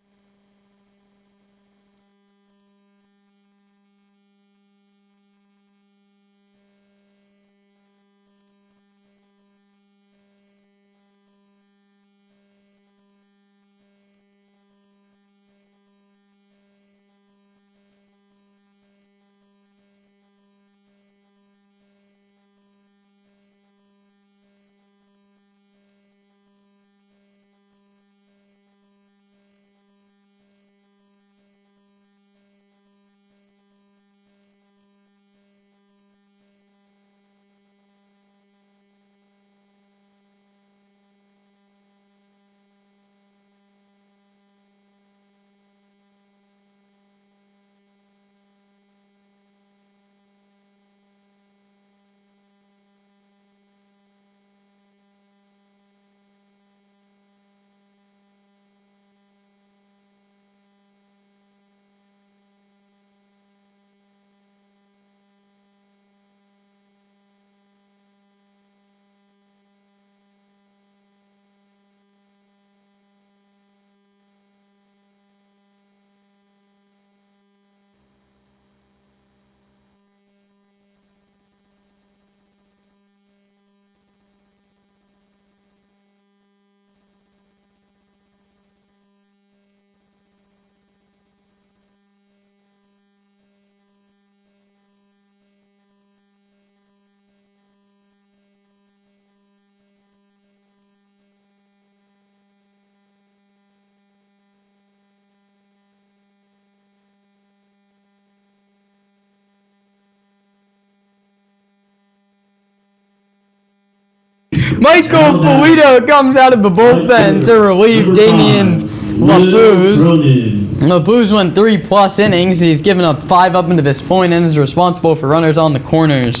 Michael Polito comes out of the bullpen to relieve Damian Wapuz. Wapuz went 3+ innings. He's given up 5 up into this point and is responsible for runners on the corners.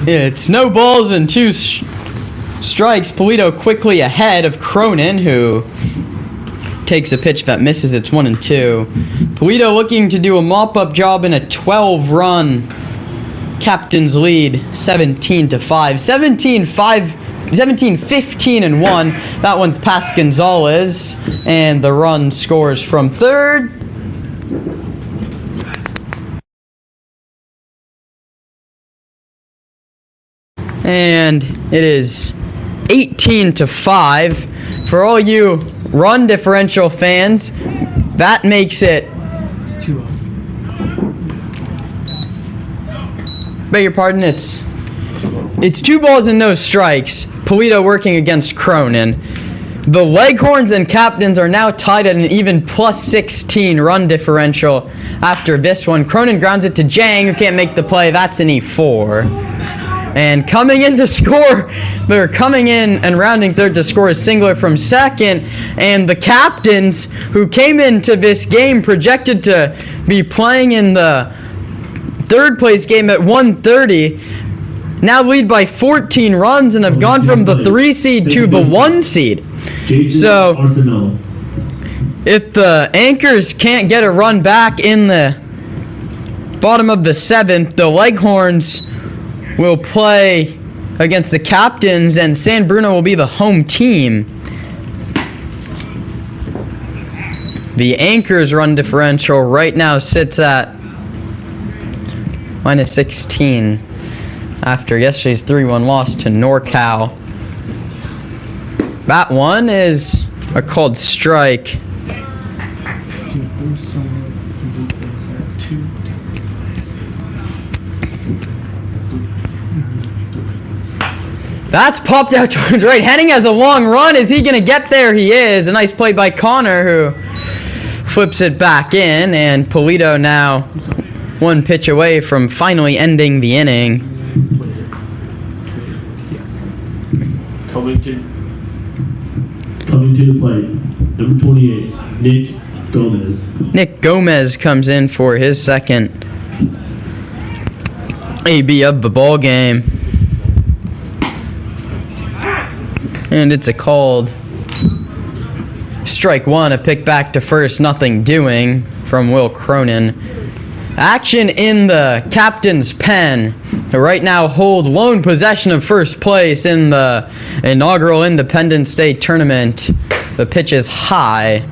It's no balls and 2 strikes. Polito quickly ahead of Cronin, who takes a pitch that misses. It's 1-2. Polito looking to do a mop-up job in a 12-run captain's lead, 17-5. 17-15-1. That one's past Gonzalez, and the run scores from third. And it is 18-5. For all you run differential fans, that makes it. Beg your pardon. It's 2 balls and no strikes. Polito working against Cronin. The Leghorns and Captains are now tied at an even +16 run differential after this one. Cronin grounds it to Jang, who can't make the play. That's an E4. And coming in to score, they're coming in and rounding third to score a singler from second. And the Captains, who came into this game projected to be playing in the third place game at 130, now lead by 14 runs and have gone from the 3 seed to the 1 seed. So, if the Anchors can't get a run back in the bottom of the 7th, the Leghorns will play against the Captains, and San Bruno will be the home team. The Anchors run differential right now sits at -16 after yesterday's 3-1 loss to NorCal. That one is a called strike. That's popped out towards right. Henning has a long run. Is he going to get there? He is. A nice play by Connor, who flips it back in. And Polito now 1 pitch away from finally ending the inning. Coming to the plate, number 28, Nick Gomez. Nick Gomez comes in for his second AB of the ball game. And it's a called strike 1, a pick back to first, nothing doing from Will Cronin. Action in the Captain's pen, who right now hold lone possession of first place in the inaugural Independence Day tournament. The pitch is high.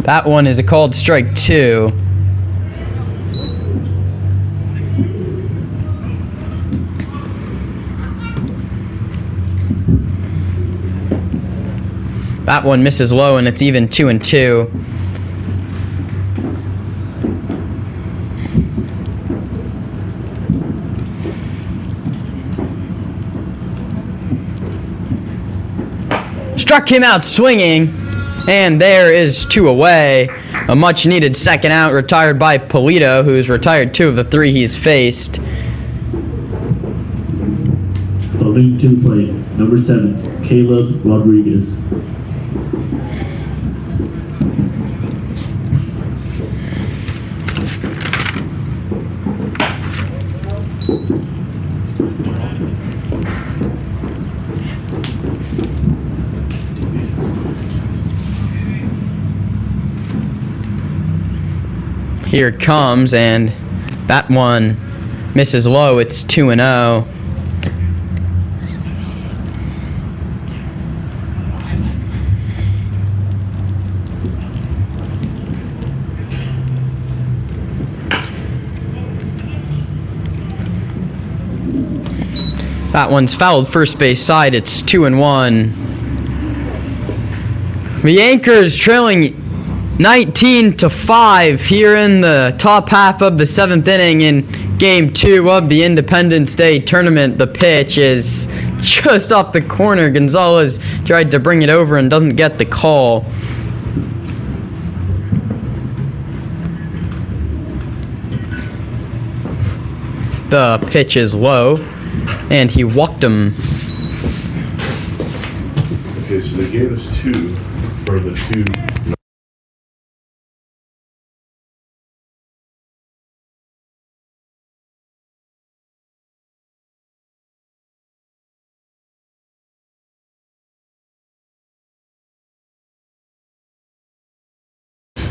That one is a called strike 2. That one misses low, and it's even 2-2. Struck him out swinging. And there is 2 away. A much-needed second out retired by Polito, who's retired 2 of the 3 he's faced. Coming to the plate, number 7, Caleb Rodriguez. Here it comes, and that one misses low. It's 2-0. That one's fouled first base side. It's 2-1. The Anchors trailing 19-5 here in the top half of the 7th inning, and Game 2 of the Independence Day tournament. The pitch is just off the corner. Gonzalez tried to bring it over and doesn't get the call. The pitch is low, and he walked him. Okay, so they gave us 2 for the 2.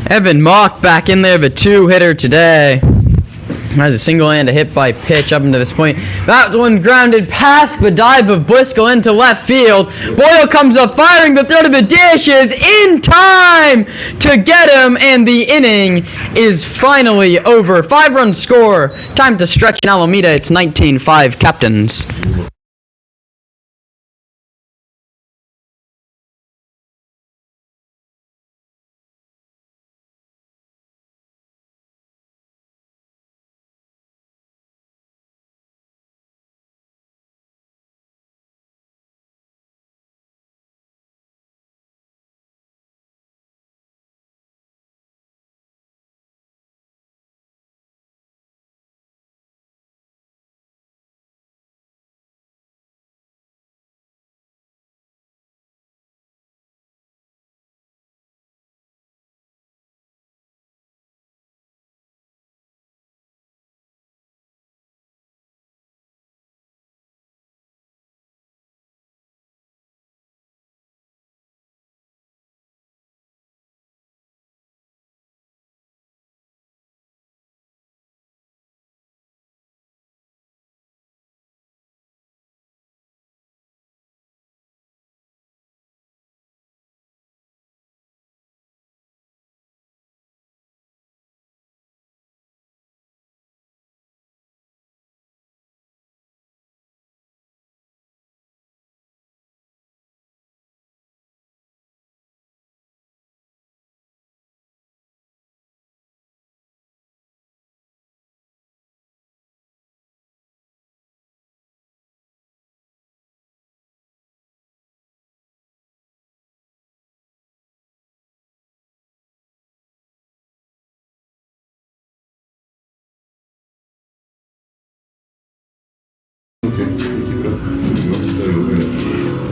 Evan Mock back in there, the 2-hitter today. Has a single and a hit by pitch up until this point. That one grounded past the dive of Blisco into left field. Boyle comes up firing, the throw to the dish is in time to get him, and the inning is finally over. 5-run score. Time to stretch in Alameda. It's 19-5 Captains.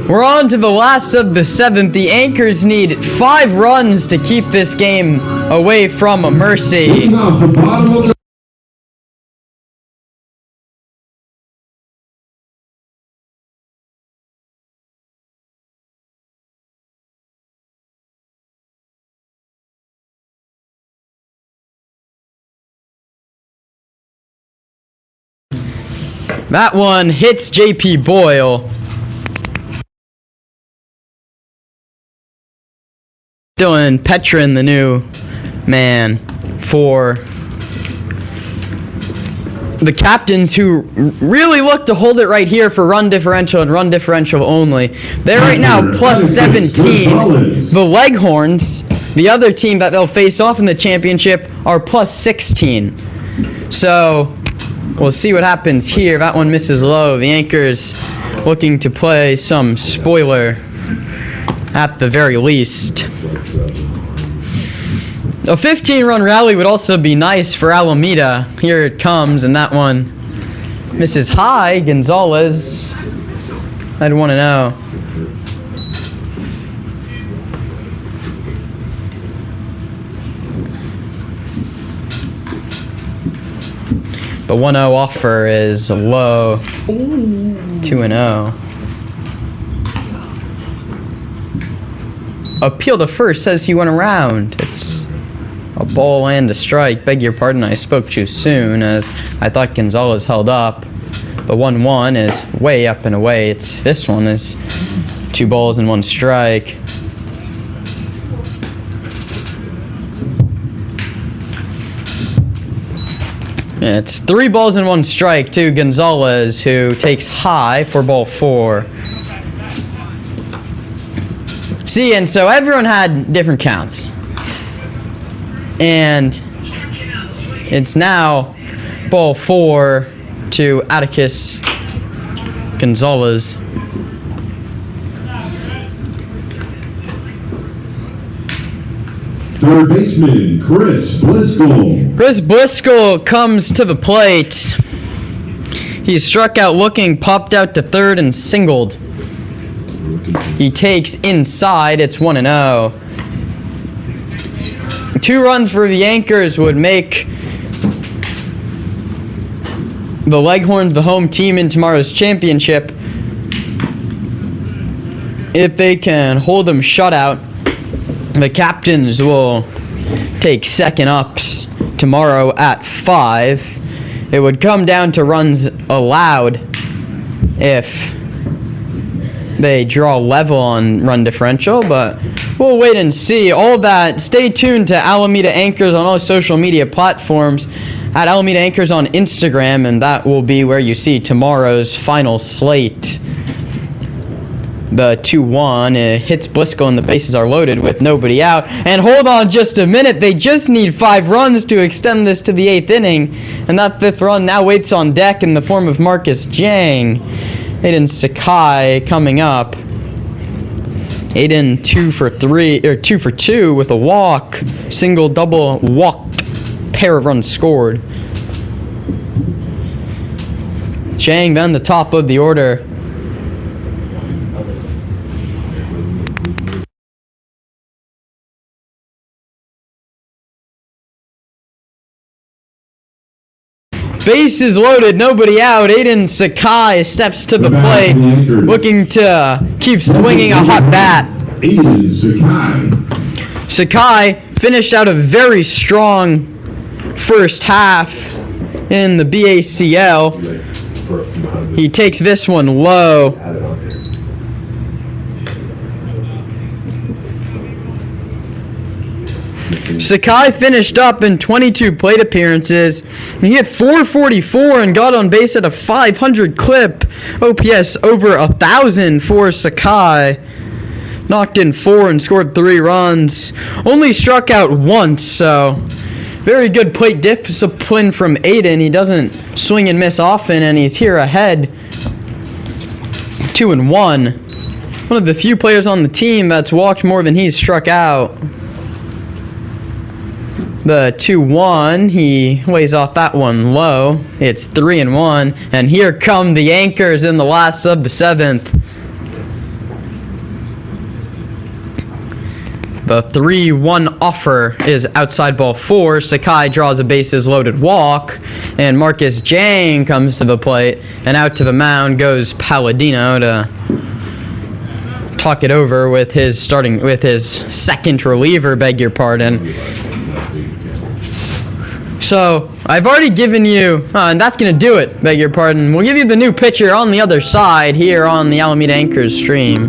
We're on to the last of the 7th. The Anchors need 5 runs to keep this game away from a mercy. That one hits JP Boyle. Dylan Petrin, the new man for the Captains, who really look to hold it right here for run differential and run differential only. They're right now plus 17. The Leghorns, the other team that they'll face off in the championship, are plus 16. So we'll see what happens here. That one misses low. The Anchors looking to play some spoiler at the very least. A 15-run rally would also be nice for Alameda. Here it comes, and that one misses high. Gonzalez, I'd want to know. The 1-0 offer is low. 2-0. Appeal to first says he went around. It's a ball and a strike. Beg your pardon, I spoke too soon, as I thought Gonzalez held up. The 1-1 is way up and away. This one is 2 balls and 1 strike. It's 3 balls and 1 strike to Gonzalez, who takes high for ball 4. See, and so everyone had different counts. And it's now ball 4 to Atticus Gonzalez. Third baseman, Chris Bliscoe. Chris Bliscoe comes to the plate. He struck out looking, popped out to third, and singled. He takes inside. It's 1-0. 2 runs for the Yankees would make the Leghorns the home team in tomorrow's championship. If they can hold them shutout, the captains will take second ups tomorrow at 5. It would come down to runs allowed if they draw level on run differential, but we'll wait and see. All that, stay tuned to Alameda Anchors on all social media platforms, at Alameda Anchors on Instagram, and that will be where you see tomorrow's final slate. The 2-1, it hits Bliscoe and the bases are loaded with nobody out. And hold on just a minute, they just need 5 runs to extend this to the 8th inning. And that 5th run now waits on deck in the form of Marcus Jang. Aiden Sakai coming up. Aiden 2 for 2 with a walk. Single, double, walk, pair of runs scored. Jang then the top of the order. Bases loaded, nobody out. Aiden Sakai steps to the plate, looking to keep swinging a hot bat. Aiden Sakai. Sakai finished out a very strong first half in the BACL. He takes this one low. Sakai finished up in 22 plate appearances. He hit .444 and got on base at a 500 clip. OPS over 1,000 for Sakai. Knocked in 4 and scored 3 runs. Only struck out once, so very good plate discipline from Aiden. He doesn't swing and miss often, and he's here ahead 2-1. One of the few players on the team that's walked more than he's struck out. The 2-1, he lays off that one low. It's 3-1, and here come the Anchors in the last of the 7th. The 3-1 offer is outside ball 4. Sakai draws a bases loaded walk, and Marcus Jang comes to the plate, and out to the mound goes Palladino to talk it over with his second reliever, beg your pardon. So, I've already given you, and that's going to do it, beg your pardon. We'll give you the new pitcher on the other side here on the Alameda Anchors stream.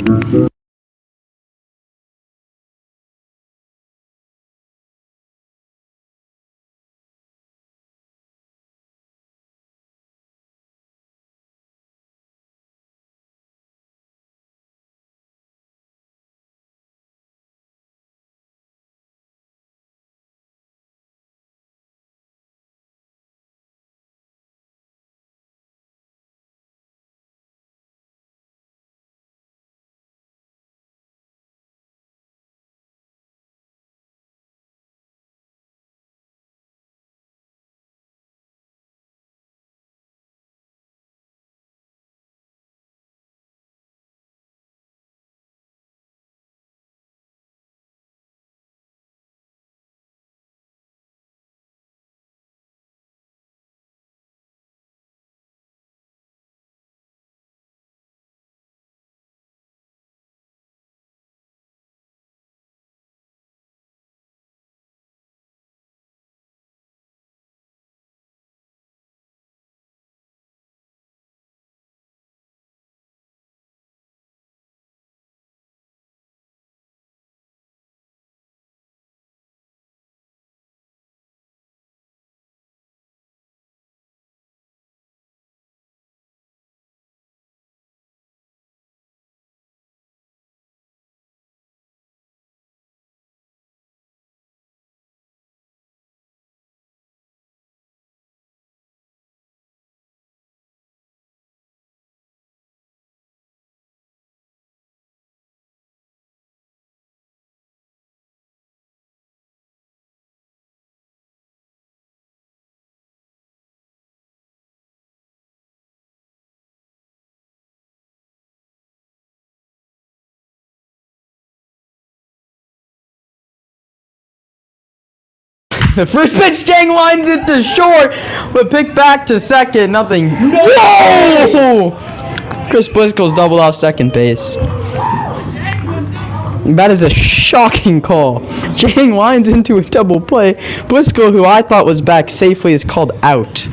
The first pitch, Chang lines it to short, but picked back to second. Nothing. Whoa! Chris Bliscoe's doubled off second base. That is a shocking call. Chang lines into a double play. Bliscoe, who I thought was back safely, is called out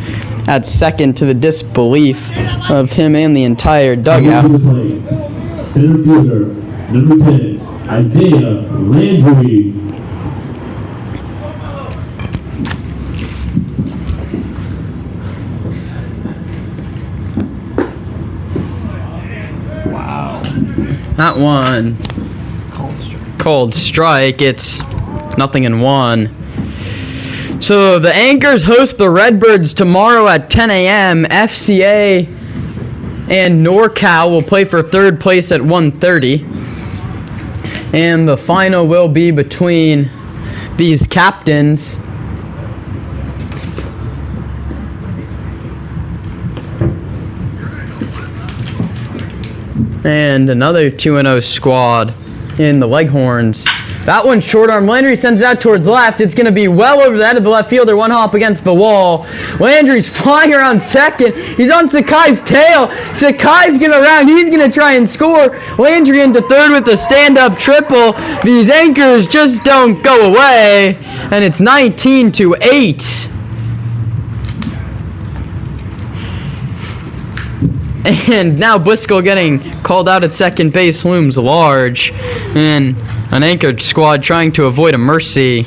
at second, to the disbelief of him and the entire dugout. To the plate, center fielder, number 10, Isaiah Landry. That one. Cold strike. It's 0-1. So the Anchors host the Redbirds tomorrow at 10 a.m. FCA and NorCal will play for third place at 1:30. And the final will be between these captains. And another 2-0 squad in the Leghorns. That one short arm. Landry sends it out towards left. It's going to be well over the head of the left fielder. One hop against the wall. Landry's flying around second. He's on Sakai's tail. Sakai's going to round. He's going to try and score. Landry into third with a stand-up triple. These Anchors just don't go away. And it's 19-8. And now Bliscoe getting called out at second base looms large. And an Anchor squad trying to avoid a mercy.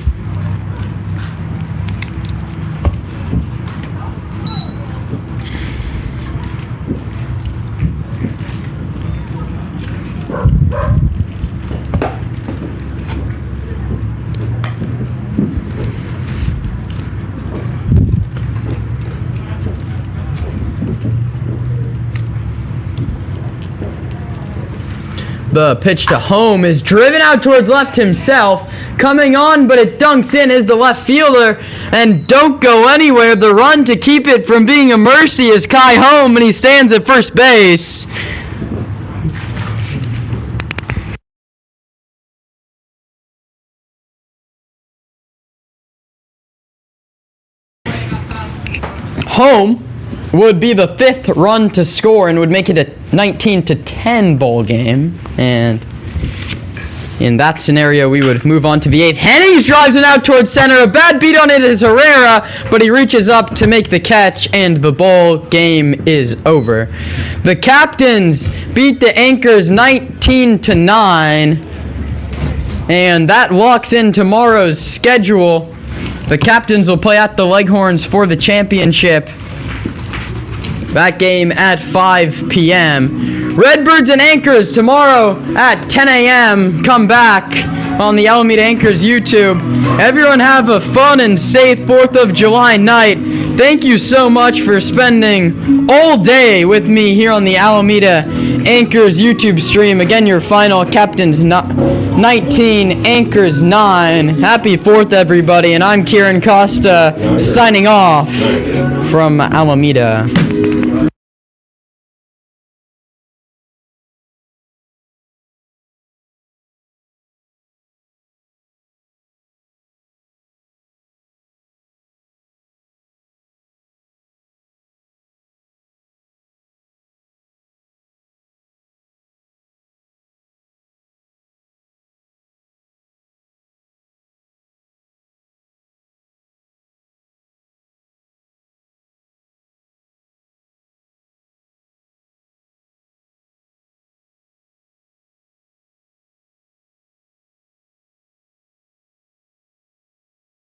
The pitch to home is driven out towards left himself. Coming on, but it dunks in is the left fielder. And don't go anywhere. The run to keep it from being a mercy is Kai Home, and he stands at first base. Home would be the fifth run to score and would make it a 19-10 ball game. And in that scenario, we would move on to the eighth. Hennings drives it out towards center. A bad beat on it is Herrera, but he reaches up to make the catch, and the ball game is over. The Captains beat the Anchors 19-9, and that locks in tomorrow's schedule. The Captains will play at the Leghorns for the championship. That game at 5 p.m. Redbirds and Anchors tomorrow at 10 a.m. Come back on the Alameda Anchors YouTube. Everyone have a fun and safe 4th of July night. Thank you so much for spending all day with me here on the Alameda Anchors YouTube stream. Again, your final Captains 19, Anchors 9. Happy 4th, everybody. And I'm Kieran Costa signing off from Alameda.